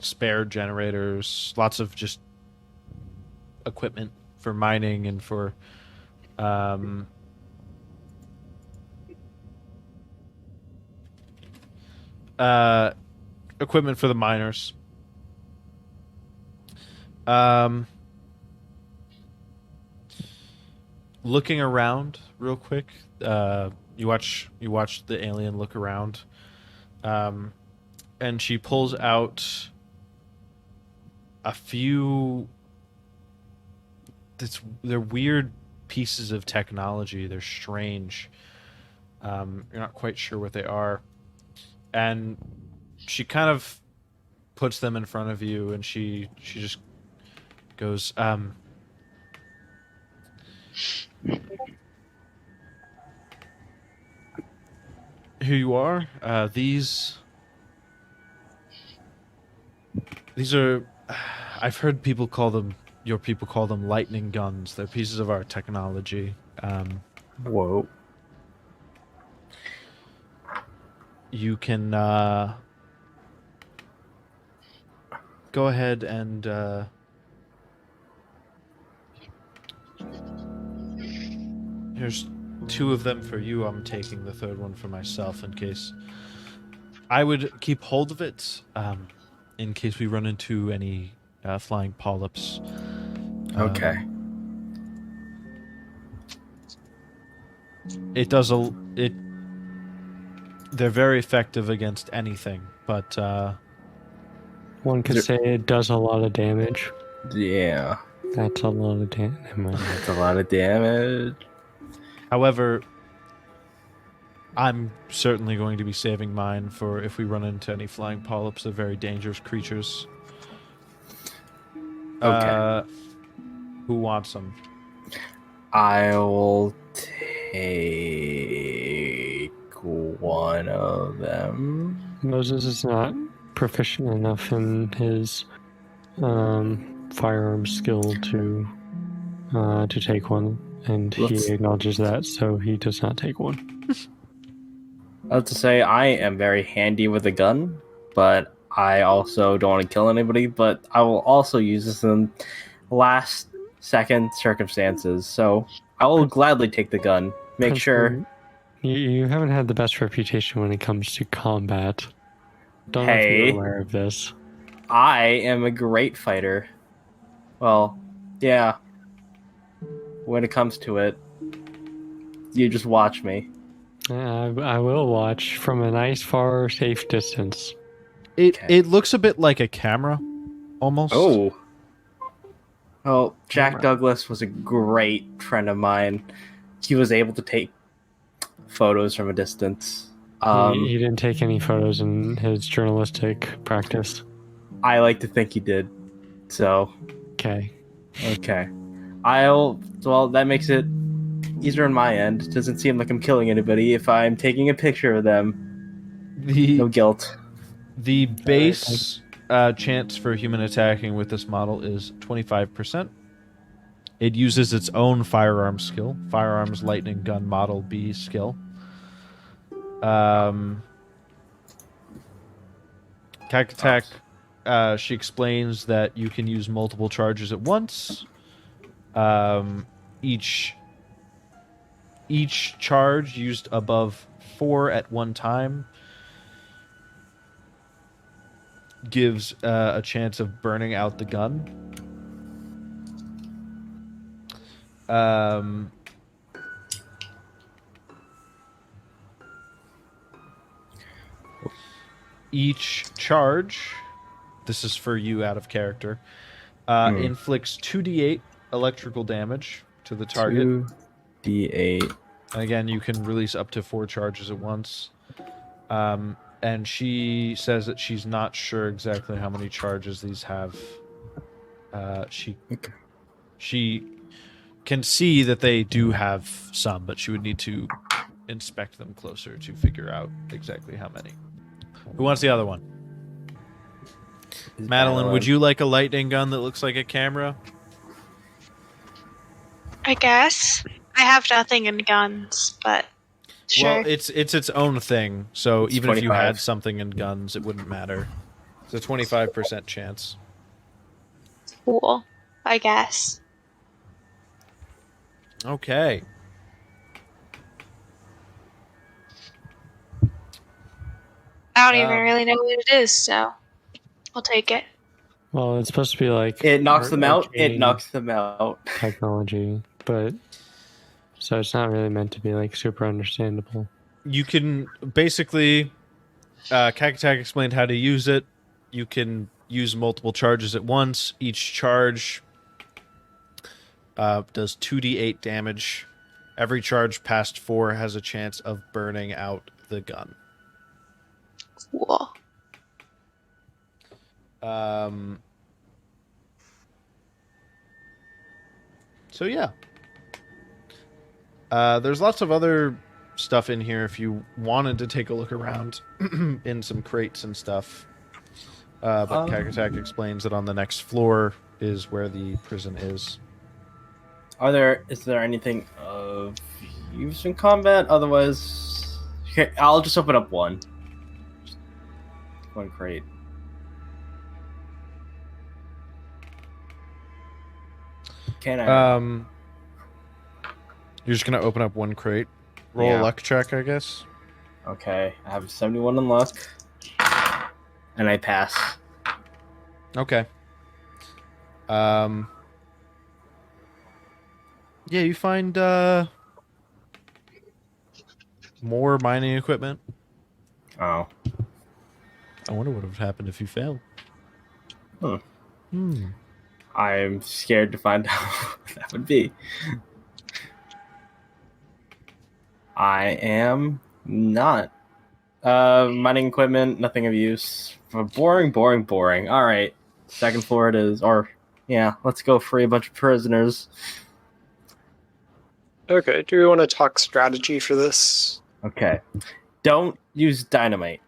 spare generators, lots of just equipment for mining and for equipment for the miners. Looking around real quick, you watch the alien look around, and she pulls out a few. They're weird pieces of technology. They're strange. You're not quite sure what they are, and she kind of puts them in front of you, and she just goes, "Here you are. These are. I've heard people call them. Your people call them lightning guns. They're pieces of our technology. Whoa. You can go ahead and here's 2 of them for you. I'm taking the 3rd one for myself in case. I would keep hold of it in case we run into any flying polyps. Okay. It They're very effective against anything, but One could say it does a lot of damage. Yeah. That's a lot of damage. That's a lot of damage. however, I'm certainly going to be saving mine for if we run into any flying polyps. They're very dangerous creatures. Okay. Who wants them? I will take one of them. Moses is not proficient enough in his firearm skill to take one, and he acknowledges that, so he does not take one. I have to say, I am very handy with a gun, but I also don't want to kill anybody, but I will also use this in last second circumstances, so I will gladly take the gun. Make sure... You haven't had the best reputation when it comes to combat. Don't know if you're aware of this. I am a great fighter. Well, yeah. When it comes to it, you just watch me. I will watch from a nice, far, safe distance. It looks a bit like a camera, almost. Oh. Oh, Jack Douglas was a great friend of mine. He was able to take photos from a distance. He didn't take any photos in his journalistic practice. I like to think he did. So. Okay. Well, that makes it easier on my end. It doesn't seem like I'm killing anybody if I'm taking a picture of them. No guilt. The base chance for human attacking with this model is 25%. It uses its own firearm skill, Firearms Lightning Gun Model B skill. Kakatak, she explains that you can use multiple charges at once. Each charge used above 4 at one time gives a chance of burning out the gun. Each charge, this is for you out of character, inflicts 2d8 electrical damage to the target. 2d8. And again, you can release up to 4 charges at once. And she says that she's not sure exactly how many charges these have. She can see that they do have some, but she would need to inspect them closer to figure out exactly how many. Who wants the other one? Madeline, would you like a lightning gun that looks like a camera? I guess. I have nothing in guns, but sure. Well, it's its own thing, so even 25. if you had something in guns, it wouldn't matter. It's a 25% chance. Cool. I guess. Okay. I don't even really know what it is, so I'll take it. Well, it's supposed to be like... It knocks them out. It arcane knocks them out. technology, but... So it's not really meant to be, like, super understandable. You can basically... Kakatak explained how to use it. You can use multiple charges at once. Each charge does 2d8 damage. Every charge past 4 has a chance of burning out the gun. Cool. So yeah. There's lots of other stuff in here if you wanted to take a look around in some crates and stuff. But Kakatak explains that on the next floor is where the prison is. Is there anything of use in combat? Otherwise, okay, I'll just open up one. Just one crate. Can I? You're just gonna open up one crate. Roll a luck check, I guess. Okay, I have 71 in luck, and I pass. Okay. Yeah, you find more mining equipment. Oh. I wonder what would happen if you failed. I'm scared to find out what that would be. I am not. Mining equipment, nothing of use. Boring. All right. Second floor it is. Or, yeah, let's go free a bunch of prisoners. Okay, do we want to talk strategy for this? Okay. Don't use dynamite.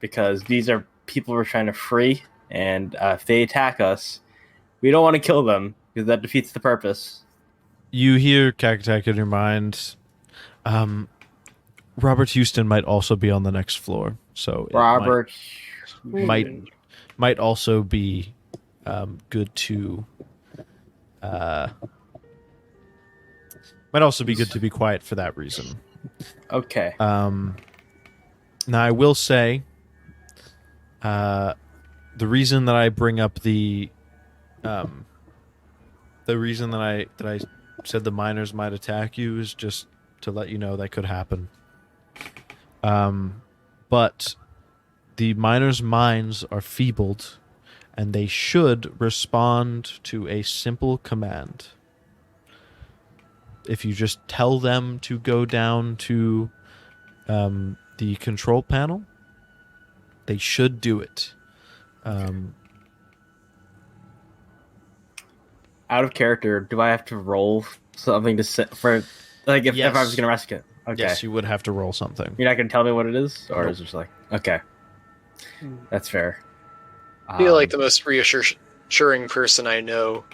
Because these are people we're trying to free. And if they attack us, we don't want to kill them. Because that defeats the purpose. You hear Cactac in your mind. Robert Houston might also be on the next floor, so Robert might also be good to be quiet for that reason. Okay. Now I will say, the reason that I bring up the reason that I said the miners might attack you is just to let you know that could happen. But the miners' minds are feebled, and they should respond to a simple command. If you just tell them to go down to the control panel, they should do it. Out of character, do I have to roll something to sit for, like, if I was going to rescue it? Okay. Yes, you would have to roll something. You're not going to tell me what it is? Or Nope. is it just like, okay. That's fair. I feel like the most reassuring person I know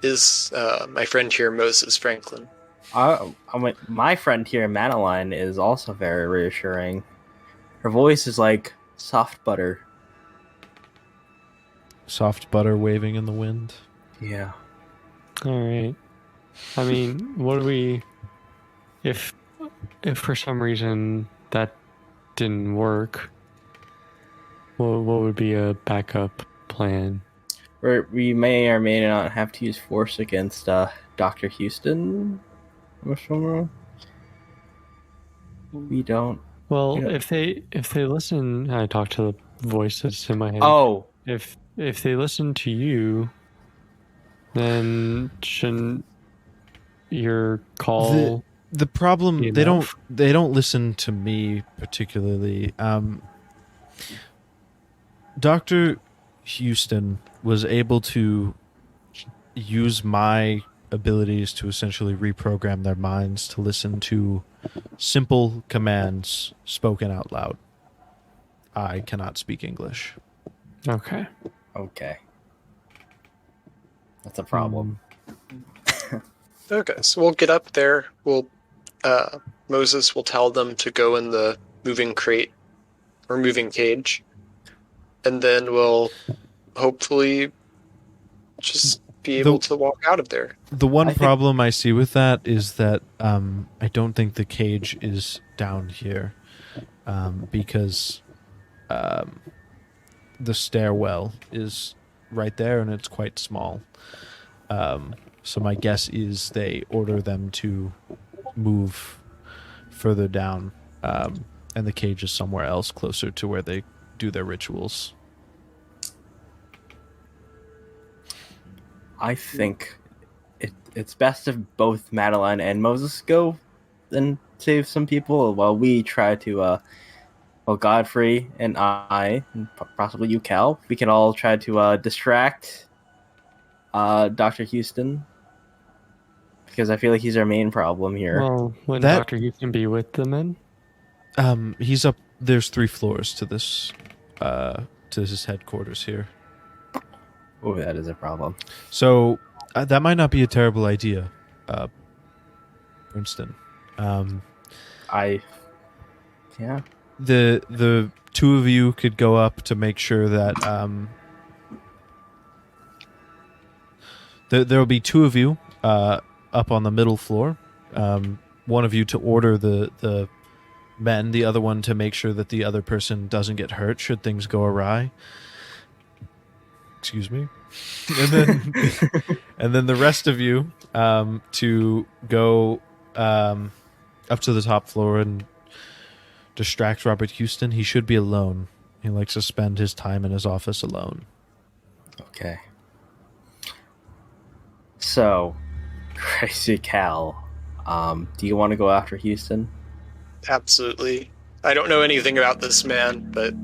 is my friend here, Moses Franklin. My friend here, Madeline, is also very reassuring. Her voice is like soft butter. Soft butter waving in the wind. Yeah. All right. I mean, what do we... If for some reason that didn't work, what would be a backup plan? We may or may not have to use force against Dr. Houston. We don't. Well, Yeah. if they listen, I talk to the voice that's in my head. Oh, If they listen to you, then shouldn't your call... The problem, You they know? don't listen to me particularly. Dr. Houston was able to use my abilities to essentially reprogram their minds to listen to simple commands spoken out loud. I cannot speak English. Okay. okay. That's a problem. Okay, so we'll get up there. Moses will tell them to go in the moving crate or moving cage, and then we'll hopefully just be able to walk out of there. The one I think- problem I see with that is that I don't think the cage is down here because the stairwell is right there and it's quite small. So my guess is they order them to move further down, and the cage is somewhere else closer to where they do their rituals. I think it's best if both Madeline and Moses go and save some people while we try to, Godfrey and I, and possibly you, Cal, we can all try to distract Dr. Houston. Because I feel like he's our main problem here. Well, when That- Dr. Houston be with the men? He's up. There's 3 floors to this, to his headquarters here. Oh, that is a problem. So that might not be a terrible idea, Princeton. Yeah. The 2 of you could go up to make sure that there will be 2 of you up on the middle floor. One of you to order the men, the other one to make sure that the other person doesn't get hurt should things go awry. Excuse me. And then the rest of you to go up to the top floor and distracts Robert Houston. He should be alone. He likes to spend his time in his office alone. Okay. So, Crazy Cal, do you want to go after Houston? Absolutely. I don't know anything about this man, but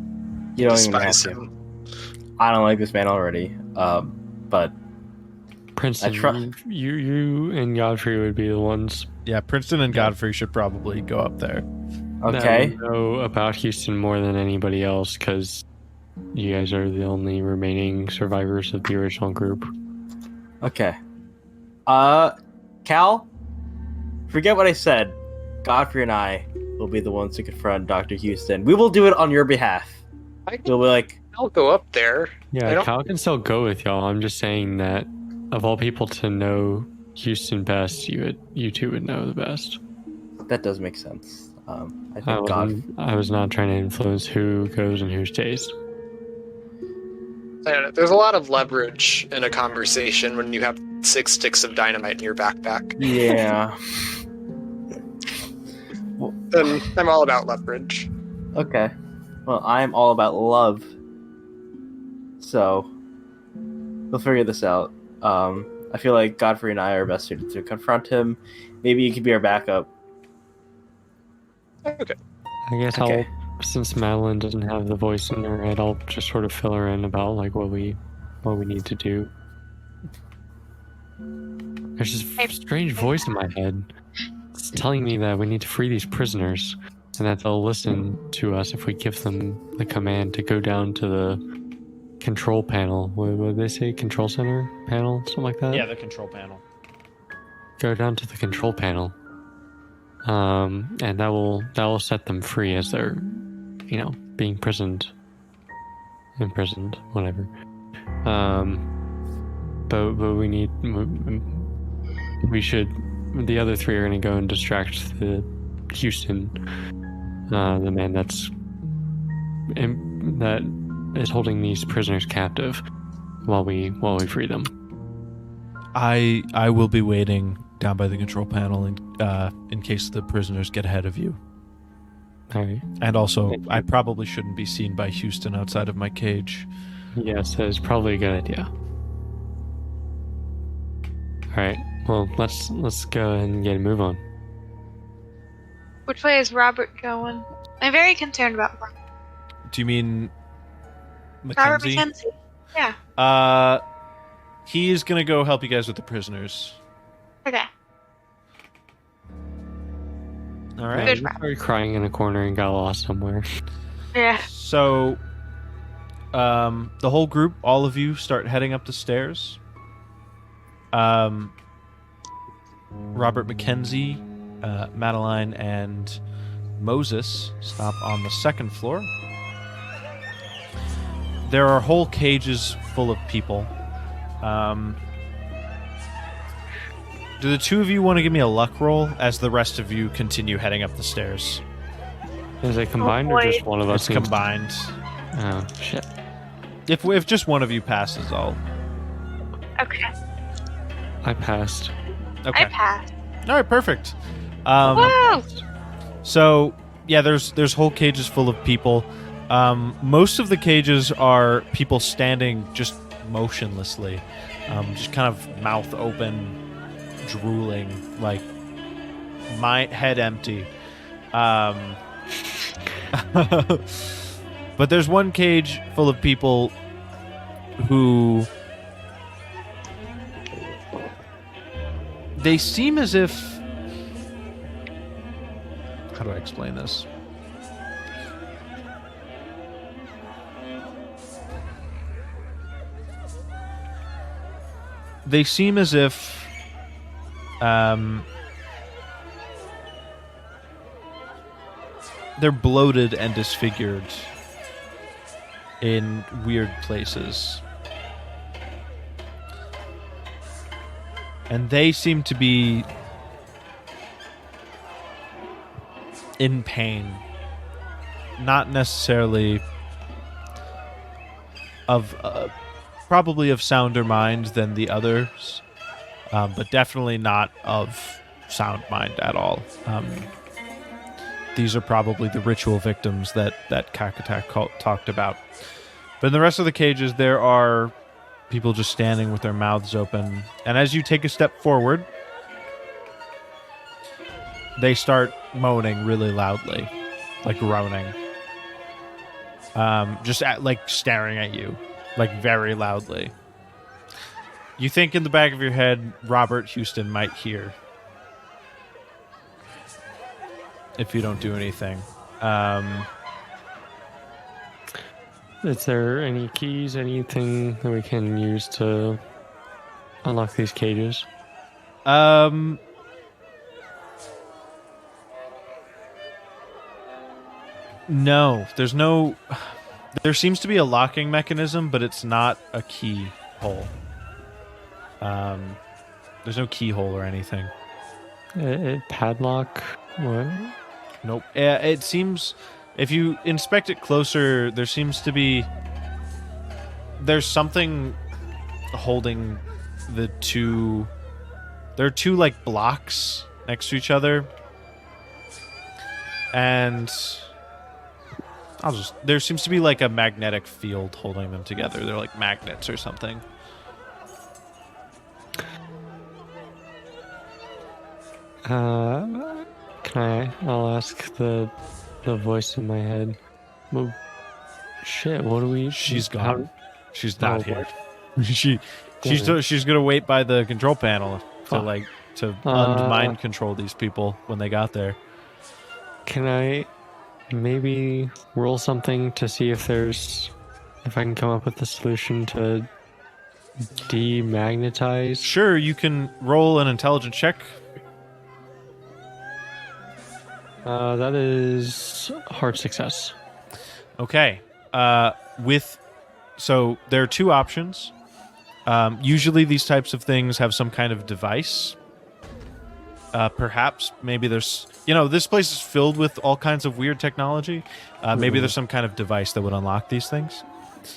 You don't even have despise to. him. I don't like this man already. But Princeton, you and Godfrey would be the ones Yeah, Princeton and Godfrey should probably go up there. okay. that would know about Houston more than anybody else, because you guys are the only remaining survivors of the original group. Okay. Cal, forget what I said. Godfrey and I will be the ones to confront Dr. Houston. We will do it on your behalf. We'll be like, I'll go up there. I Yeah, don't- Cal can still go with y'all. I'm just saying that of all people to know Houston best, you two would know the best. that does make sense. I I think I was not trying to influence who goes and who stays. I don't know. There's a lot of leverage in a conversation when you have 6 sticks of dynamite in your backpack. Yeah. And I'm all about leverage. Okay. Well, I'm all about love. So, we'll figure this out. I feel like Godfrey and I are best suited to confront him. Maybe you could be our backup. Okay. I guess Okay. since Madeline doesn't have the voice in her head, I'll just sort of fill her in about like what we need to do. There's this strange voice in my head. It's telling me that we need to free these prisoners, and that they'll listen to us if we give them the command to go down to the control panel. What did they say? Control center panel? Something like that? Yeah, the control panel. Go down to the control panel. And that will set them free as they're, being imprisoned, whatever. But the other three are going to go and distract the Houston, the man that is holding these prisoners captive while we free them. I will be waiting down by the control panel in case the prisoners get ahead of you. All right. And also, I probably shouldn't be seen by Houston outside of my cage. Yes, that is probably a good idea. All right. Well, let's go ahead and get a move on. Which way is Robert going? I'm very concerned about Robert. Do you mean Robert Mackenzie? Mackenzie. Yeah. He's gonna go help you guys with the prisoners. Okay. All right. Good. You started crying in a corner and got lost somewhere. Yeah. So, the whole group, all of you, start heading up the stairs. Robert Mackenzie, Madeline, and Moses stop on the second floor. There are whole cages full of people. Do the two of you want to give me a luck roll as the rest of you continue heading up the stairs? Is it combined or boy. just one of us? It's combined. Oh shit! If just one of you passes, I'll... Okay. I passed. Okay. I passed. All right, perfect. Whoa! So, yeah, there's whole cages full of people. Most of the cages are people standing just motionlessly, just kind of mouth open, drooling, like my head empty. But there's one cage full of people who they seem as if... How do I explain this? They seem as if they're bloated and disfigured in weird places. And they seem to be in pain. Not necessarily of... probably of sounder mind than the others, but definitely not of sound mind at all. these are probably the ritual victims that Kakatak talked about. But in the rest of the cages, there are people just standing with their mouths open. And as you take a step forward, they start moaning really loudly, like groaning. Like staring at you, like very loudly. You think in the back of your head, Robert Houston might hear if you don't do anything. Is there any keys, anything that we can use to unlock these cages? No, there's no... There seems to be a locking mechanism, but it's not a keyhole. There's no keyhole or anything. Padlock? What? Nope. It seems... If you inspect it closer, there seems to be... There's something holding the two... There are two, like, blocks next to each other. And... There seems to be, like, a magnetic field holding them together. They're like magnets or something. I'll ask the voice in my head. Well, shit, what do we... She's gone. She's not here. What? She's gonna wait by the control panel to mind control these people when they got there. Can I maybe roll something to see if I can come up with a solution to demagnetize? Sure, you can roll an intelligence check. That is hard success. Okay. So there are two options. Usually these types of things have some kind of device. Perhaps, maybe there's... this place is filled with all kinds of weird technology. Maybe there's some kind of device that would unlock these things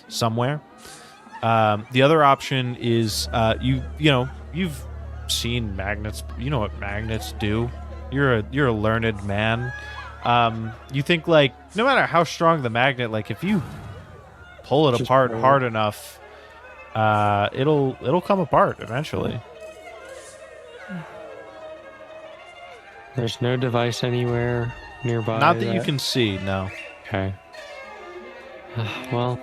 somewhere. The other option is you've seen magnets. You know what magnets do. You're a learned man. You think, like, no matter how strong the magnet, like, if you pull it apart hard enough, it'll come apart eventually. There's no device anywhere nearby. Not that you can see, no. Okay. Well,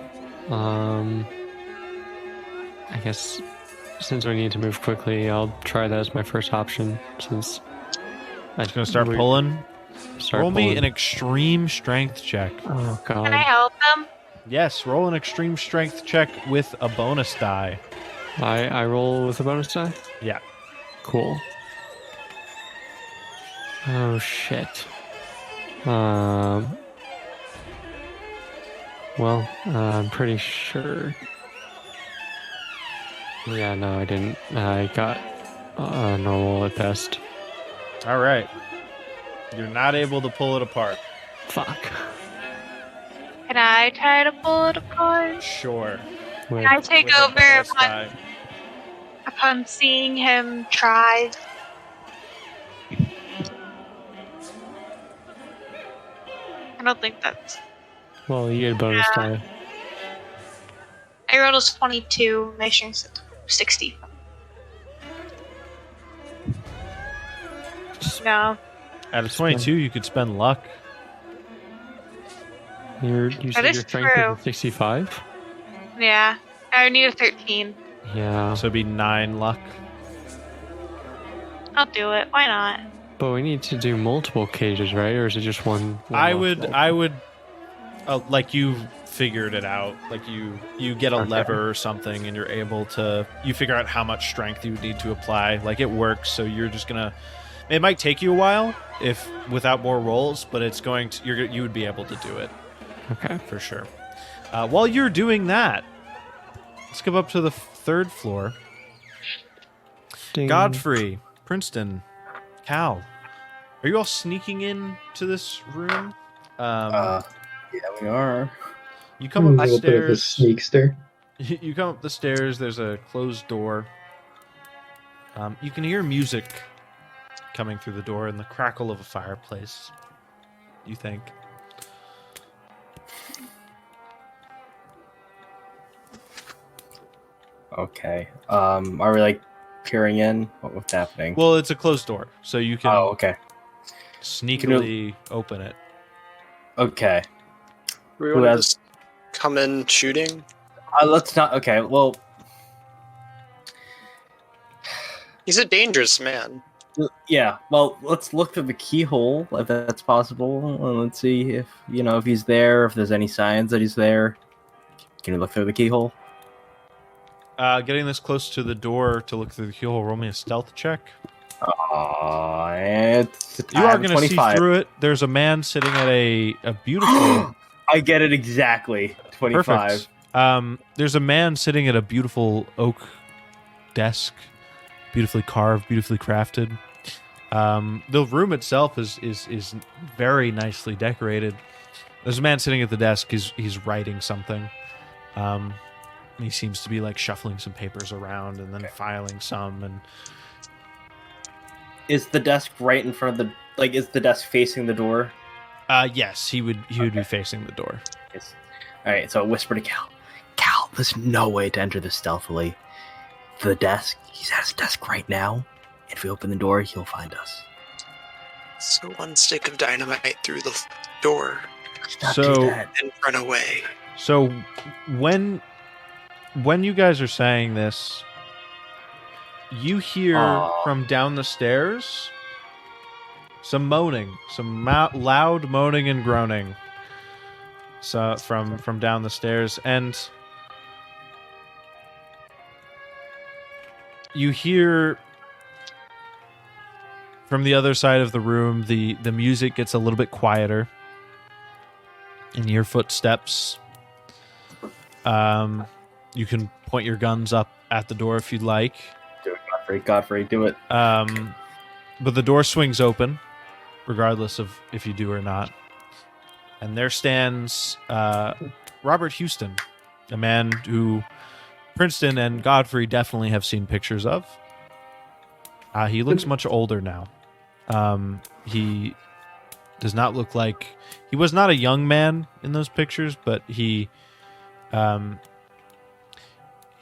I guess since we need to move quickly, I'll try that as my first option. Since I'm just gonna start pulling. Roll me an extreme strength check. Oh god. Can I help them? Yes, roll an extreme strength check with a bonus die. I roll with a bonus die? Yeah. Cool. Oh shit. Well, I'm pretty sure. Yeah, no, I didn't. I got normal at best. All right. You're not able to pull it apart. Fuck. Can I try to pull it apart? Sure. Can I take With a over bonus die. upon seeing him try? I don't think that's... Well, you get a bonus die. I rolled a 22, my strength's at 60. No. Out of 22, you could spend luck. You That said is your strength true. is 65? Yeah. I need a 13. Yeah. So it'd be 9 luck. I'll do it. Why not? But we need to do multiple cages, right? Or is it just one? I would, like, you figured it out. Like, you get a lever or something, and you're able to. You figure out how much strength you need to apply. Like, it works. So you're just gonna. It might take you a while if without more rolls, but it's going to. You would be able to do it. Okay. For sure. While you're doing that, let's go up to the 3rd floor. Ding. Godfrey, Princeton, Cal, are you all sneaking in to this room? Yeah, we are. You come up A the little bit of a stairs. sneakster. You come up the stairs. There's a closed door. You can hear music coming through the door and the crackle of a fireplace. you think. Okay. Are we like peering in? What's happening? Well, it's a closed door, so you can Oh, okay. sneakily open it. Okay. We Who want to has- just come in shooting. Let's not. Okay. Well, He's a dangerous man. yeah. Well, let's look through the keyhole if that's possible. Let's see if if he's there. If there's any signs that he's there. Can you look through the keyhole? Getting this close to the door to look through the keyhole, roll me a stealth check. You You are going to see through it. There's a man sitting at a beautiful... I get it exactly. 25. Perfect. There's a man sitting at a beautiful oak desk, beautifully carved, beautifully crafted. The room itself is very nicely decorated. There's a man sitting at the desk. He's writing something. He seems to be like shuffling some papers around and then filing some. And Is the desk right in front of the is the desk facing the door? yes, he would be facing the door. Yes. All right, so I whisper to Cal. Cal, there's no way to enter this stealthily. The desk, he's at his desk right now. If we open the door, he'll find us. So one stick of dynamite through the door Not So- do that. and run away. So when you guys are saying this, you hear from down the stairs some moaning, some loud moaning and groaning. So from down the stairs, and you hear from the other side of the room the music gets a little bit quieter, and your footsteps. You can point your guns up at the door if you'd like. Do it, Godfrey. Godfrey, do it. But the door swings open, regardless of if you do or not. And there stands Robert Houston, a man who Princeton and Godfrey definitely have seen pictures of. He looks much older now. He does not look like... He was not a young man in those pictures, but he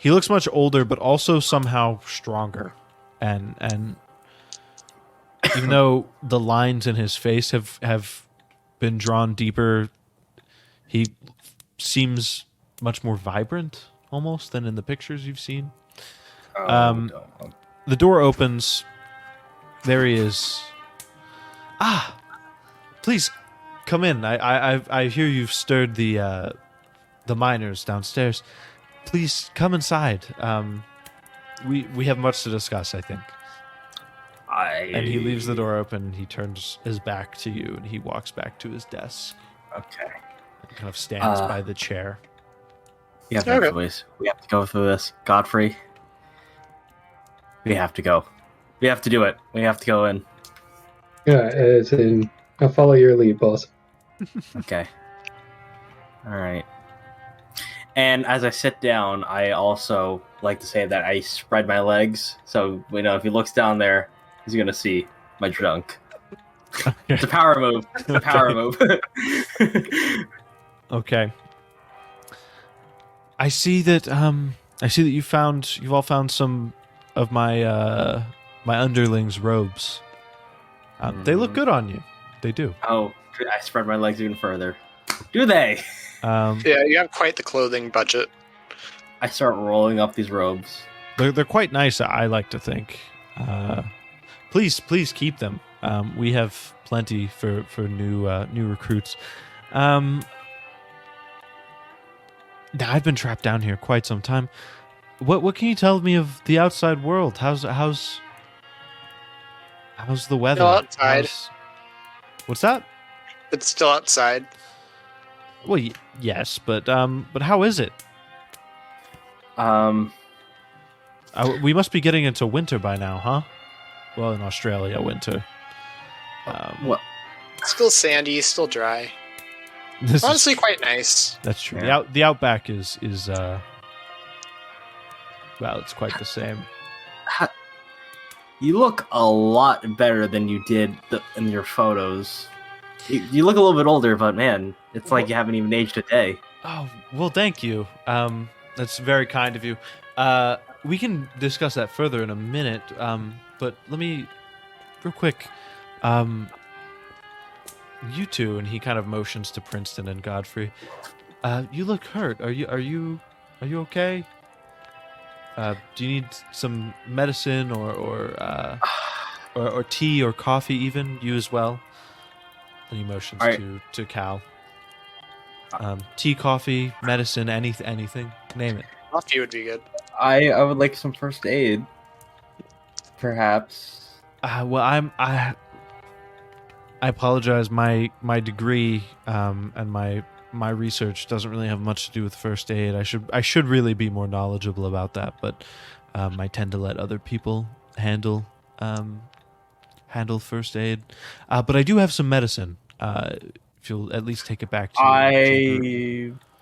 looks much older, but also somehow stronger. And even though the lines in his face have been drawn deeper, he seems much more vibrant almost than in the pictures you've seen. The door opens. There he is. Please come in. I hear you've stirred the miners downstairs. Please come inside. We have much to discuss, I think. And he leaves the door open. He turns his back to you, and he walks back to his desk. Okay. And kind of stands by the chair. We have no choice. We have to go through this. Godfrey, we have to go. We have to do it. We have to go in. Yeah, as in, I'll follow your lead, boss. Okay. All right. And as I sit down, I also like to say that I spread my legs. So, if he looks down there, he's going to see my junk. It's a power move. It's a power move. Okay. I see that you've all found some of my my underlings' robes. They look good on you. They do. Oh, I spread my legs even further. Do they? Yeah, you have quite the clothing budget. I start rolling up these robes. They're quite nice, I like to think. Please keep them. We have plenty for new recruits. Now, I've been trapped down here quite some time. What can you tell me of the outside world? How's the weather? Still outside. What's that? It's still outside. Well, yes, but how is it? We must be getting into winter by now, huh? Well, in Australia, winter. What? Still sandy, still dry. Honestly, quite nice. That's true. Yeah. The outback is well, it's quite the same. You look a lot better than you did in your photos. You look a little bit older, but man, it's like you haven't even aged a day. Oh, well, thank you. That's very kind of you. We can discuss that further in a minute. But let me, real quick, you two, and he kind of motions to Princeton and Godfrey. You look hurt. Are you okay? Do you need some medicine or tea or coffee even? You as well. And he motions to Cal. Tea, coffee, medicine, anything. Name it. Coffee would be good. I would like some first aid, perhaps. Well, I apologize. My degree and my research doesn't really have much to do with first aid. I should really be more knowledgeable about that, but I tend to let other people handle first aid. But I do have some medicine. If you'll at least take it back to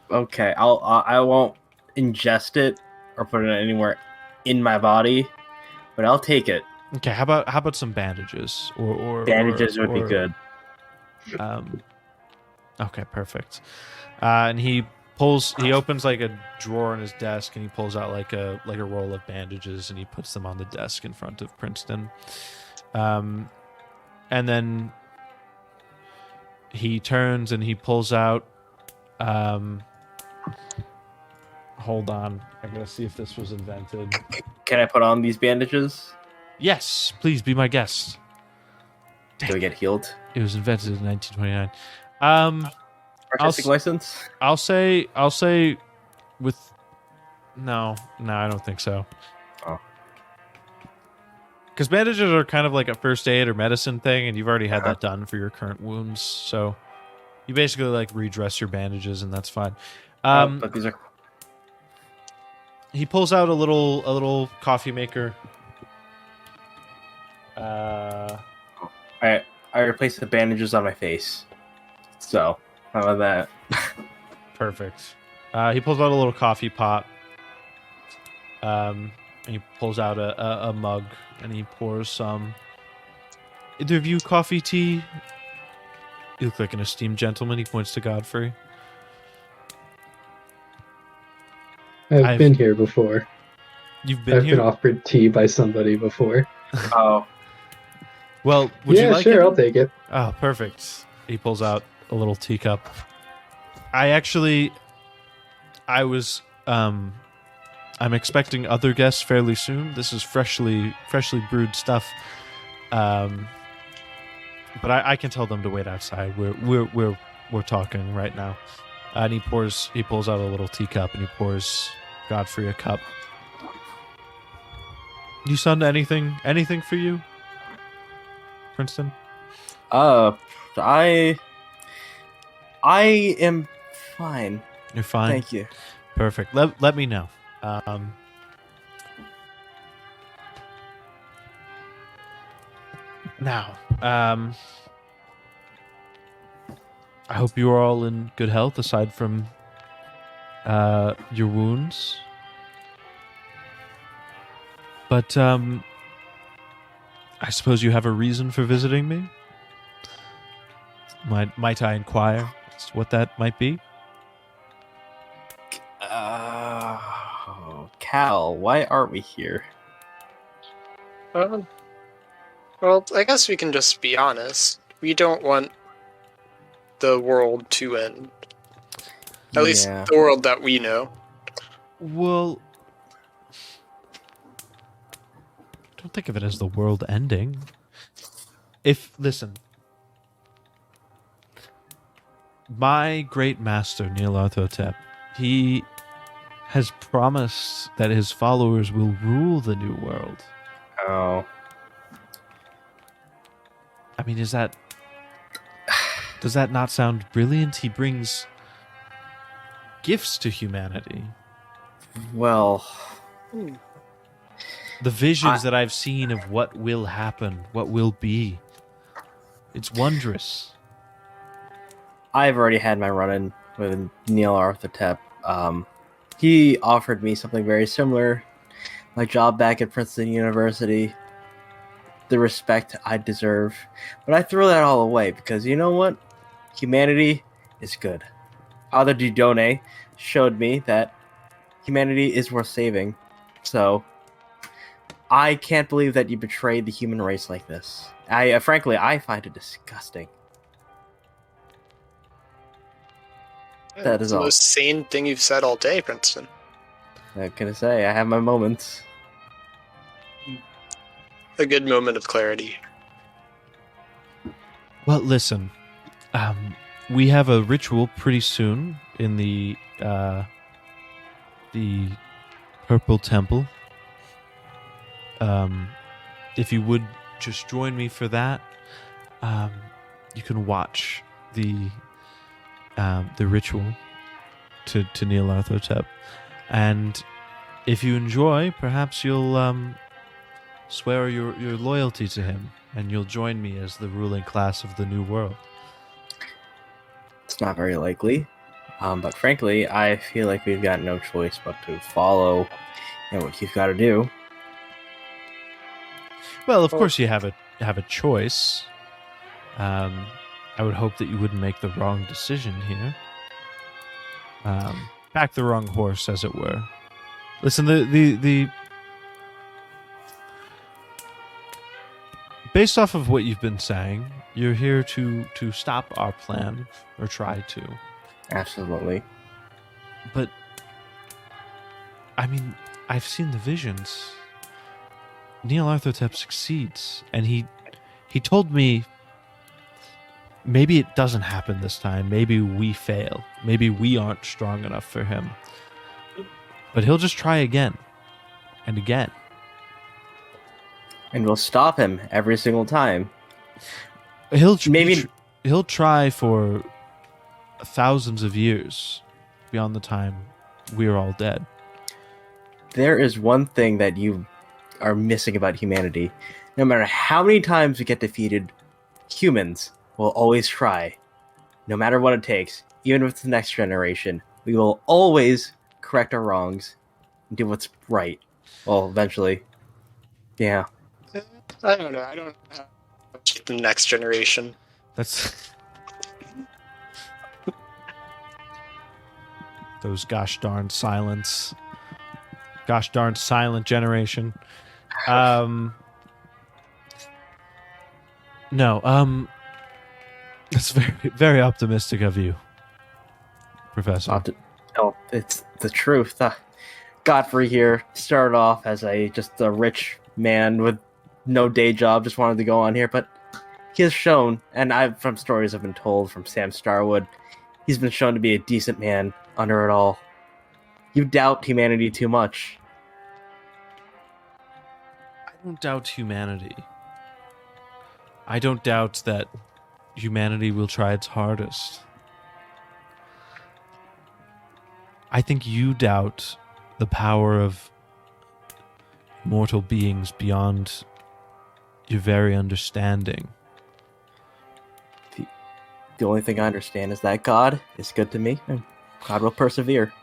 okay. I won't ingest it or put it anywhere in my body, but I'll take it. Okay, how about some bandages or bandages would be good. Okay, perfect. And he opens like a drawer in his desk and he pulls out like a roll of bandages and he puts them on the desk in front of Princeton. And then he turns and he pulls out hold on. I gotta see if this was invented. Can I put on these bandages? Yes, please be my guest. Do I get healed? It was invented in 1929. Artistic license? I'll say with no, I don't think so. Oh. Because bandages are kind of like a first aid or medicine thing, and you've already had that done for your current wounds, so you basically like redress your bandages, and that's fine. But these are. He pulls out a little coffee maker. I replaced the bandages on my face. So, how about that? Perfect. He pulls out a little coffee pot. And he pulls out a mug and he pours some. Either of you coffee, tea? You look like an esteemed gentleman. He points to Godfrey. I've been here before. You've been I've here? been offered tea by somebody before. Oh. Well, would you like sure, it? I'll take it. Oh, perfect. He pulls out a little teacup. I'm expecting other guests fairly soon. This is freshly brewed stuff. But I can tell them to wait outside. We're talking right now. And he pulls out a little teacup and he pours Godfrey a cup. You son, anything for you, Princeton? I am fine. You're fine. Thank you. Perfect. Let me know. Now, I hope you are all in good health, aside from your wounds. But I suppose you have a reason for visiting me? Might I inquire as to what that might be? Cal, why aren't we here? Well, I guess we can just be honest. We don't want the world to end. At least the world that we know. Well, don't think of it as the world ending. Listen, my great master, Nyarlathotep, he has promised that his followers will rule the new world. Oh. I mean, does that not sound brilliant? He brings gifts to humanity. Well, the visions that I've seen of what will happen, what will be, it's wondrous. I've already had my run-in with Nyarlathotep. He offered me something very similar, my job back at Princeton University, the respect I deserve. But I threw that all away because you know what? humanity is good. Father Dudone showed me that humanity is worth saving. So, I can't believe that you betrayed the human race like this. Frankly, I find it disgusting. That It's is the all. most sane thing you've said all day, Princeton. What can I say? I have my moments. A good moment of clarity. Well, listen. We have a ritual pretty soon in the Purple Temple. If you would just join me for that, you can watch the ritual to Nyarlathotep, and if you enjoy, perhaps you'll swear your loyalty to him, and you'll join me as the ruling class of the new world. It's not very likely, but frankly, I feel like we've got no choice but to follow what you've got to do. Well, of course you have a choice. I would hope that you wouldn't make the wrong decision here. Back the wrong horse, as it were. Listen, the based off of what you've been saying, you're here to stop our plan, or try to. Absolutely. But, I mean, I've seen the visions. Nyarlathotep succeeds, and he told me maybe it doesn't happen this time. Maybe we fail. Maybe we aren't strong enough for him. But he'll just try again and again. And we'll stop him every single time. He'll Maybe- he'll try for thousands of years beyond the time we're all dead. There is one thing that you are missing about humanity. No matter how many times we get defeated, humans will always try. No matter what it takes, even if it's the next generation, we will always correct our wrongs and do what's right. Well, eventually. Yeah. I don't know. I don't have the next generation. That's those gosh darn silent generation. No, that's very, very optimistic of you, Professor. Oh, it's the truth. Godfrey here started off as just a rich man with no day job, just wanted to go on here, but he has shown, and from stories I've been told from Sam Starwood, he's been shown to be a decent man under it all. You doubt humanity too much. I don't doubt humanity. I don't doubt that humanity will try its hardest. I think you doubt the power of mortal beings beyond your very understanding. The only thing I understand is that God is good to me, and God will persevere.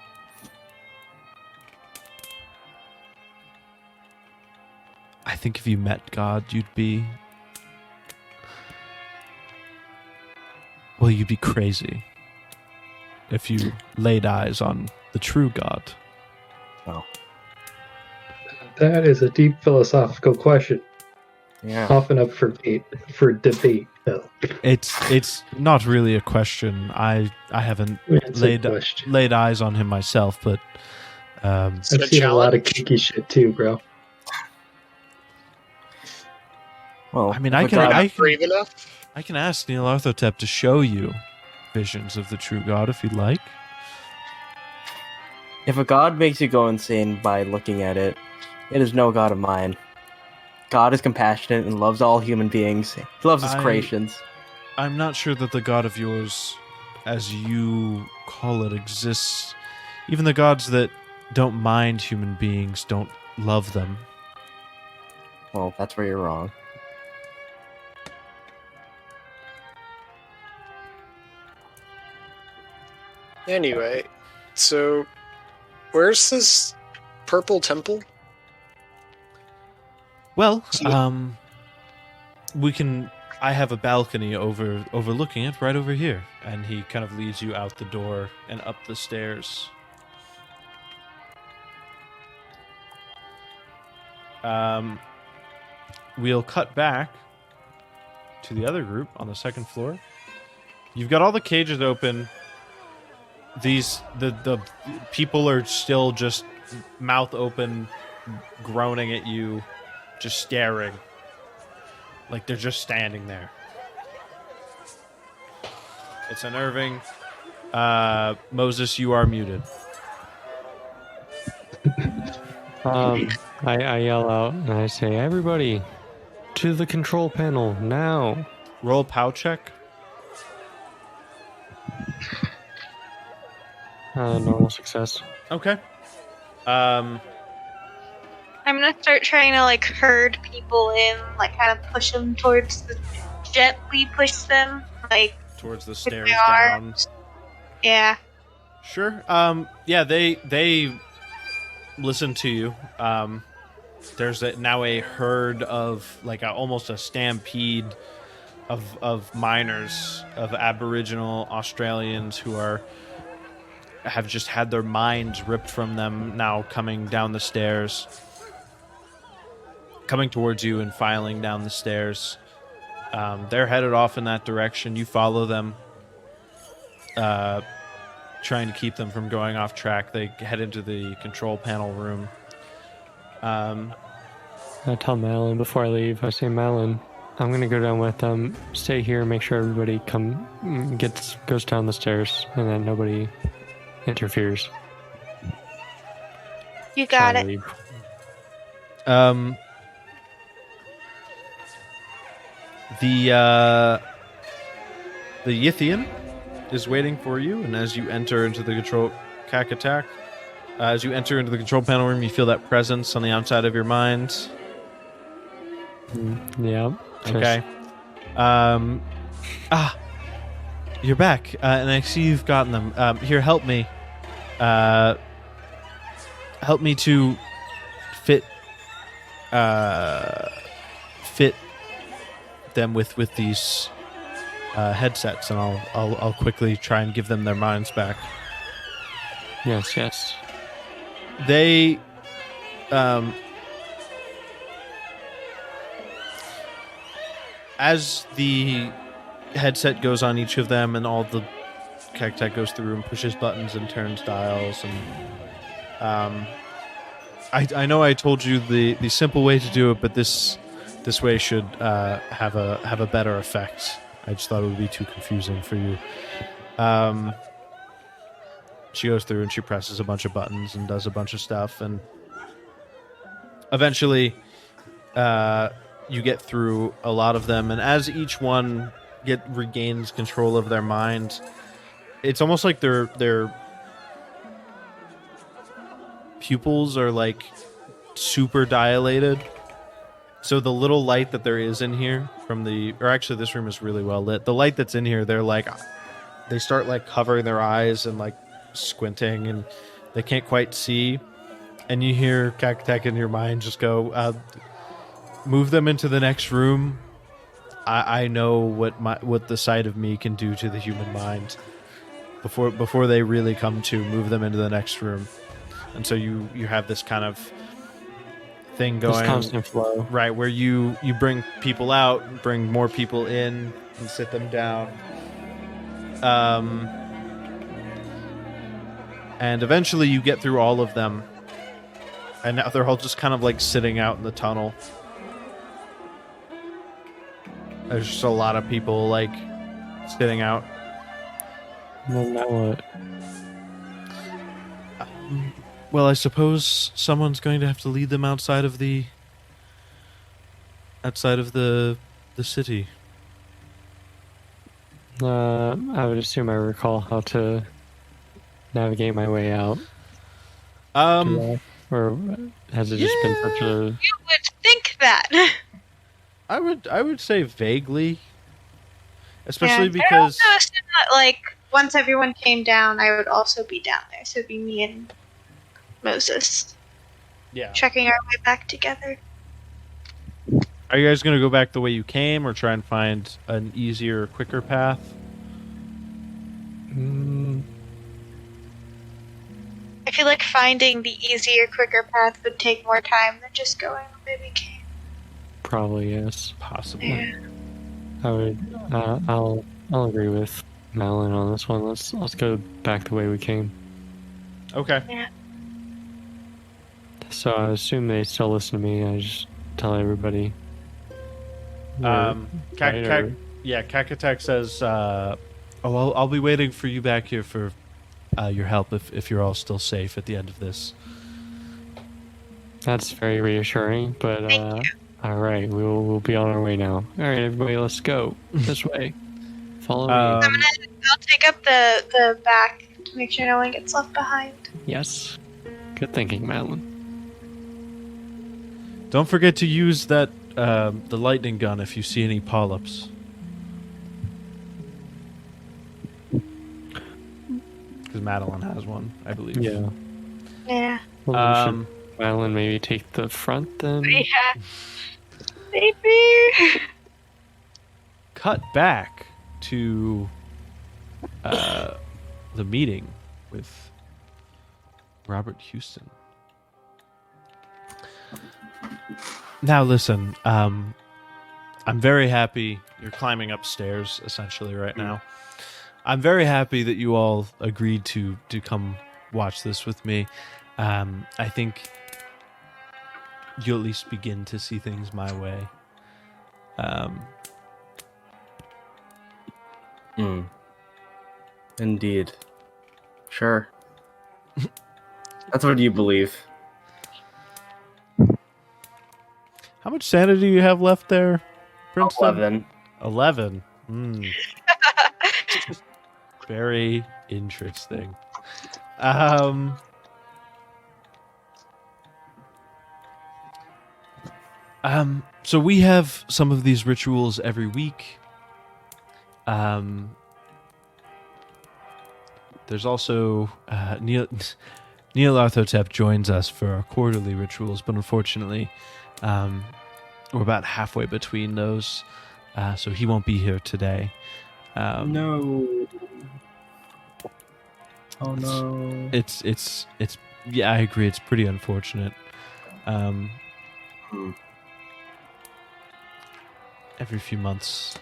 I think if you met God, you'd be crazy if you laid eyes on the true God. Oh, That is a deep philosophical question. yeah. Often up for debate, though. It's not really a question. I haven't It's a laid question. laid eyes on him myself, but I've seen a lot of kinky shit too, bro. Well, I mean, if I a can- God- I- Brave enough? I can ask Nyarlathotep to show you visions of the true God if you'd like. If a God makes you go insane by looking at it, it is no God of mine. God is compassionate and loves all human beings. He loves his creations. I'm not sure that the God of yours, as you call it, exists. Even the gods that don't mind human beings don't love them. Well, that's where you're wrong. Anyway, so where's this purple temple? Well, So- we can I have a balcony overlooking it right over here. And he kind of leads you out the door and up the stairs. We'll cut back to the other group on the second floor. You've got all the cages open. The people are still just mouth open, groaning at you, just staring. Like they're just standing there. It's unnerving. Moses, you are muted. I yell out and I say, everybody, to the control panel, now. Roll POW check. Normal success. Okay. I'm gonna start trying to like herd people in, like kind of push them towards gently push them, like Towards the with stairs my down. arms. Yeah. Sure. Yeah, they listen to you. There's now a herd of like almost a stampede of miners, of Aboriginal Australians who have just had their minds ripped from them, now coming down the stairs, coming towards you and filing down the stairs. They're headed off in that direction. You follow them, trying to keep them from going off track. They head into the control panel room. I tell Madeline before I leave, I say, Madeline, I'm going to go down with them, stay here, make sure everybody goes down the stairs, and then nobody interferes. You got So I it. leave. The Yithian is waiting for you, and as you enter into the control attack, as you enter into the control panel room, you feel that presence on the outside of your mind. Yeah. Okay. You're back, and I see you've gotten them. Here, help me. Help me to fit them with these headsets, and I'll quickly try and give them their minds back. Yes. They as the headset goes on each of them and all the Cacti goes through and pushes buttons and turns dials, and I know I told you the simple way to do it, but this way should have a better effect. I just thought it would be too confusing for you. She goes through and she presses a bunch of buttons and does a bunch of stuff, and eventually you get through a lot of them, and as each one regains control of their mind, it's almost like their pupils are like super dilated. So the little light that there is in here actually this room is really well lit. The light that's in here, they start like covering their eyes and like squinting, and they can't quite see. And you hear Cactek in your mind just go, move them into the next room. I know what the sight of me can do to the human mind. Before they really come to, move them into the next room. And so you have this kind of thing going, this constant flow, right, where you bring people out, bring more people in, and sit them down. And eventually you get through all of them, and now they're all just kind of like sitting out in the tunnel. There's just a lot of people like sitting out. Well, now what? Well, I suppose someone's going to have to lead them outside of the city. I would assume I recall how to navigate my way out. Or has it just been such a... You would think that. I would say vaguely, especially I because also assume that, like, once everyone came down, I would also be down there. So it'd be me and Moses yeah. trekking our way back together. Are you guys going to go back the way you came or try and find an easier, quicker path? I feel like finding the easier, quicker path would take more time than just going the way we came. Probably yes. Possibly. Yeah. I would. I'll agree with Madeline on this one. Let's go back the way we came. Okay. Yeah. So I assume they still listen to me. I just tell everybody. Kakatek says, I'll be waiting for you back here for your help if you're all still safe at the end of this. That's very reassuring, but all right, we'll be on our way now. All right, everybody, let's go this way. Follow me. I'll take up the back to make sure no one gets left behind. Yes. Good thinking, Madeline. Don't forget to use that the lightning gun if you see any polyps. Because Madeline has one, I believe. Yeah. Yeah. Well, should Madeline maybe take the front then? Yeah. Maybe. Cut back to the meeting with Robert Houston. Now listen, I'm very happy you're climbing upstairs essentially right now. I'm very happy that you all agreed to come watch this with me. I think you'll at least begin to see things my way. Indeed. Sure. That's what you believe. How much sanity do you have left there, Princeton? 11. 11. Very interesting. So we have some of these rituals every week. There's also Nyarlathotep joins us for our quarterly rituals, but unfortunately, we're about halfway between those, so he won't be here today. No. Oh no. It's yeah, I agree. It's pretty unfortunate. Every few months,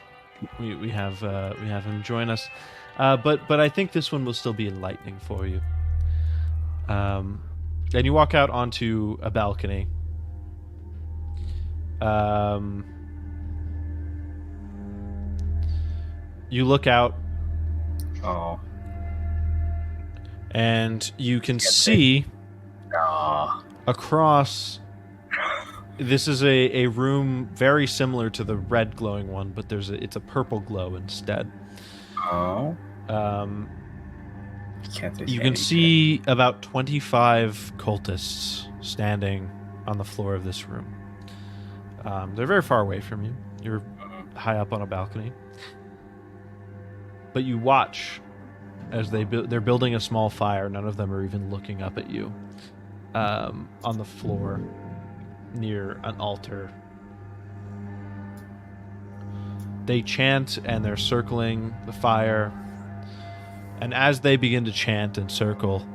we have him join us, but I think this one will still be enlightening for you. And you walk out onto a balcony. You look out. Oh. And you can see across. This is a room very similar to the red glowing one, but it's a purple glow instead. Oh. You can see about 25 cultists standing on the floor of this room. They're very far away from you. You're high up on a balcony. But you watch as they're building a small fire. None of them are even looking up at you. On the floor near an altar. They chant and they're circling the fire. And as they begin to chant and circle,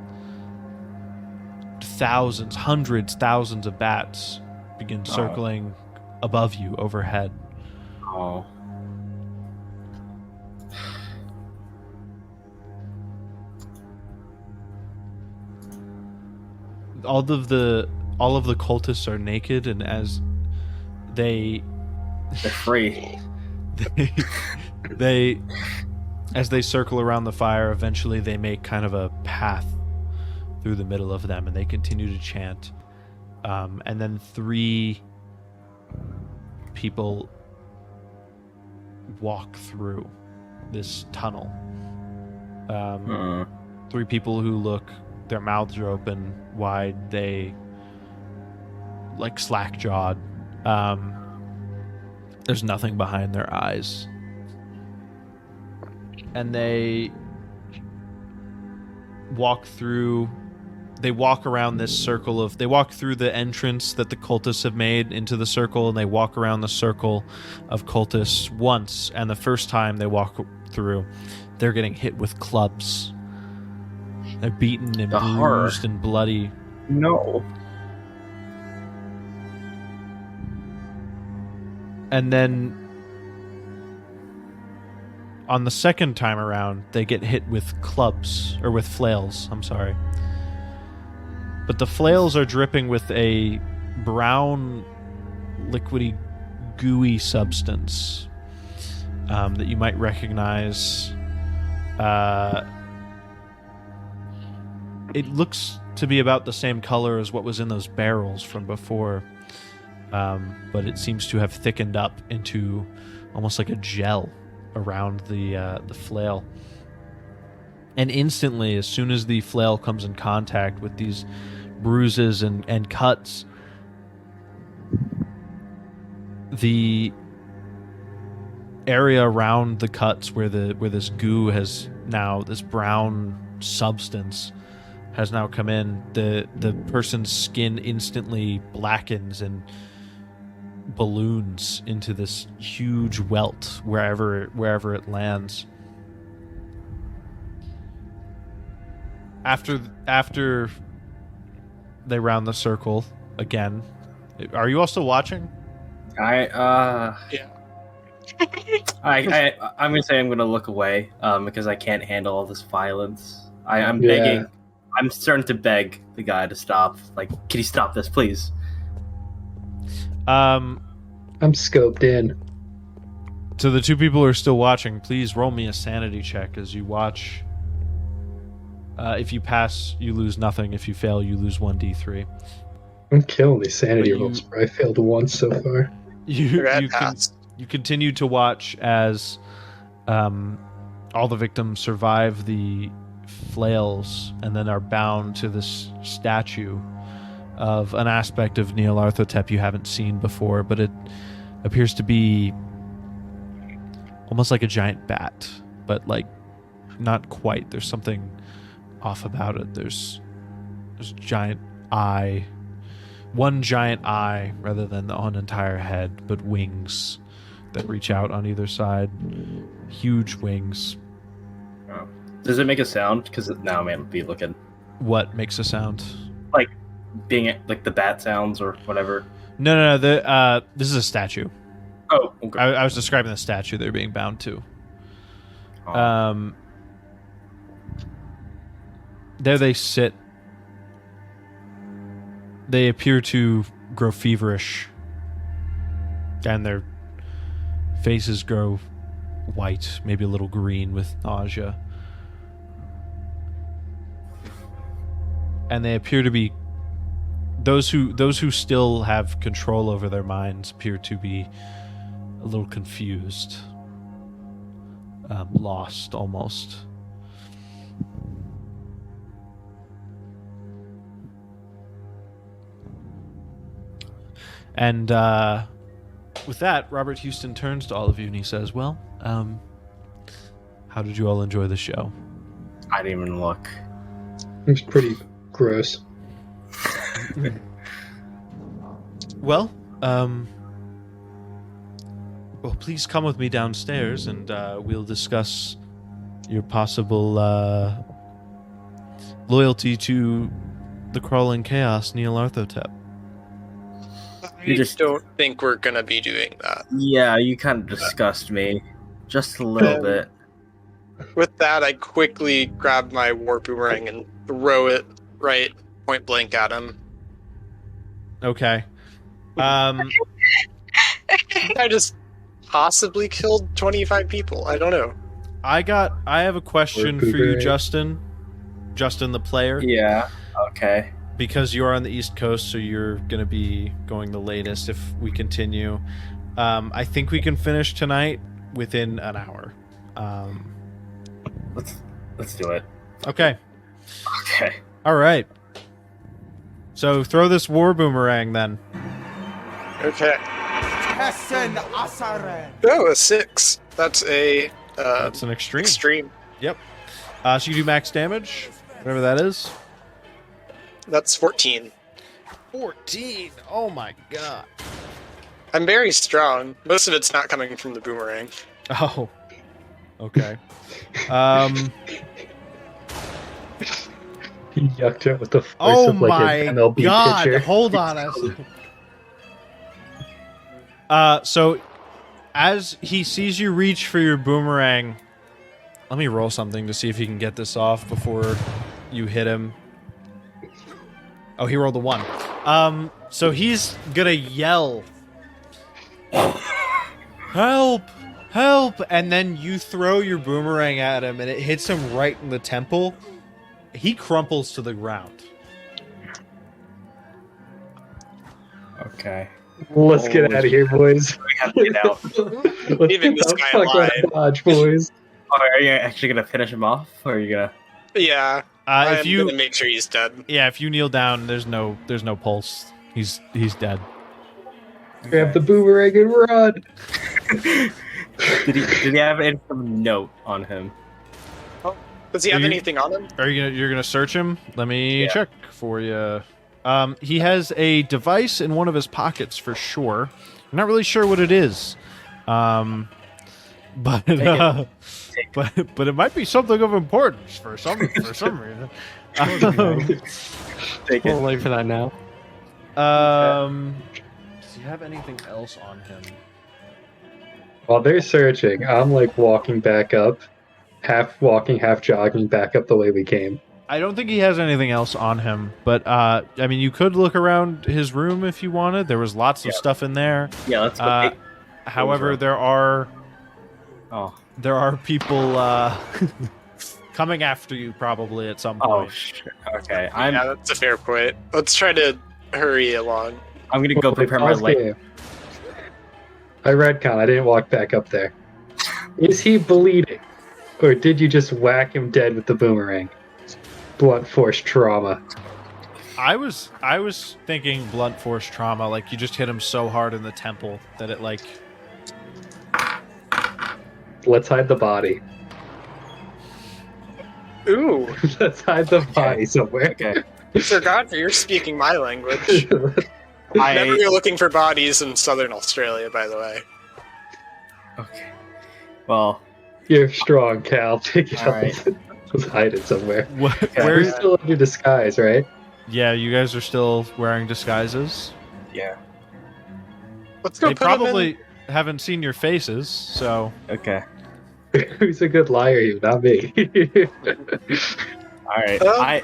thousands, hundreds, thousands of bats begin circling above you, overhead. Oh. All of the cultists are naked, and as they're free. As they circle around the fire, eventually they make kind of a path through the middle of them, and they continue to chant. And then 3 people walk through this tunnel. 3 people who look, their mouths are open wide, they like slack-jawed. There's nothing behind their eyes. And they walk through they walk around this circle of... They walk through the entrance that the cultists have made into the circle, and they walk around the circle of cultists once, and the first time they walk through, they're getting hit with clubs. They're beaten and bruised and bloody. No. And then on the second time around, they get hit with clubs, or with flails, I'm sorry. But the flails are dripping with a brown, liquidy, gooey substance that you might recognize. It looks to be about the same color as what was in those barrels from before, but it seems to have thickened up into almost like a gel around the flail. And instantly, as soon as the flail comes in contact with these bruises and cuts, the area around the cuts where this goo has now, this brown substance has now come in, the person's skin instantly blackens and balloons into this huge welt wherever it lands. After they round the circle again, are you all still watching? Yeah. I'm gonna say I'm gonna look away because I can't handle all this violence. I'm begging. I'm starting to beg the guy to stop. Like, can you stop this, please? I'm scoped in. To the two people who are still watching, please roll me a sanity check as you watch. If you pass, you lose nothing. If you fail, you lose 1d3. I'm killing these sanity rolls, bro. I failed once so far. You continue to watch as all the victims survive the flails and then are bound to this statue of an aspect of Nyarlathotep you haven't seen before, but it appears to be almost like a giant bat, but like not quite. There's something off about it. There's a giant eye, one giant eye rather than an entire head, but wings that reach out on either side. Huge wings. Oh. Does it make a sound? Because now I might be looking. What makes a sound? Like being like the bat sounds or whatever. No. This is a statue. Oh, okay. I was describing the statue they're being bound to. Oh. There they sit. They appear to grow feverish, and their faces grow white, maybe a little green with nausea. And they appear to be those who still have control over their minds appear to be a little confused, lost almost. And with that, Robert Houston turns to all of you and he says, well, how did you all enjoy the show? I didn't even look. It was pretty gross. Well, please come with me downstairs and we'll discuss your possible loyalty to the crawling chaos, Nyarlathotep. I just don't think we're going to be doing that. Yeah, you kind of disgust me. Just a little bit. With that, I quickly grab my war boomerang and throw it right point blank at him. Okay. I just possibly killed 25 people. I don't know. I have a question for you, Justin. Justin, the player. Yeah, okay. Because you're on the East Coast, so you're going to be going the latest if we continue. I think we can finish tonight within an hour. Let's do it. Okay. Okay. All right. So throw this war boomerang then. Okay. Oh, a 6. That's an extreme. Extreme. Yep. So you do max damage, whatever that is. That's 14. 14. Oh my god. I'm very strong. Most of it's not coming from the boomerang. Oh. Okay. He yucked it with the force Oh of like my an MLB god. pitcher. Hold on a second. So as he sees you reach for your boomerang, let me roll something to see if he can get this off before you hit him. Oh, he rolled a 1. So he's gonna yell, "Help! Help!" And then you throw your boomerang at him, and it hits him right in the temple. He crumples to the ground. Okay. Let's get out of here, boys. We have to get out. Let's Leaving get this the guy fuck out alive. of Dodge, boys. Oh, are you actually gonna finish him off, or are you gonna? Yeah. If I'm you, gonna make sure he's dead. yeah, if you kneel down, there's no pulse. He's dead. Grab the boomerang and run. Did he have any note on him? Does he have you- anything on him? You're gonna search him? Let me Yeah. check for you. He has a device in one of his pockets for sure. I'm not really sure what it is. But but it might be something of importance for some reason. Take We'll it. wait for that now. Does he have anything else on him? While they're searching, I'm like walking back up, half walking, half jogging back up the way we came. I don't think he has anything else on him, but I mean, you could look around his room if you wanted. There was lots of stuff in there. Yeah, let's go. However, room. there are people coming after you probably at some Oh, point. shit. Okay. Yeah, that's a fair point. Let's try to hurry along. I'm gonna go prepare my Pause light. game. I retcon. I didn't walk back up there. Is he bleeding, or did you just whack him dead with the boomerang? Blunt force trauma. I was thinking blunt force trauma, like you just hit him so hard in the temple that it like. Let's hide the body. Ooh, Let's hide the body somewhere. Okay. Sir Godfrey, you're speaking my language. Never go looking for bodies in southern Australia, by the way. Okay. Well, You're strong, Cal. Pick it All up. right. Let's hide it somewhere. Where? We're still under disguise, right? Yeah, you guys are still wearing disguises. yeah. Let's go They put him probably haven't seen your faces, so Okay. Who's a good liar? You, not me. All right.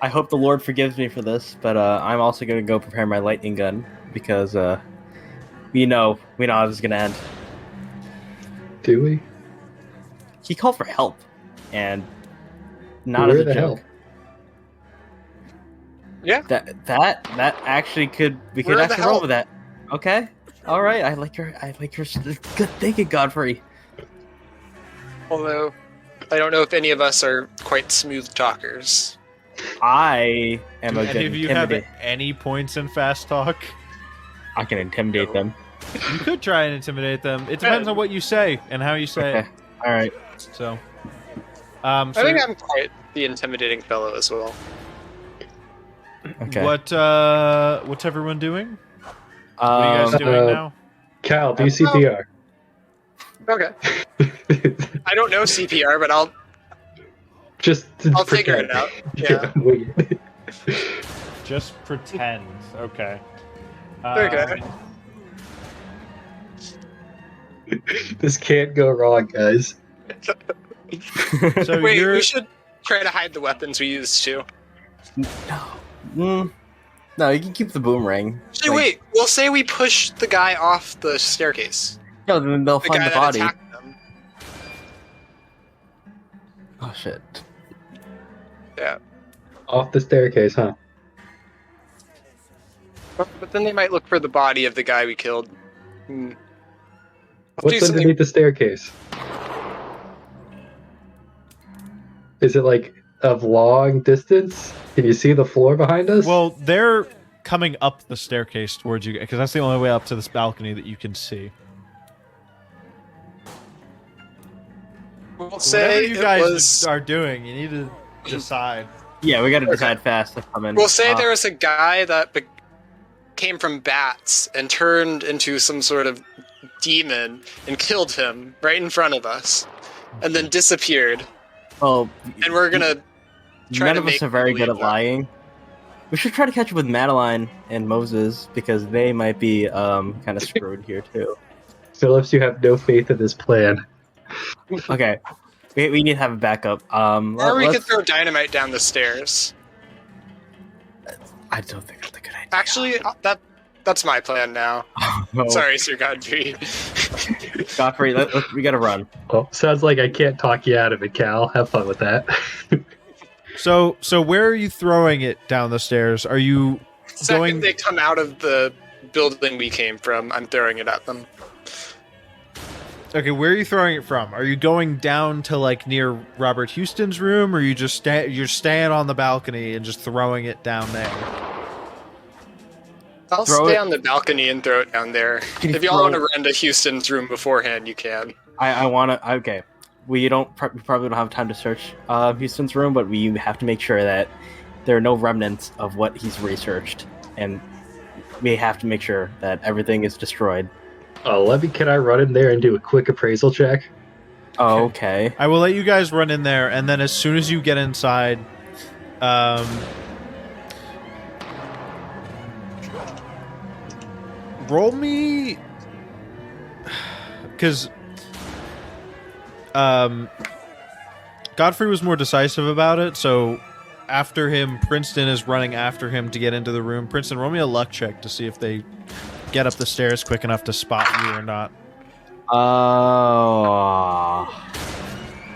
I hope the Lord forgives me for this, but I'm also gonna go prepare my lightning gun because we know how this is gonna end. Do we? He called for help, and not Where as a the joke. hell? Yeah. That actually we could Where the actually hell? roll with that. Okay. All right. I like your good thinking, Godfrey. Although, I don't know if any of us are quite smooth talkers. I am do a any good of you have intimidator. any points in fast talk? I can intimidate them. You could try and intimidate them. It depends on what you say and how you say Okay. All right. it. So, I think I'm quite the intimidating fellow as well. Okay. what's everyone doing? What are you guys doing now? Cal, do CPR. Okay. I don't know CPR, but I'll figure it out. Yeah. Weird. Just pretend. Okay. Okay. This can't go wrong, guys. So Wait, you're we should try to hide the weapons we used too. No, you can keep the boomerang. Actually, wait. We'll say we push the guy off the staircase. No, then they'll The find guy the that body. attacked them. Oh shit. Yeah. Off the staircase, huh? But then they might look for the body of the guy we killed. Let's do What's something- underneath the staircase? Is it like of long distance? Can you see the floor behind us? well, they're coming up the staircase towards you because that's the only way up to this balcony that you can see. We'll Whatever say you it guys was. are doing, you need to decide. Yeah, we gotta decide fast to come in. We'll say there was a guy that came from bats and turned into some sort of demon and killed him right in front of us, and then disappeared. Oh, And we're gonna try none to of make us are very good at believe that. lying. We should try to catch up with Madeline and Moses because they might be kind of screwed here too. Phillips, you have no faith in this plan. Okay, we need to have a backup. Or we could throw dynamite down the stairs. I don't think that's a good idea. Actually, that's my plan now. No. Sorry, Sir Godfrey. Godfrey, we gotta run. Oh, sounds like I can't talk you out of it, Cal. Have fun with that. So where are you throwing it down the stairs? Are you Second going? they come out of the building we came from, I'm throwing it at them. Okay, where are you throwing it from? Are you going down to like near Robert Houston's room, or are you just you're staying on the balcony and just throwing it down there? I'll Throw stay it- on the balcony and throw it down there. Can you If y'all throw- want to run to Houston's room beforehand, you can. I wanna. Okay, we probably don't have time to search Houston's room, but we have to make sure that there are no remnants of what he's researched, and we have to make sure that everything is destroyed. Can I run in there and do a quick appraisal check? Oh, okay. I will let you guys run in there, and then as soon as you get inside, roll me, because Godfrey was more decisive about it. So after him, Princeton is running after him to get into the room. Princeton, roll me a luck check to see if they get up the stairs quick enough to spot you or not.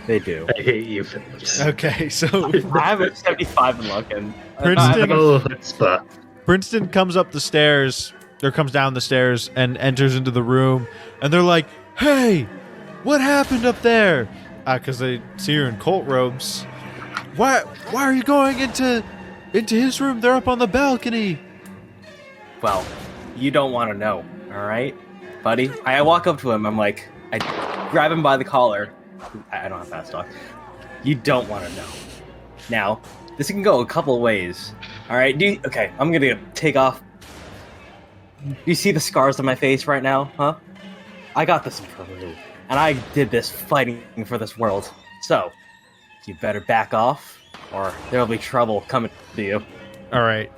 They do. I hate you, Phillips. Okay, so I have a 75 in luck, and Princeton- Oh, chutzpah. Princeton comes up the stairs, or comes down the stairs, and enters into the room, and they're like, "Hey, what happened up there?" Because they see her in cult robes. Why are you going into his room? They're up on the balcony. Well, you don't want to know, all right, buddy? I walk up to him. I'm like, I grab him by the collar. I don't have fast talk. You don't want to know. Now, this can go a couple of ways. All right, okay, I'm gonna take off. Do you see the scars on my face right now, huh? I got this in Peru, and I did this fighting for this world. So, you better back off, or there'll be trouble coming to you. All right.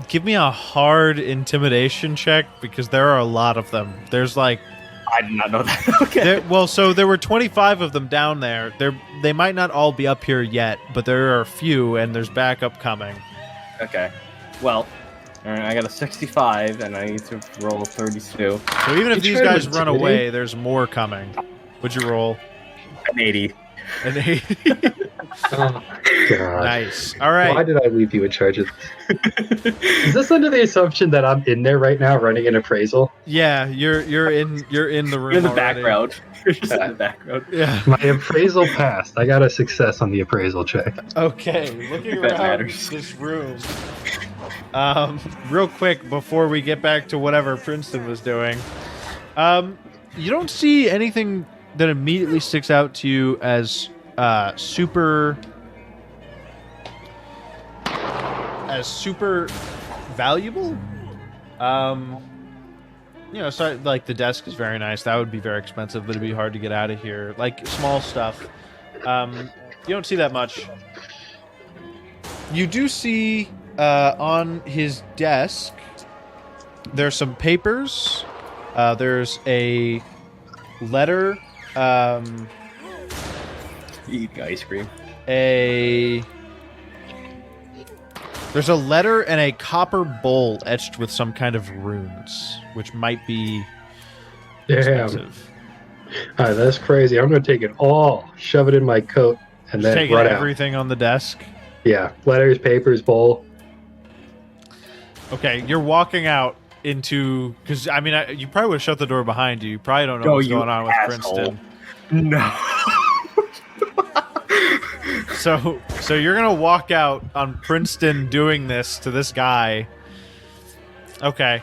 Give me a hard intimidation check, because there are a lot of them. There's like, I did not know that. Okay. so there were 25 of them down there. They might not all be up here yet, but there are a few, and there's backup coming. Okay. Well, all right, I got a 65, and I need to roll a 32. So even if You these try to guys run intimidate? away, there's more coming. What'd you roll? An 80. An 80. Oh, God. Nice. All Why right. did I leave you in charge of this? Is this under the assumption that I'm in there right now running an appraisal? Yeah, you're in the room. You're in the already. background. You're just in the background. Yeah. My appraisal passed. I got a success on the appraisal check. Okay. Looking That around matters. this room. Real quick before we get back to whatever Princeton was doing, you don't see anything that immediately sticks out to you as super valuable. So like the desk is very nice. That would be very expensive, but it'd be hard to get out of here. Like small stuff. You don't see that much. You do see on his desk there's some papers. There's a letter. Eat ice cream. There's a letter and a copper bowl etched with some kind of runes, which might be Damn. expensive. All right, that's crazy. I'm going to take it all, shove it in my coat, and Just then taking run out. everything on the desk. Yeah, letters, papers, bowl. Okay, you're walking out into because you probably would have shut the door behind you. You probably don't know Oh, what's you going on with asshole. Princeton. No. So you're gonna walk out on Princeton doing this to this guy. Okay.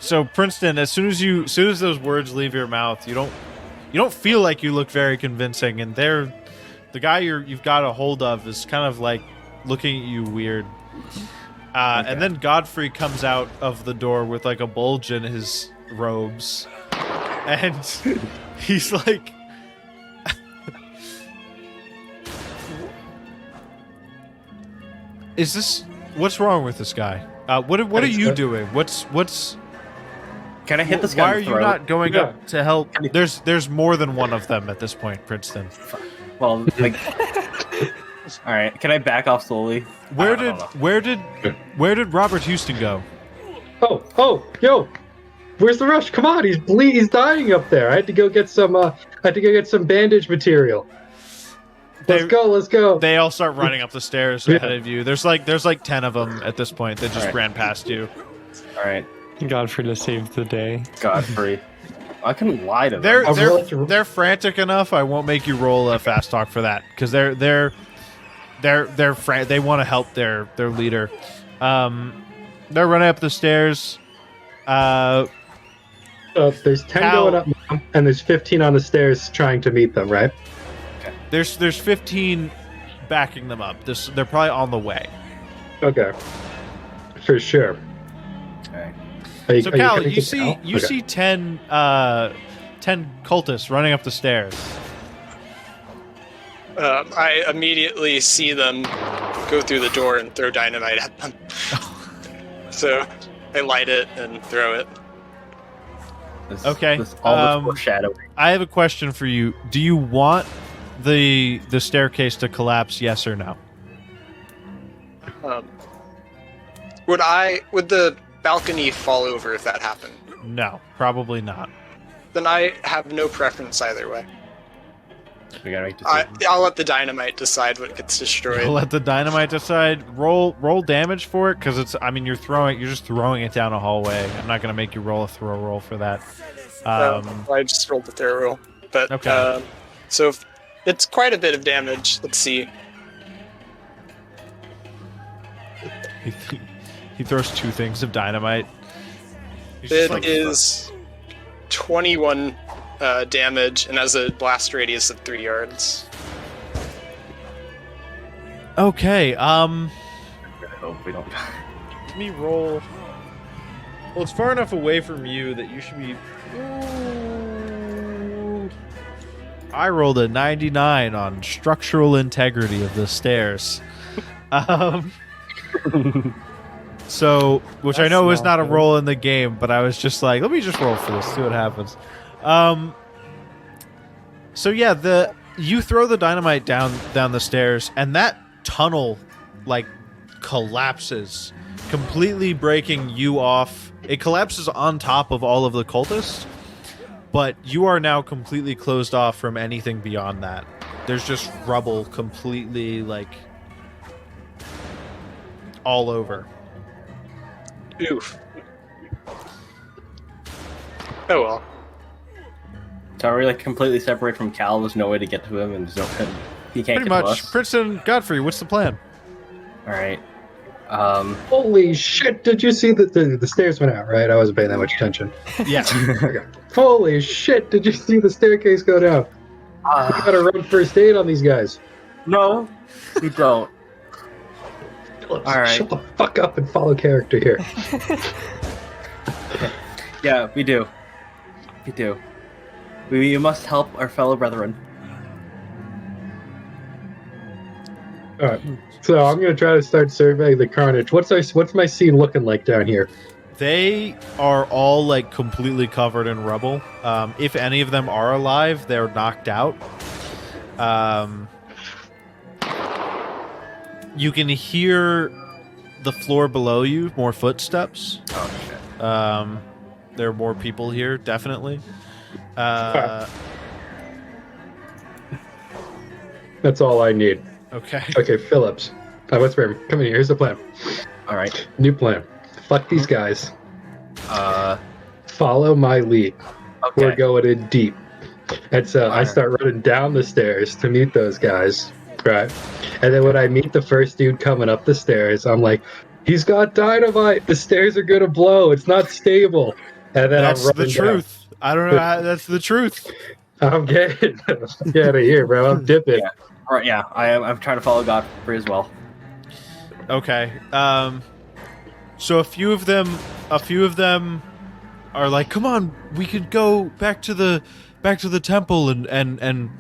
So Princeton, as soon as those words leave your mouth, you don't feel like you look very convincing, and they're the guy you've got a hold of is kind of like looking at you weird. And then Godfrey comes out of the door with like a bulge in his robes, and he's like, "Is this? What's wrong with this guy? What are you doing? What's? Can I hit this guy? Why are you not going Yeah. up to help? There's more than one of them at this point, Princeton. Well, like, all right. Can I back off slowly? Where I don't know. did Robert Houston go? Oh, yo, where's the rush? Come on, he's dying up there. I had to go get some bandage material. Let's go. They all start running up the stairs ahead of you. There's like 10 of them at this point that just ran past you. All right, Godfrey to save the day. Godfry. I couldn't lie to them. They're frantic enough. I won't make you roll a fast talk for that because they want to help their leader. They're running up the stairs. There's 10 Cal- going up now, and there's 15 on the stairs trying to meet them, right? There's 15 backing them up. They're probably on the way. Okay. For sure. Okay. So Cal, you see 10 cultists running up the stairs. I immediately see them go through the door and throw dynamite at them. So I light it and throw it. Okay. All this foreshadowing. I have a question for you. Do you want the staircase to collapse? Yes or no? Would the balcony fall over if that happened? No, probably not. Then I have no preference either way. We gotta make decisions. I'll let the dynamite decide what gets destroyed. Let the dynamite decide. Roll damage for it because you're just throwing it down a hallway. I'm not gonna make you roll a throw roll for that. I just rolled the throw roll, but okay. So it's quite a bit of damage. Let's see. He throws 2 things of dynamite. It is 21 damage and has a blast radius of 3 yards. Okay. I hope we don't. Let me roll. Well, it's far enough away from you that you should be. Ooh. I rolled a 99 on structural integrity of the stairs. So, which I know is not a roll in the game, but I was just like, let me just roll for this, see what happens. So yeah, you throw the dynamite down the stairs, and that tunnel like collapses, completely breaking you off. It collapses on top of all of the cultists, but you are now completely closed off from anything beyond that. There's just rubble completely like all over. Oof. Oh well. So are we like completely separate from Cal? There's no way to get to him, and he can't Pretty get much. to us. Princeton, Godfrey, what's the plan? All right. Holy shit! Did you see that the stairs went out? Right, I wasn't paying that much attention. Yeah. Okay. Holy shit! Did you see the staircase go down? We gotta run first aid on these guys. No, we don't. Phillips, All right. shut the fuck up and follow character here. Yeah, we do. We do. We must help our fellow brethren. All right. So I'm gonna try to start surveying the carnage. What's my scene looking like down here? They are all like completely covered in rubble. If any of them are alive, they're knocked out. You can hear the floor below you, more footsteps. Oh shit. There are more people here, definitely. That's all I need. Okay. Okay, Phillips. What's Come in here. Here's the plan. All right. New plan. Fuck these guys. Uh. Follow my lead. Okay. We're going in deep. And so I start running down the stairs to meet those guys. Right. And then when I meet the first dude coming up the stairs, I'm like, he's got dynamite. The stairs are going to blow. It's not stable. And then That's I'm the running down. truth. I don't know how, that's the truth. I'm getting out of here, bro. I'm dipping. Yeah. Right, yeah, I'm trying to follow Godfrey as well. Okay. So a few of them are like, "Come on, we could go back to the temple and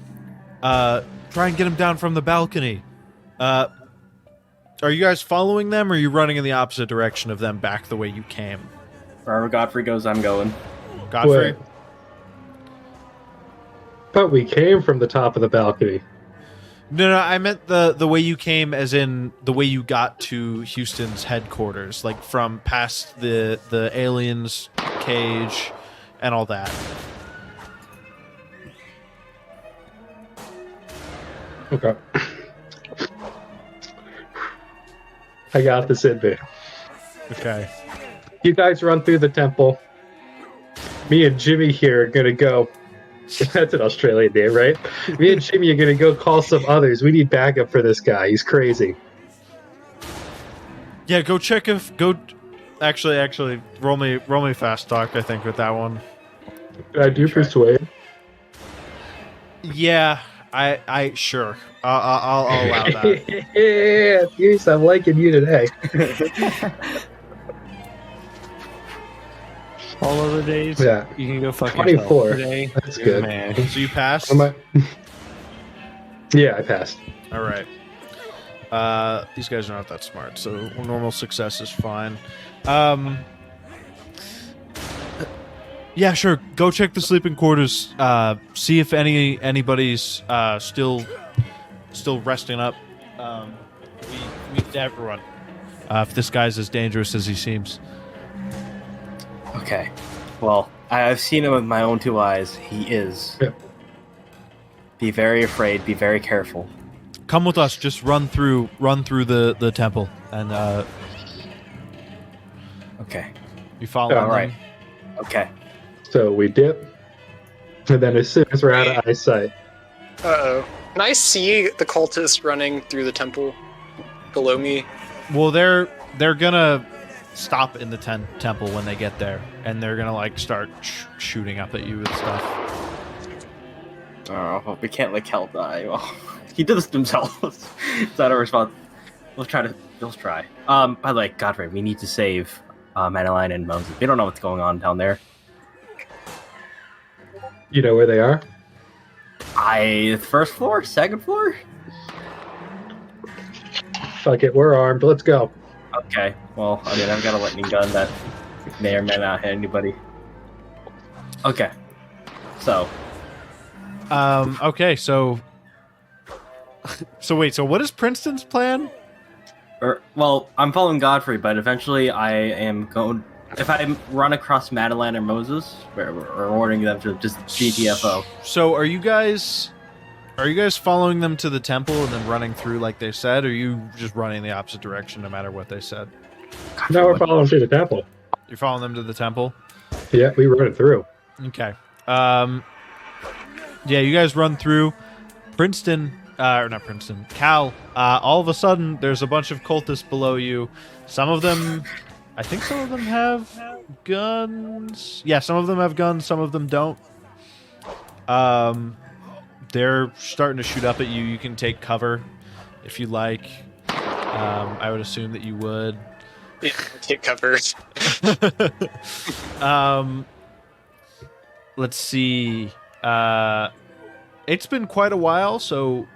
try and get him down from the balcony." Are you guys following them, or are you running in the opposite direction of them back the way you came? Wherever Godfrey goes, I'm going. Godfrey? Wait. But we came from the top of the balcony. No, I meant the way you came, as in the way you got to Houston's headquarters, like from past the aliens cage and all that. Okay. I got this in me. Okay. You guys run through the temple. Me and Jimmy here are gonna go. That's an Australian name, right? Me and Jimmy are gonna go call some others. We need backup for this guy. He's crazy. Yeah, go check if Actually, roll me fast talk. I think with that one. Did I do persuade? Yeah, I sure. I'll allow that. Yeah, Pierce, I'm liking you today. All other days, Yeah. you can go fuck 24. yourself. Today, That's you're good. the man. So you passed. Yeah, I passed. All right. These guys are not that smart, so normal success is fine. Yeah, sure. Go check the sleeping quarters. See if anybody's still resting up. We everyone. If this guy's as dangerous as he seems. Okay. Well, I've seen him with my own two eyes. He is. Yeah. Be very afraid. Be very careful. Come with us. Just run through the temple, and Okay. you follow. All them. right. Okay. So we dip, and then as soon as we're out of eyesight, Uh-oh. Can I see the cultists running through the temple below me? Well, they're gonna stop in the temple when they get there, and they're gonna like start shooting up at you with stuff. Oh, we can't let Cal die. Well, he did this to himself. It's not our response. Let's try. By the way, Godfrey, we need to save Madeline and Moses. We don't know what's going on down there. you know where they are? First floor? Second floor? Fuck it, we're armed. Let's go. Okay. Well, I mean, I've got a lightning gun that may or may not hit anybody. Okay. So. Okay, so wait, so what is Princeton's plan? Well, I'm following Godfrey, but eventually I am going. If I run across Madeline or Moses, we're ordering them to just GTFO. So are you guys following them to the temple and then running through like they said, or are you just running the opposite direction no matter what they said? Now we're following through the temple. You're following them to the temple? Yeah, we run it through. Okay. Yeah, you guys run through Princeton, or not Princeton, Cal. All of a sudden, there's a bunch of cultists below you. I think some of them have guns. Yeah, some of them have guns, some of them don't. They're starting to shoot up at you. You can take cover if you like. I would assume that you would. Yeah, take cover. Let's see. It's been quite a while, so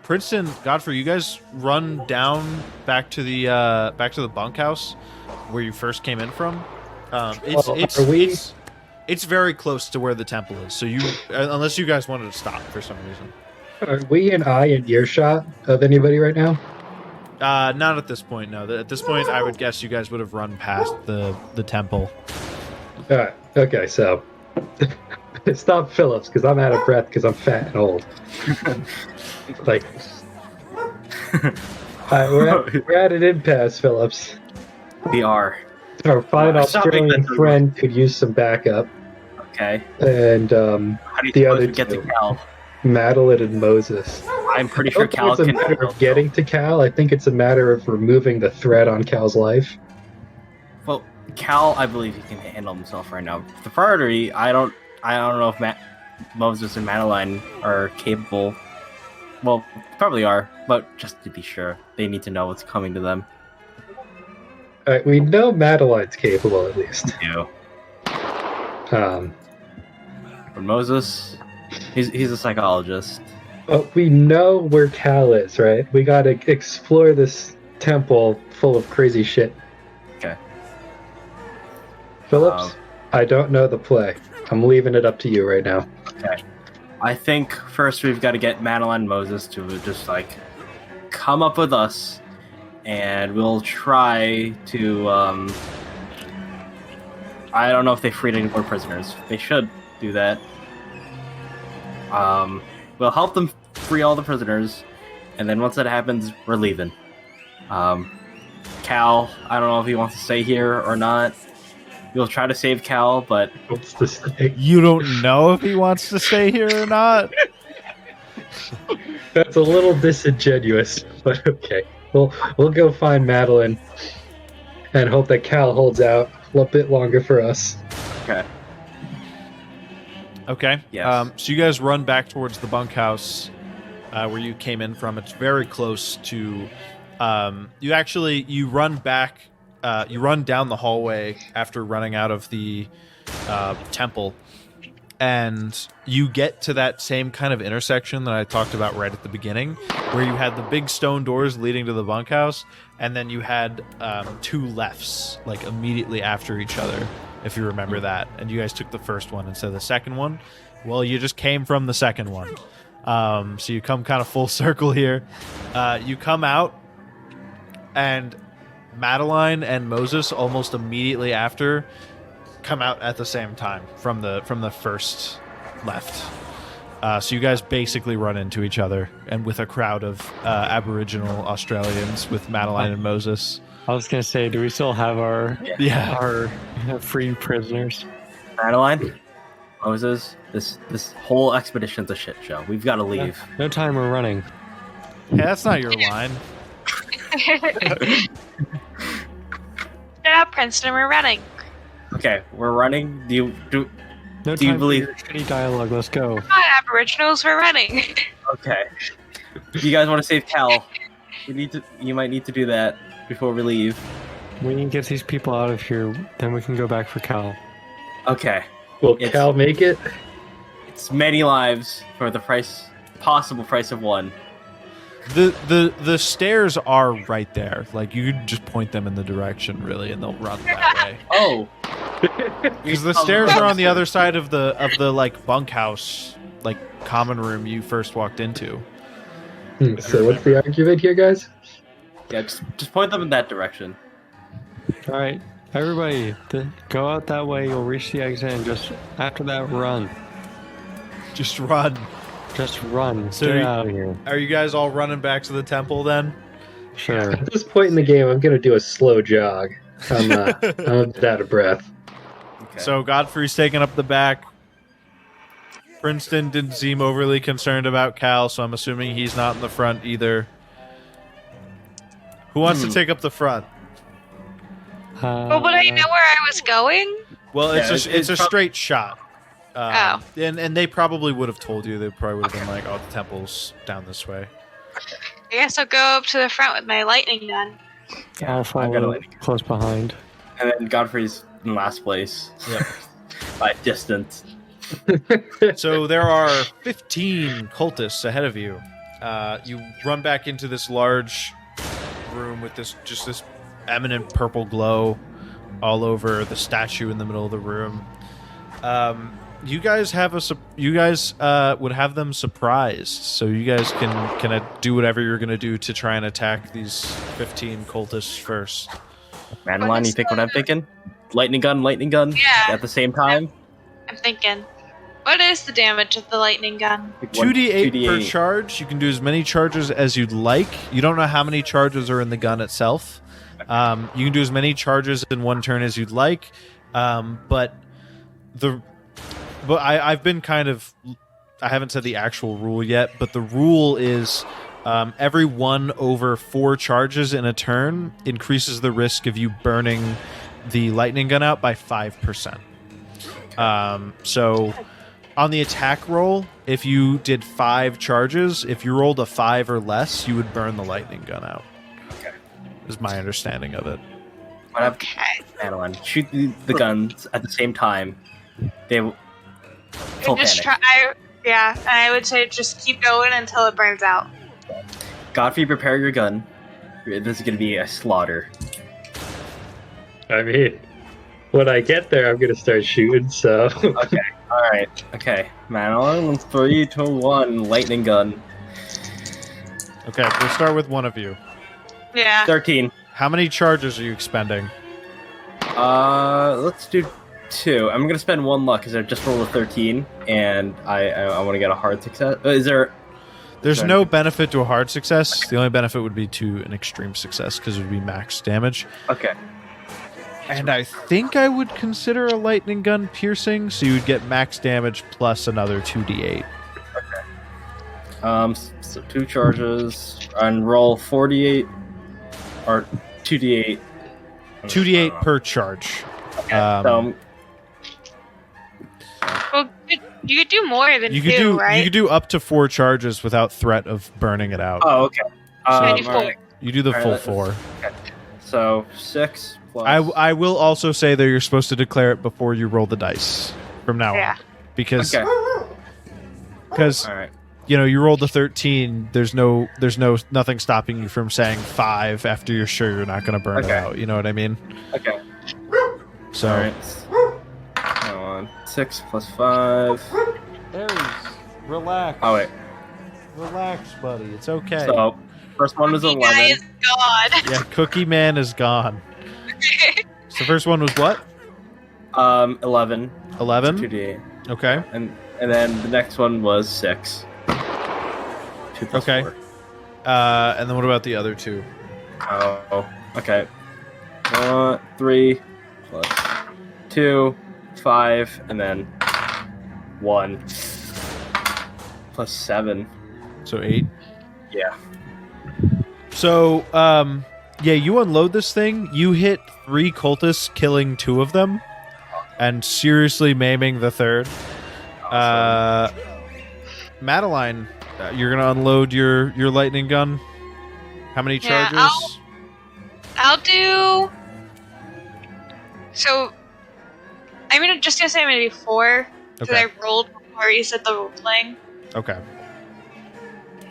Princeton, Godfrey, you guys run down back to the bunkhouse where you first came in from. It's very close to where the temple is. So you, unless you guys wanted to stop for some reason. Are we in earshot of anybody right now? Not at this point. No. At this point, I would guess you guys would have run past the temple. All right. Okay, so stop Phillips because I'm out of breath because I'm fat and old. Like, we're at an impasse, Phillips. We are. Our fine I stopped making Australian that friend could use some backup, Okay. and How do you the suppose other we get to two, Cal? Madeline and Moses. I'm pretty I sure don't think Cal it's a can. matter of getting to Cal. I think it's a matter of removing the threat on Cal's life. Well, Cal, I believe he can handle himself right now. The priority, I don't know if Moses and Madeline are capable Well, probably are, but just to be sure, they need to know what's coming to them. All right, we know Madeline's capable, at least. You. Um, But Moses, he's a psychologist. but we know where Cal is, right? We gotta explore this temple full of crazy shit. Okay. Phillips, I don't know the play. I'm leaving it up to you right now. Okay. I think first we've got to get Madeline and Moses to just like come up with us, and we'll try to. I don't know if they freed any more prisoners. They should do that. We'll help them free all the prisoners, and then once that happens, we're leaving. Cal, I don't know if he wants to stay here or not. We'll try to save Cal, but What's the stake? You don't know if he wants to stay here or not? That's a little disingenuous, but okay. We'll go find Madeline and hope that Cal holds out a little bit longer for us. okay. Okay. Yes. So you guys run back towards the bunkhouse where you came in from. It's very close to. You run back. You run down the hallway after running out of the temple, and you get to that same kind of intersection that I talked about right at the beginning, where you had the big stone doors leading to the bunkhouse, and then you had two lefts, like immediately after each other, if you remember that. And you guys took the first one instead of the second one. Well, you just came from the second one. So you come kind of full circle here. You come out, and Madeline and Moses almost immediately after come out at the same time from the first left. So you guys basically run into each other, and with a crowd of Aboriginal Australians with Madeline and Moses. I was gonna say, do we still have our free prisoners? Madeline, Moses, this whole expedition's a shit show. We've got to leave. No time, we're running. Hey, that's not your line. Shut up, Princeton. We're running. Okay, we're running. Do you No Do you time believe- for your shitty dialogue. Let's go. Come on, Aboriginals. We're running. Okay. You guys want to save Cal? You might need to do that before we leave. We need to get these people out of here, then we can go back for Cal. Okay. Will It's- Cal make it? It's many lives for the possible price of one. The stairs are right there. Like, you could just point them in the direction, really, and they'll run that way. Oh. Because the stairs are on the other side of the like bunkhouse, like common room you first walked into. So what's the argument here, guys? Yeah, just point them in that direction. All right, everybody, go out that way. You'll reach the exit, and just after that, run. Just run. Just run. So Get out of here. Are you guys all running back to the temple then? Sure. At this point in the game, I'm gonna do a slow jog. I'm a bit out of breath. Okay. So Godfrey's taking up the back. Princeton didn't seem overly concerned about Cal, so I'm assuming he's not in the front either. Who wants to take up the front? Well, would I know where I was going? Well, Yeah, it's a prob- straight shot. Oh. And they probably would have told you. They probably would have been like, "Oh, the temple's down this way." I guess I'll go up to the front with my lightning gun. I'll I've got a follow lightning. close behind. And then Godfrey's in last place. Yep. By distance. So there are 15 cultists ahead of you. You run back into this large room with this eminent purple glow all over the statue in the middle of the room. You guys would have them surprised, so you guys can do whatever you're gonna do to try and attack these 15 cultists first. Madeline, you think what I'm thinking? Lightning gun Yeah. at the same time? I'm thinking. What is the damage of the lightning gun? 2d8 per 2d8. charge. You can do as many charges as you'd like. You don't know how many charges are in the gun itself. You can do as many charges in one turn as you'd like, but I've been kind of, I haven't said the actual rule yet, but the rule is every 1 over 4 charges in a turn increases the risk of you burning the lightning gun out by 5%. So on the attack roll, if you did 5 charges, if you rolled a 5 or less, you would burn the lightning gun out. Okay. Is my understanding of it. Okay. Madeline, shoot the guns at the same time. They will full Just panic. and I would say just keep going until it burns out. Godfrey, prepare your gun. This is going to be a slaughter. I mean, when I get there, I'm gonna start shooting. So Okay. All right. Okay. Madeline, 3, 2, 1. Lightning gun. Okay, we'll start with one of you. Yeah. 13. How many charges are you expending? Let's do 2. I'm gonna spend 1 luck because I just rolled a 13, and I want to get a hard success. There's no benefit to a hard success. The only benefit would be to an extreme success because it would be max damage. Okay. And I think I would consider a lightning gun piercing, so you would get max damage plus another 2d8. So 2 charges and roll 48 or 2d8. 2d8 per charge. Okay. So Well, you could do more than You 2, could do right? you could do up to 4 charges without threat of burning it out. oh, okay. I do 4. Alright. You do the Alright, full let's- 4. So 6 plus. I will also say that you're supposed to declare it before you roll the dice from now Yeah. on, because Okay. All right. you rolled the 13. There's nothing stopping you from saying 5 after you're sure you're not going to burn it Okay. out. You know what I mean? Okay. So All right. Hang on. 6 plus 5. Aries, relax. Oh wait. Relax, buddy. It's okay. So first one was You 11. guys, God. Yeah, Cookie Man is gone. So the first one was what? 11. 11. 2d8. Okay. And then the next one was 6. 2 plus Okay. 4. And then what about the other 2? Oh. Okay. 3 plus 2, 5, and then 1 plus 7. So 8. Yeah. So, yeah, you unload this thing. You hit 3 cultists, killing 2 of them, and seriously maiming the 3rd. Madeline, you're gonna unload your lightning gun. How many Yeah, charges? I'll do. So, just gonna say maybe 4 because Okay. I rolled before you said the role playing Okay.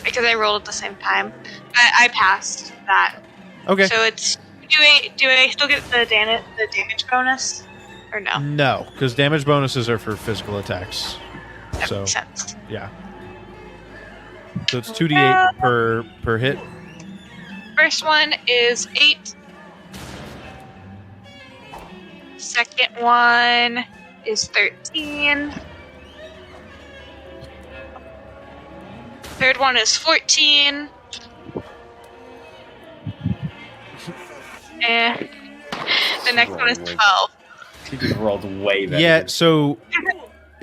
because I rolled at the same time. I passed that. Okay. So it's do I still get the damage bonus or no? No, because damage bonuses are for physical attacks. That So makes sense. yeah. So it's 2d8 per hit. First one is 8. Second one is 13. Third one is 14. And the next one is 12. She just rolled way better. Yeah, so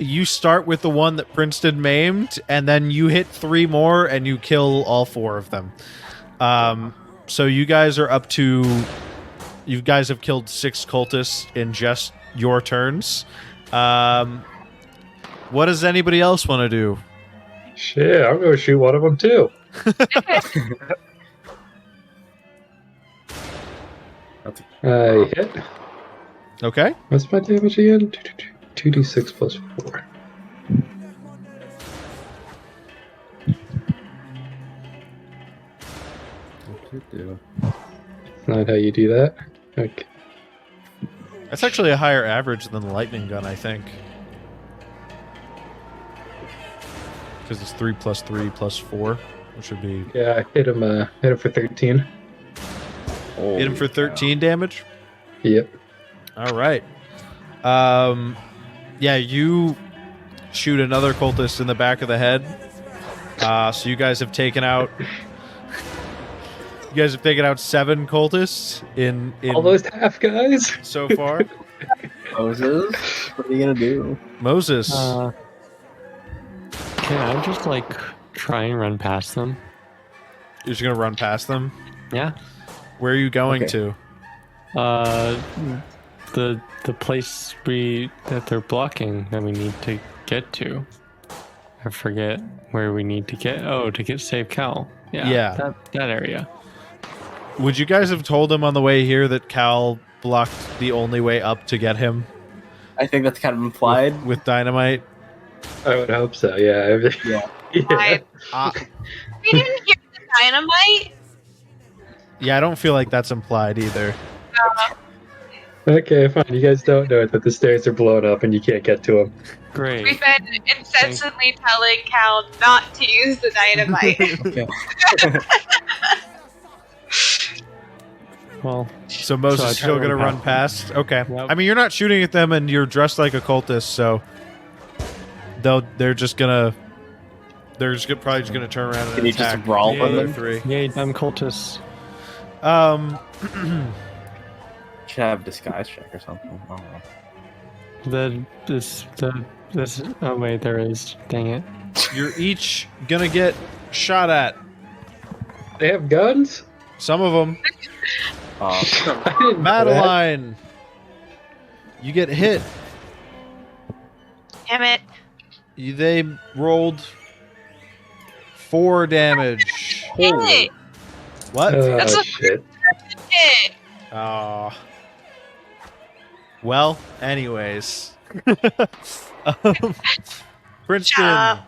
you start with the one that Princeton maimed, and then you hit 3 more, and you kill all 4 of them. So you guys are up to... You guys have killed 6 cultists in just your turns. What does anybody else want to do? shit, I'm gonna shoot one of them too. I hit. Okay. What's my damage again? 2d6 plus 4. Not how you do that. Okay. That's actually a higher average than the lightning gun, I think. Because it's 3 plus 3 plus 4, which would be... Yeah, I hit him for 13. Hit him for 13 damage? Yep. All right. Yeah, you shoot another cultist in the back of the head. So you guys have taken out... You guys have taken out 7 cultists in Almost half, guys. so far. Moses, what are you gonna do? Moses. Can I just try and run past them? You're just going to run past them? Yeah. Where are you going Okay. to? The place that they're blocking that we need to get to. I forget where we need to get. Oh, to get save Cal. Yeah. That area. Would you guys have told him on the way here that Cal blocked the only way up to get him I think that's kind of implied. with dynamite? I would hope so. Yeah. Yeah. Yeah. We didn't hear the dynamite. Yeah, I don't feel like that's implied either. Okay, fine. You guys don't know it, but the stairs are blown up and you can't get to them. Great. We've been incessantly telling Cal not to use the dynamite. Okay. Well, So Moses So I is still try to going to run run past? Okay. Yep. I mean, you're not shooting at them and you're dressed like a cultist, so they're just going to... They're just probably just going to turn around and Can you just attack brawl the with other them? three. yay, dumb cultists. Should have a disguise check or something. I don't know. This. Oh wait, there is. Dang it. You're each going to get shot at. They have guns? Some of them. I didn't know that. Madeline, you get hit. Damn it. They rolled 4 damage. Hey, What? That's a- Shit. hey. Well, anyways. Princeton,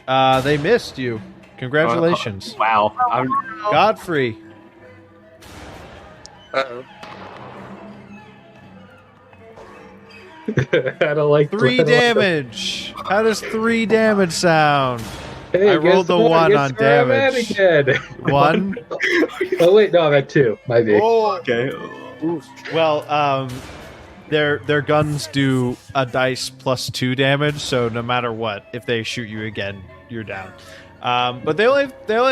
Job. they missed you. Congratulations. Wow. I'm, Godfrey, Uh-oh. I don't like 3 I don't like damage. How does 3 damage sound? Hey, I rolled guess a what? 1 Guess on where I'm at damage. again. 1. Oh wait, no, I'm at 2. My bad. Oh. okay. Well, their guns do a dice plus 2 damage, so no matter what, if they shoot you again, you're down. But they only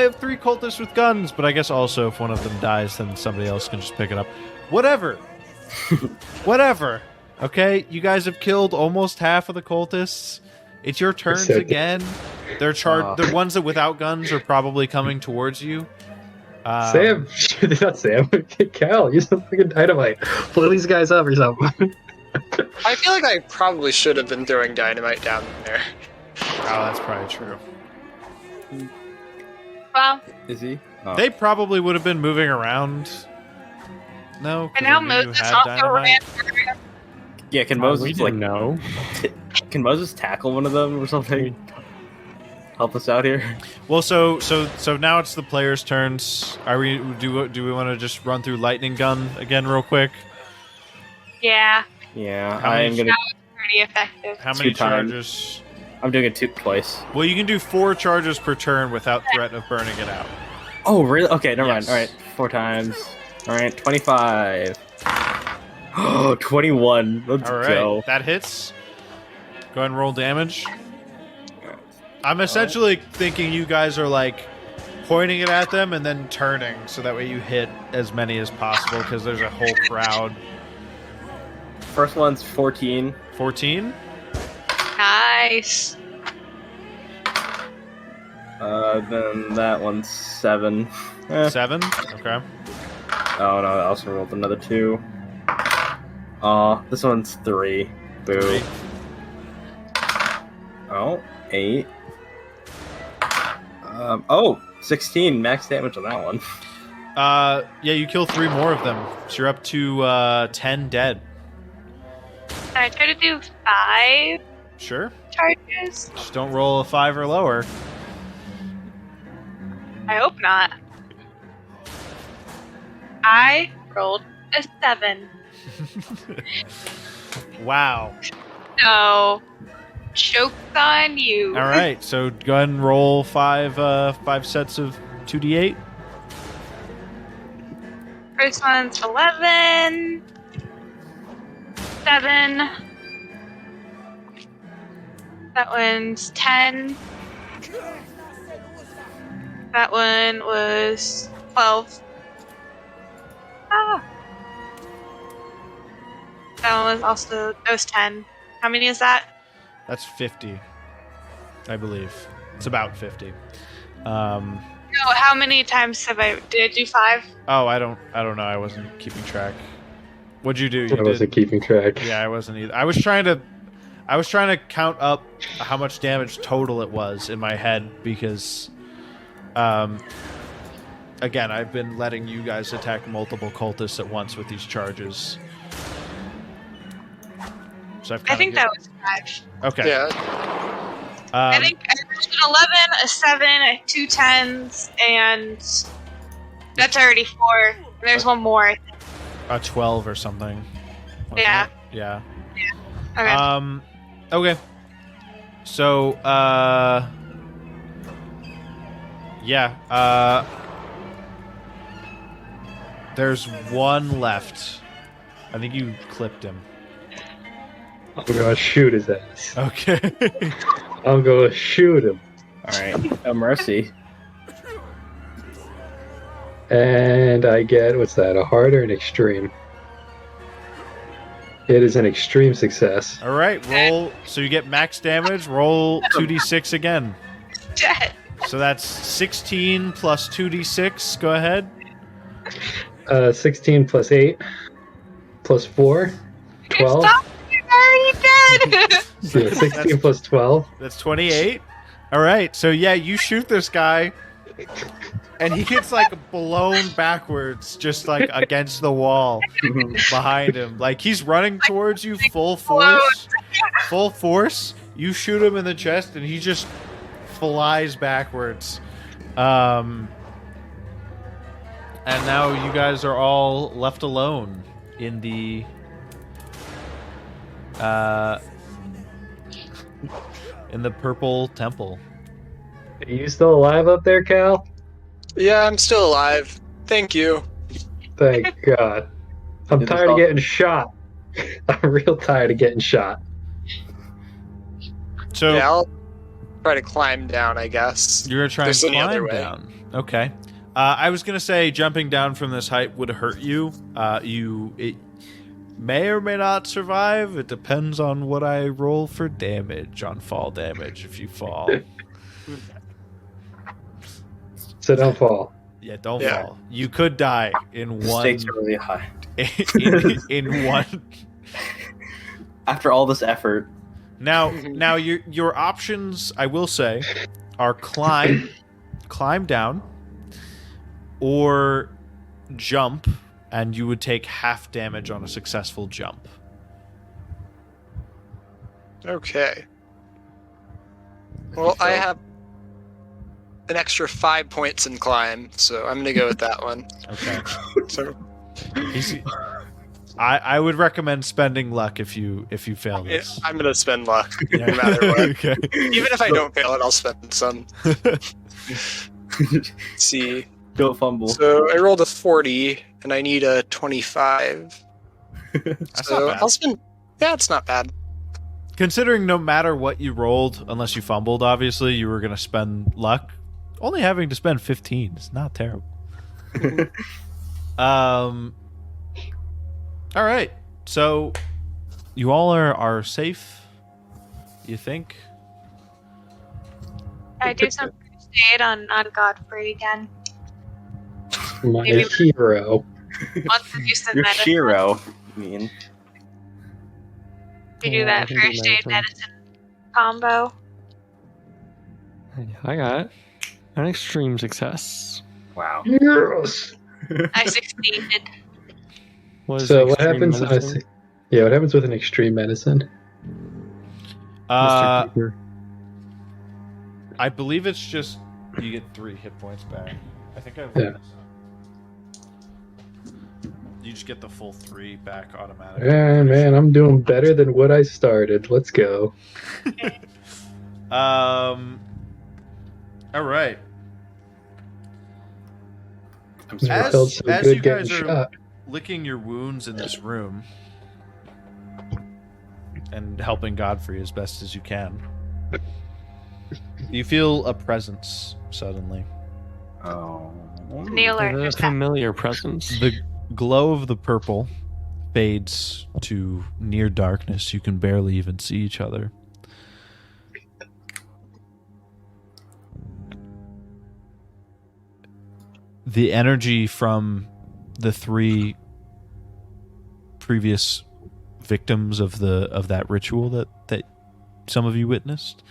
have 3 cultists with guns. But I guess also if one of them dies, then somebody else can just pick it up. Whatever. Whatever. Okay, you guys have killed almost half of the cultists. It's your turns Except- again. They're the ones that without guns are probably coming towards you. Sam, not Sam. Cal, use some fucking dynamite. Blow these guys up or something. I feel like I probably should have been throwing dynamite down there. Oh, that's probably true. Well, Is he? Oh. They probably would have been moving around. No, 'cause and now they knew you Moses had also dynamite. ran. Yeah, can We Moses didn't like know. can Moses tackle one of them or something? Help us out here. Well, so now it's the players' turns. Do we want to just run through lightning gun again real quick? Yeah, Yeah, How I many am gonna. pretty effective. How many 2 times. charges? I'm doing it twice. Well, you can do 4 charges per turn without threat of burning it out. Oh, really? Okay, never Yes. mind. All right, 4 times. All right, 25. Oh, 21. Let's All right, go. that hits. Go ahead and roll damage. I'm essentially thinking you guys are like pointing it at them and then turning, so that way you hit as many as possible because there's a whole crowd. First one's 14. 14. Nice. Then that one's 7. 7. Okay. Oh no, I also rolled another 2. This one's 3. Boo. 3. Oh, 8. 16 max damage on that one. Yeah, you kill 3 more of them, so you're up to 10 dead. Can I try to do 5 Sure. charges? Just don't roll a 5 or lower. I hope not. I rolled a 7. Wow. So, joke's on you. All right, so go ahead and roll 5 sets of 2d8. First one's 11. 7. That one's 10. That one was 12. Ah. That one was 10. How many is that? That's 50, I believe. It's about 50. No, how many times did I do 5? Oh, I don't know. I wasn't keeping track. What'd you do? You I wasn't keeping track. Yeah, I wasn't either. I was trying to I was trying to count up how much damage total it was in my head because, again, I've been letting you guys attack multiple cultists at once with these charges. So I think that was 5. Okay. Yeah. I think there's an 11, a 7, 2 10s, and that's already 4. There's one more. I think. A 12 or something. wasn't Yeah. it? Yeah. Okay. Okay. So, yeah. There's one left. I think you clipped him. I'm gonna shoot his ass. Okay. I'm gonna shoot him. All right, a mercy. And I get, what's that, a hard or an extreme? It is an extreme success. All right. Roll. So you get max damage. Roll 2d6 again. Dead. So that's 16 plus 2d6. Go ahead. 16 plus 8 plus 4, 12. Stop! You're already dead. Yeah, 16 plus 12. That's 28. All right. So yeah, you shoot this guy, and he gets like blown backwards, just like against the wall behind him. Like he's running towards you full force. Full force. You shoot him in the chest, and he just flies backwards. And now you guys are all left alone in the purple temple. Are you still alive up there, Cal? Yeah, I'm still alive. Thank you. Thank God. I'm It is tired of all- getting shot. I'm real tired of getting shot. So Yeah, I'll try to climb down, I guess. you're gonna try and There's any other climb way. down. Okay. I was gonna say jumping down from this height would hurt you. It may or may not survive. It depends on what I roll for damage on fall damage. If you fall, So don't fall. yeah, don't Yeah. fall. You could die in The one. stakes are really high. in one. After all this effort, Now your options, I will say, are climb down, or jump, and you would take half damage on a successful jump. Okay. Well, I have an extra 5 points in climb, so I'm gonna go with that one. Okay. So I would recommend spending luck if you fail this. I'm gonna spend luck Yeah. no matter what. Okay. Even if I don't fail it, I'll spend some. Let's see. don't fumble. So I rolled a 40, and I need a 25. That's So not bad. I'll spend. Yeah, it's not bad. Considering no matter what you rolled, unless you fumbled, obviously, you were going to spend luck. Only having to spend 15 is not terrible. All right. So you all are safe, you think? I do some first aid on Godfrey again. My Maybe- hero. Want to do some You're medicine. Shiro. I mean, You do Yeah, I that can do first aid medicine combo. I got an extreme success. wow. Yes. I succeeded. Was So what extreme happens? medicine, Yeah, what happens with an extreme medicine? Mr. Cooper? I believe it's just you get 3 hit points back. I think I looked Yeah. this up. You just get the full 3 back automatically. Yeah, man, I'm doing better than what I started. Let's go. All right. I'm I As- felt so as good you getting guys are- shot. Licking your wounds in this room and helping Godfrey as best as you can. You feel a presence suddenly. Oh. Neil A or familiar presence. The glow of the purple fades to near darkness. You can barely even see each other. The energy from the 3 previous victims of that ritual that some of you witnessed,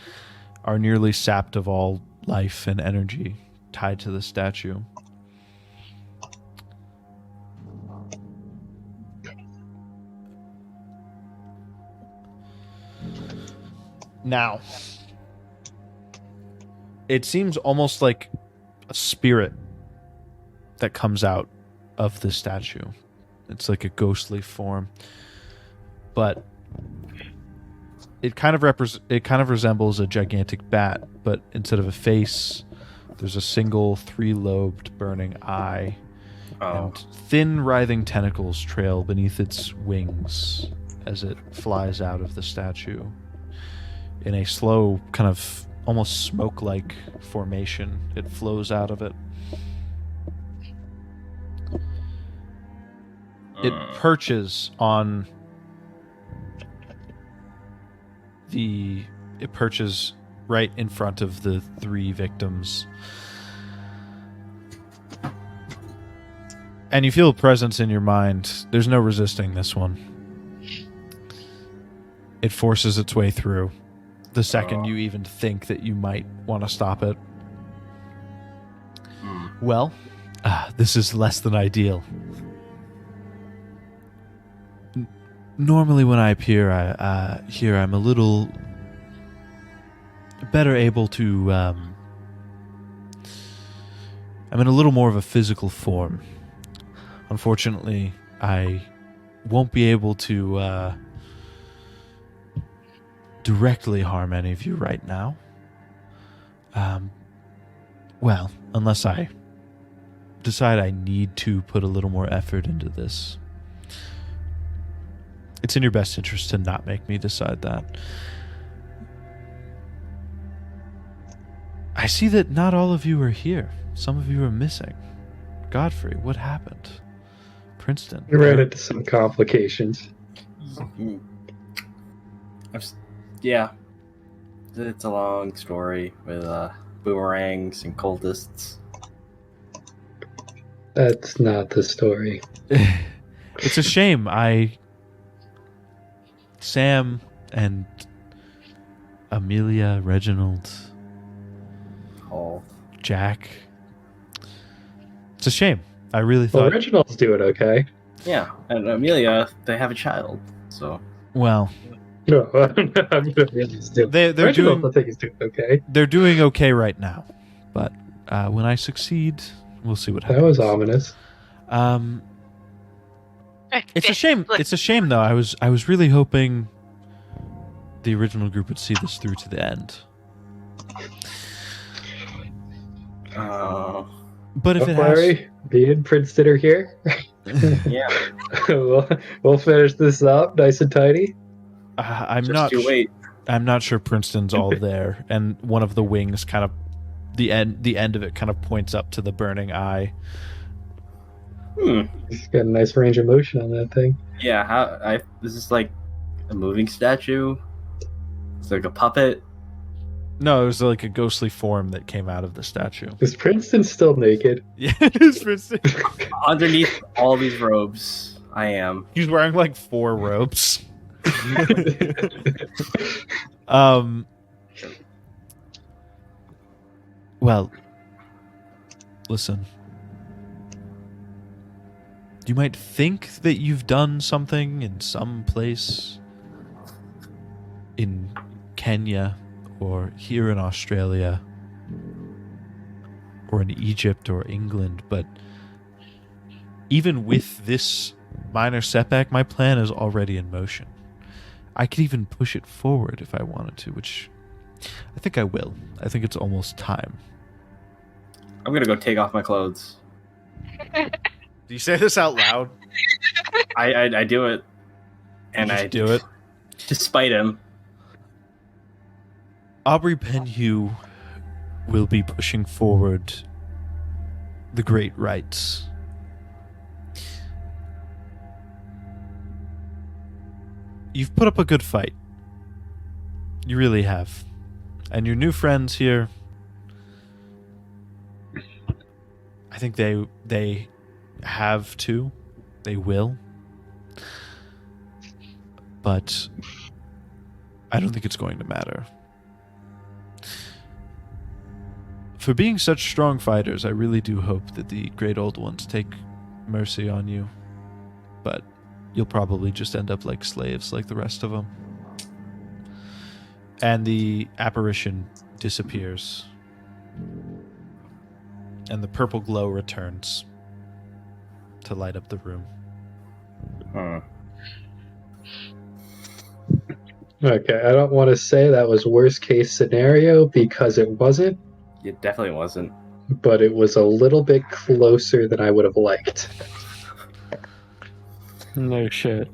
are nearly sapped of all life and energy tied to the statue. Now, it seems almost like a spirit that comes out of the statue. It's like a ghostly form, but it kind of resembles a gigantic bat, but instead of a face, there's a single 3-lobed burning eye, and thin writhing tentacles trail beneath its wings as it flies out of the statue in a slow, kind of almost smoke-like formation. It flows out of it. It perches on it perches right in front of the 3 victims. And you feel a presence in your mind. There's no resisting this one. It forces its way through the second you even think that you might want to stop it. Well, this is less than ideal. Normally when I appear here, I'm a little better able to... I'm in a little more of a physical form. Unfortunately, I won't be able to directly harm any of you right now. Well, unless I decide I need to put a little more effort into this. It's in your best interest to not make me decide that. I see that not all of you are here. Some of you are missing. Godfrey, what happened? Princeton. We ran into some complications. Yeah. It's a long story with boomerangs and cultists. That's not the story. It's a shame. Sam and Amelia, Reginald, Jack. It's a shame. I really thought... Well, Reginald's doing okay. Yeah, and Amelia, they have a child, so... Well... No, I'm they're Reginald, doing... I think he's doing okay. They're doing okay right now. But when I succeed, we'll see what happens. That was ominous. It's a shame. It's a shame, though. I was really hoping the original group would see this through to the end. But if Don't it worry, me and Princeton are here. Yeah. we'll finish this up nice and tidy. I'm Just not. you wait. I'm not sure Princeton's all there, and one of the wings kind of the end of it kind of points up to the burning eye. He's got a nice range of motion on that thing. Yeah, this is like a moving statue. It's like a puppet. No, it was like a ghostly form that came out of the statue. Is Princeton still naked? Yeah, it is Princeton. Underneath all these robes, I am. He's wearing like 4 robes. Well, listen. You might think that you've done something in some place in Kenya or here in Australia or in Egypt or England, but even with this minor setback, my plan is already in motion. I could even push it forward if I wanted to, which I think I will. I think it's almost time. I'm gonna go take off my clothes. Do you say this out loud? I do it, and I do it despite him. Aubrey Penhew will be pushing forward the great rites. You've put up a good fight. You really have. And your new friends here, I think they have to. They will. But I don't think it's going to matter. For being such strong fighters, I really do hope that the Great Old Ones take mercy on you. But you'll probably just end up like slaves like the rest of them. And the apparition disappears. And the purple glow returns to light up the room. Okay, I don't want to say that was worst case scenario because it wasn't, It definitely wasn't. but it was a little bit closer than I would have liked. No shit.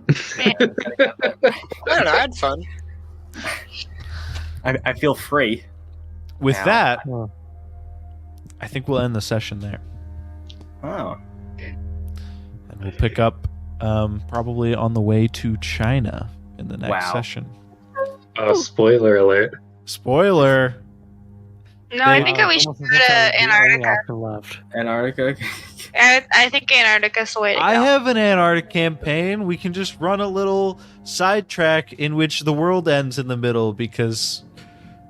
I don't know. I had fun. I feel free. With Ow. that, Oh. I think we'll end the session there. Oh. And we'll pick up probably on the way to China in the next Wow. session. Oh, spoiler alert. Spoiler! No, I think we should Almost go as if that to was the only Antarctica. option left. Antarctica? I think Antarctica's the way to go. I have an Antarctic campaign. We can just run a little sidetrack in which the world ends in the middle because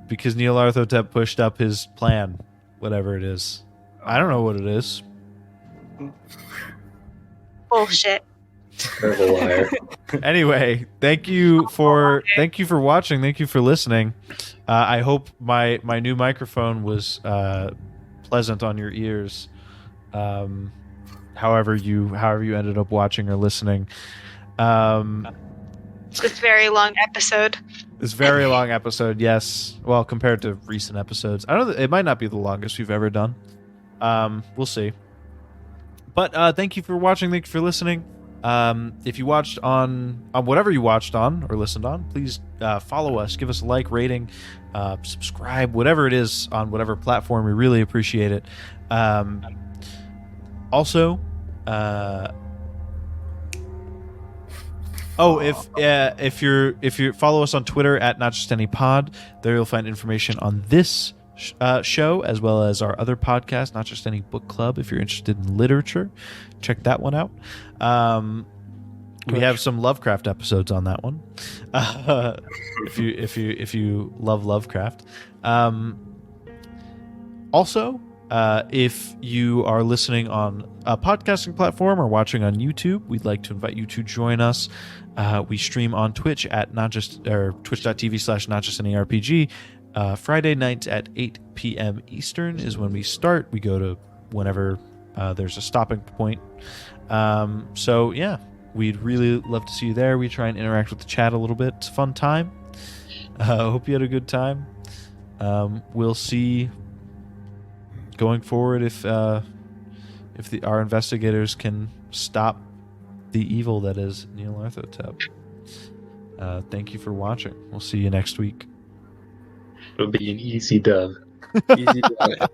Nyarlathotep pushed up his plan, whatever it is. I don't know what it is. Bullshit. Terrible liar. Anyway, thank you for watching. Thank you for listening. I hope my new microphone was pleasant on your ears. However you ended up watching or listening. This very long episode. This very long episode, yes. Well, compared to recent episodes, I don't know. It might not be the longest we've ever done. We'll see. But thank you for watching. Thank you for listening. If you watched on whatever you watched on or listened on, please follow us, give us a like, rating, subscribe, whatever it is on whatever platform. We really appreciate it. Also, if you follow us on Twitter at NotJustAnyPod, there you'll find information on this show as well as our other podcast, Not Just Any Book Club. If you're interested in literature, check that one out. We have some Lovecraft episodes on that one. If you love Lovecraft. Also, if you are listening on a podcasting platform or watching on YouTube, we'd like to invite you to join us. We stream on Twitch at twitch.tv/NotJustAnyRPG. Friday nights at 8 p.m. Eastern is when we start. We go to whenever there's a stopping point. So yeah, we'd really love to see you there. We try and interact with the chat a little bit. It's a fun time. Hope you had a good time. We'll see going forward if our investigators can stop the evil that is Nyarlathotep. Thank you for watching. We'll see you next week. It'll be an easy dub. Easy to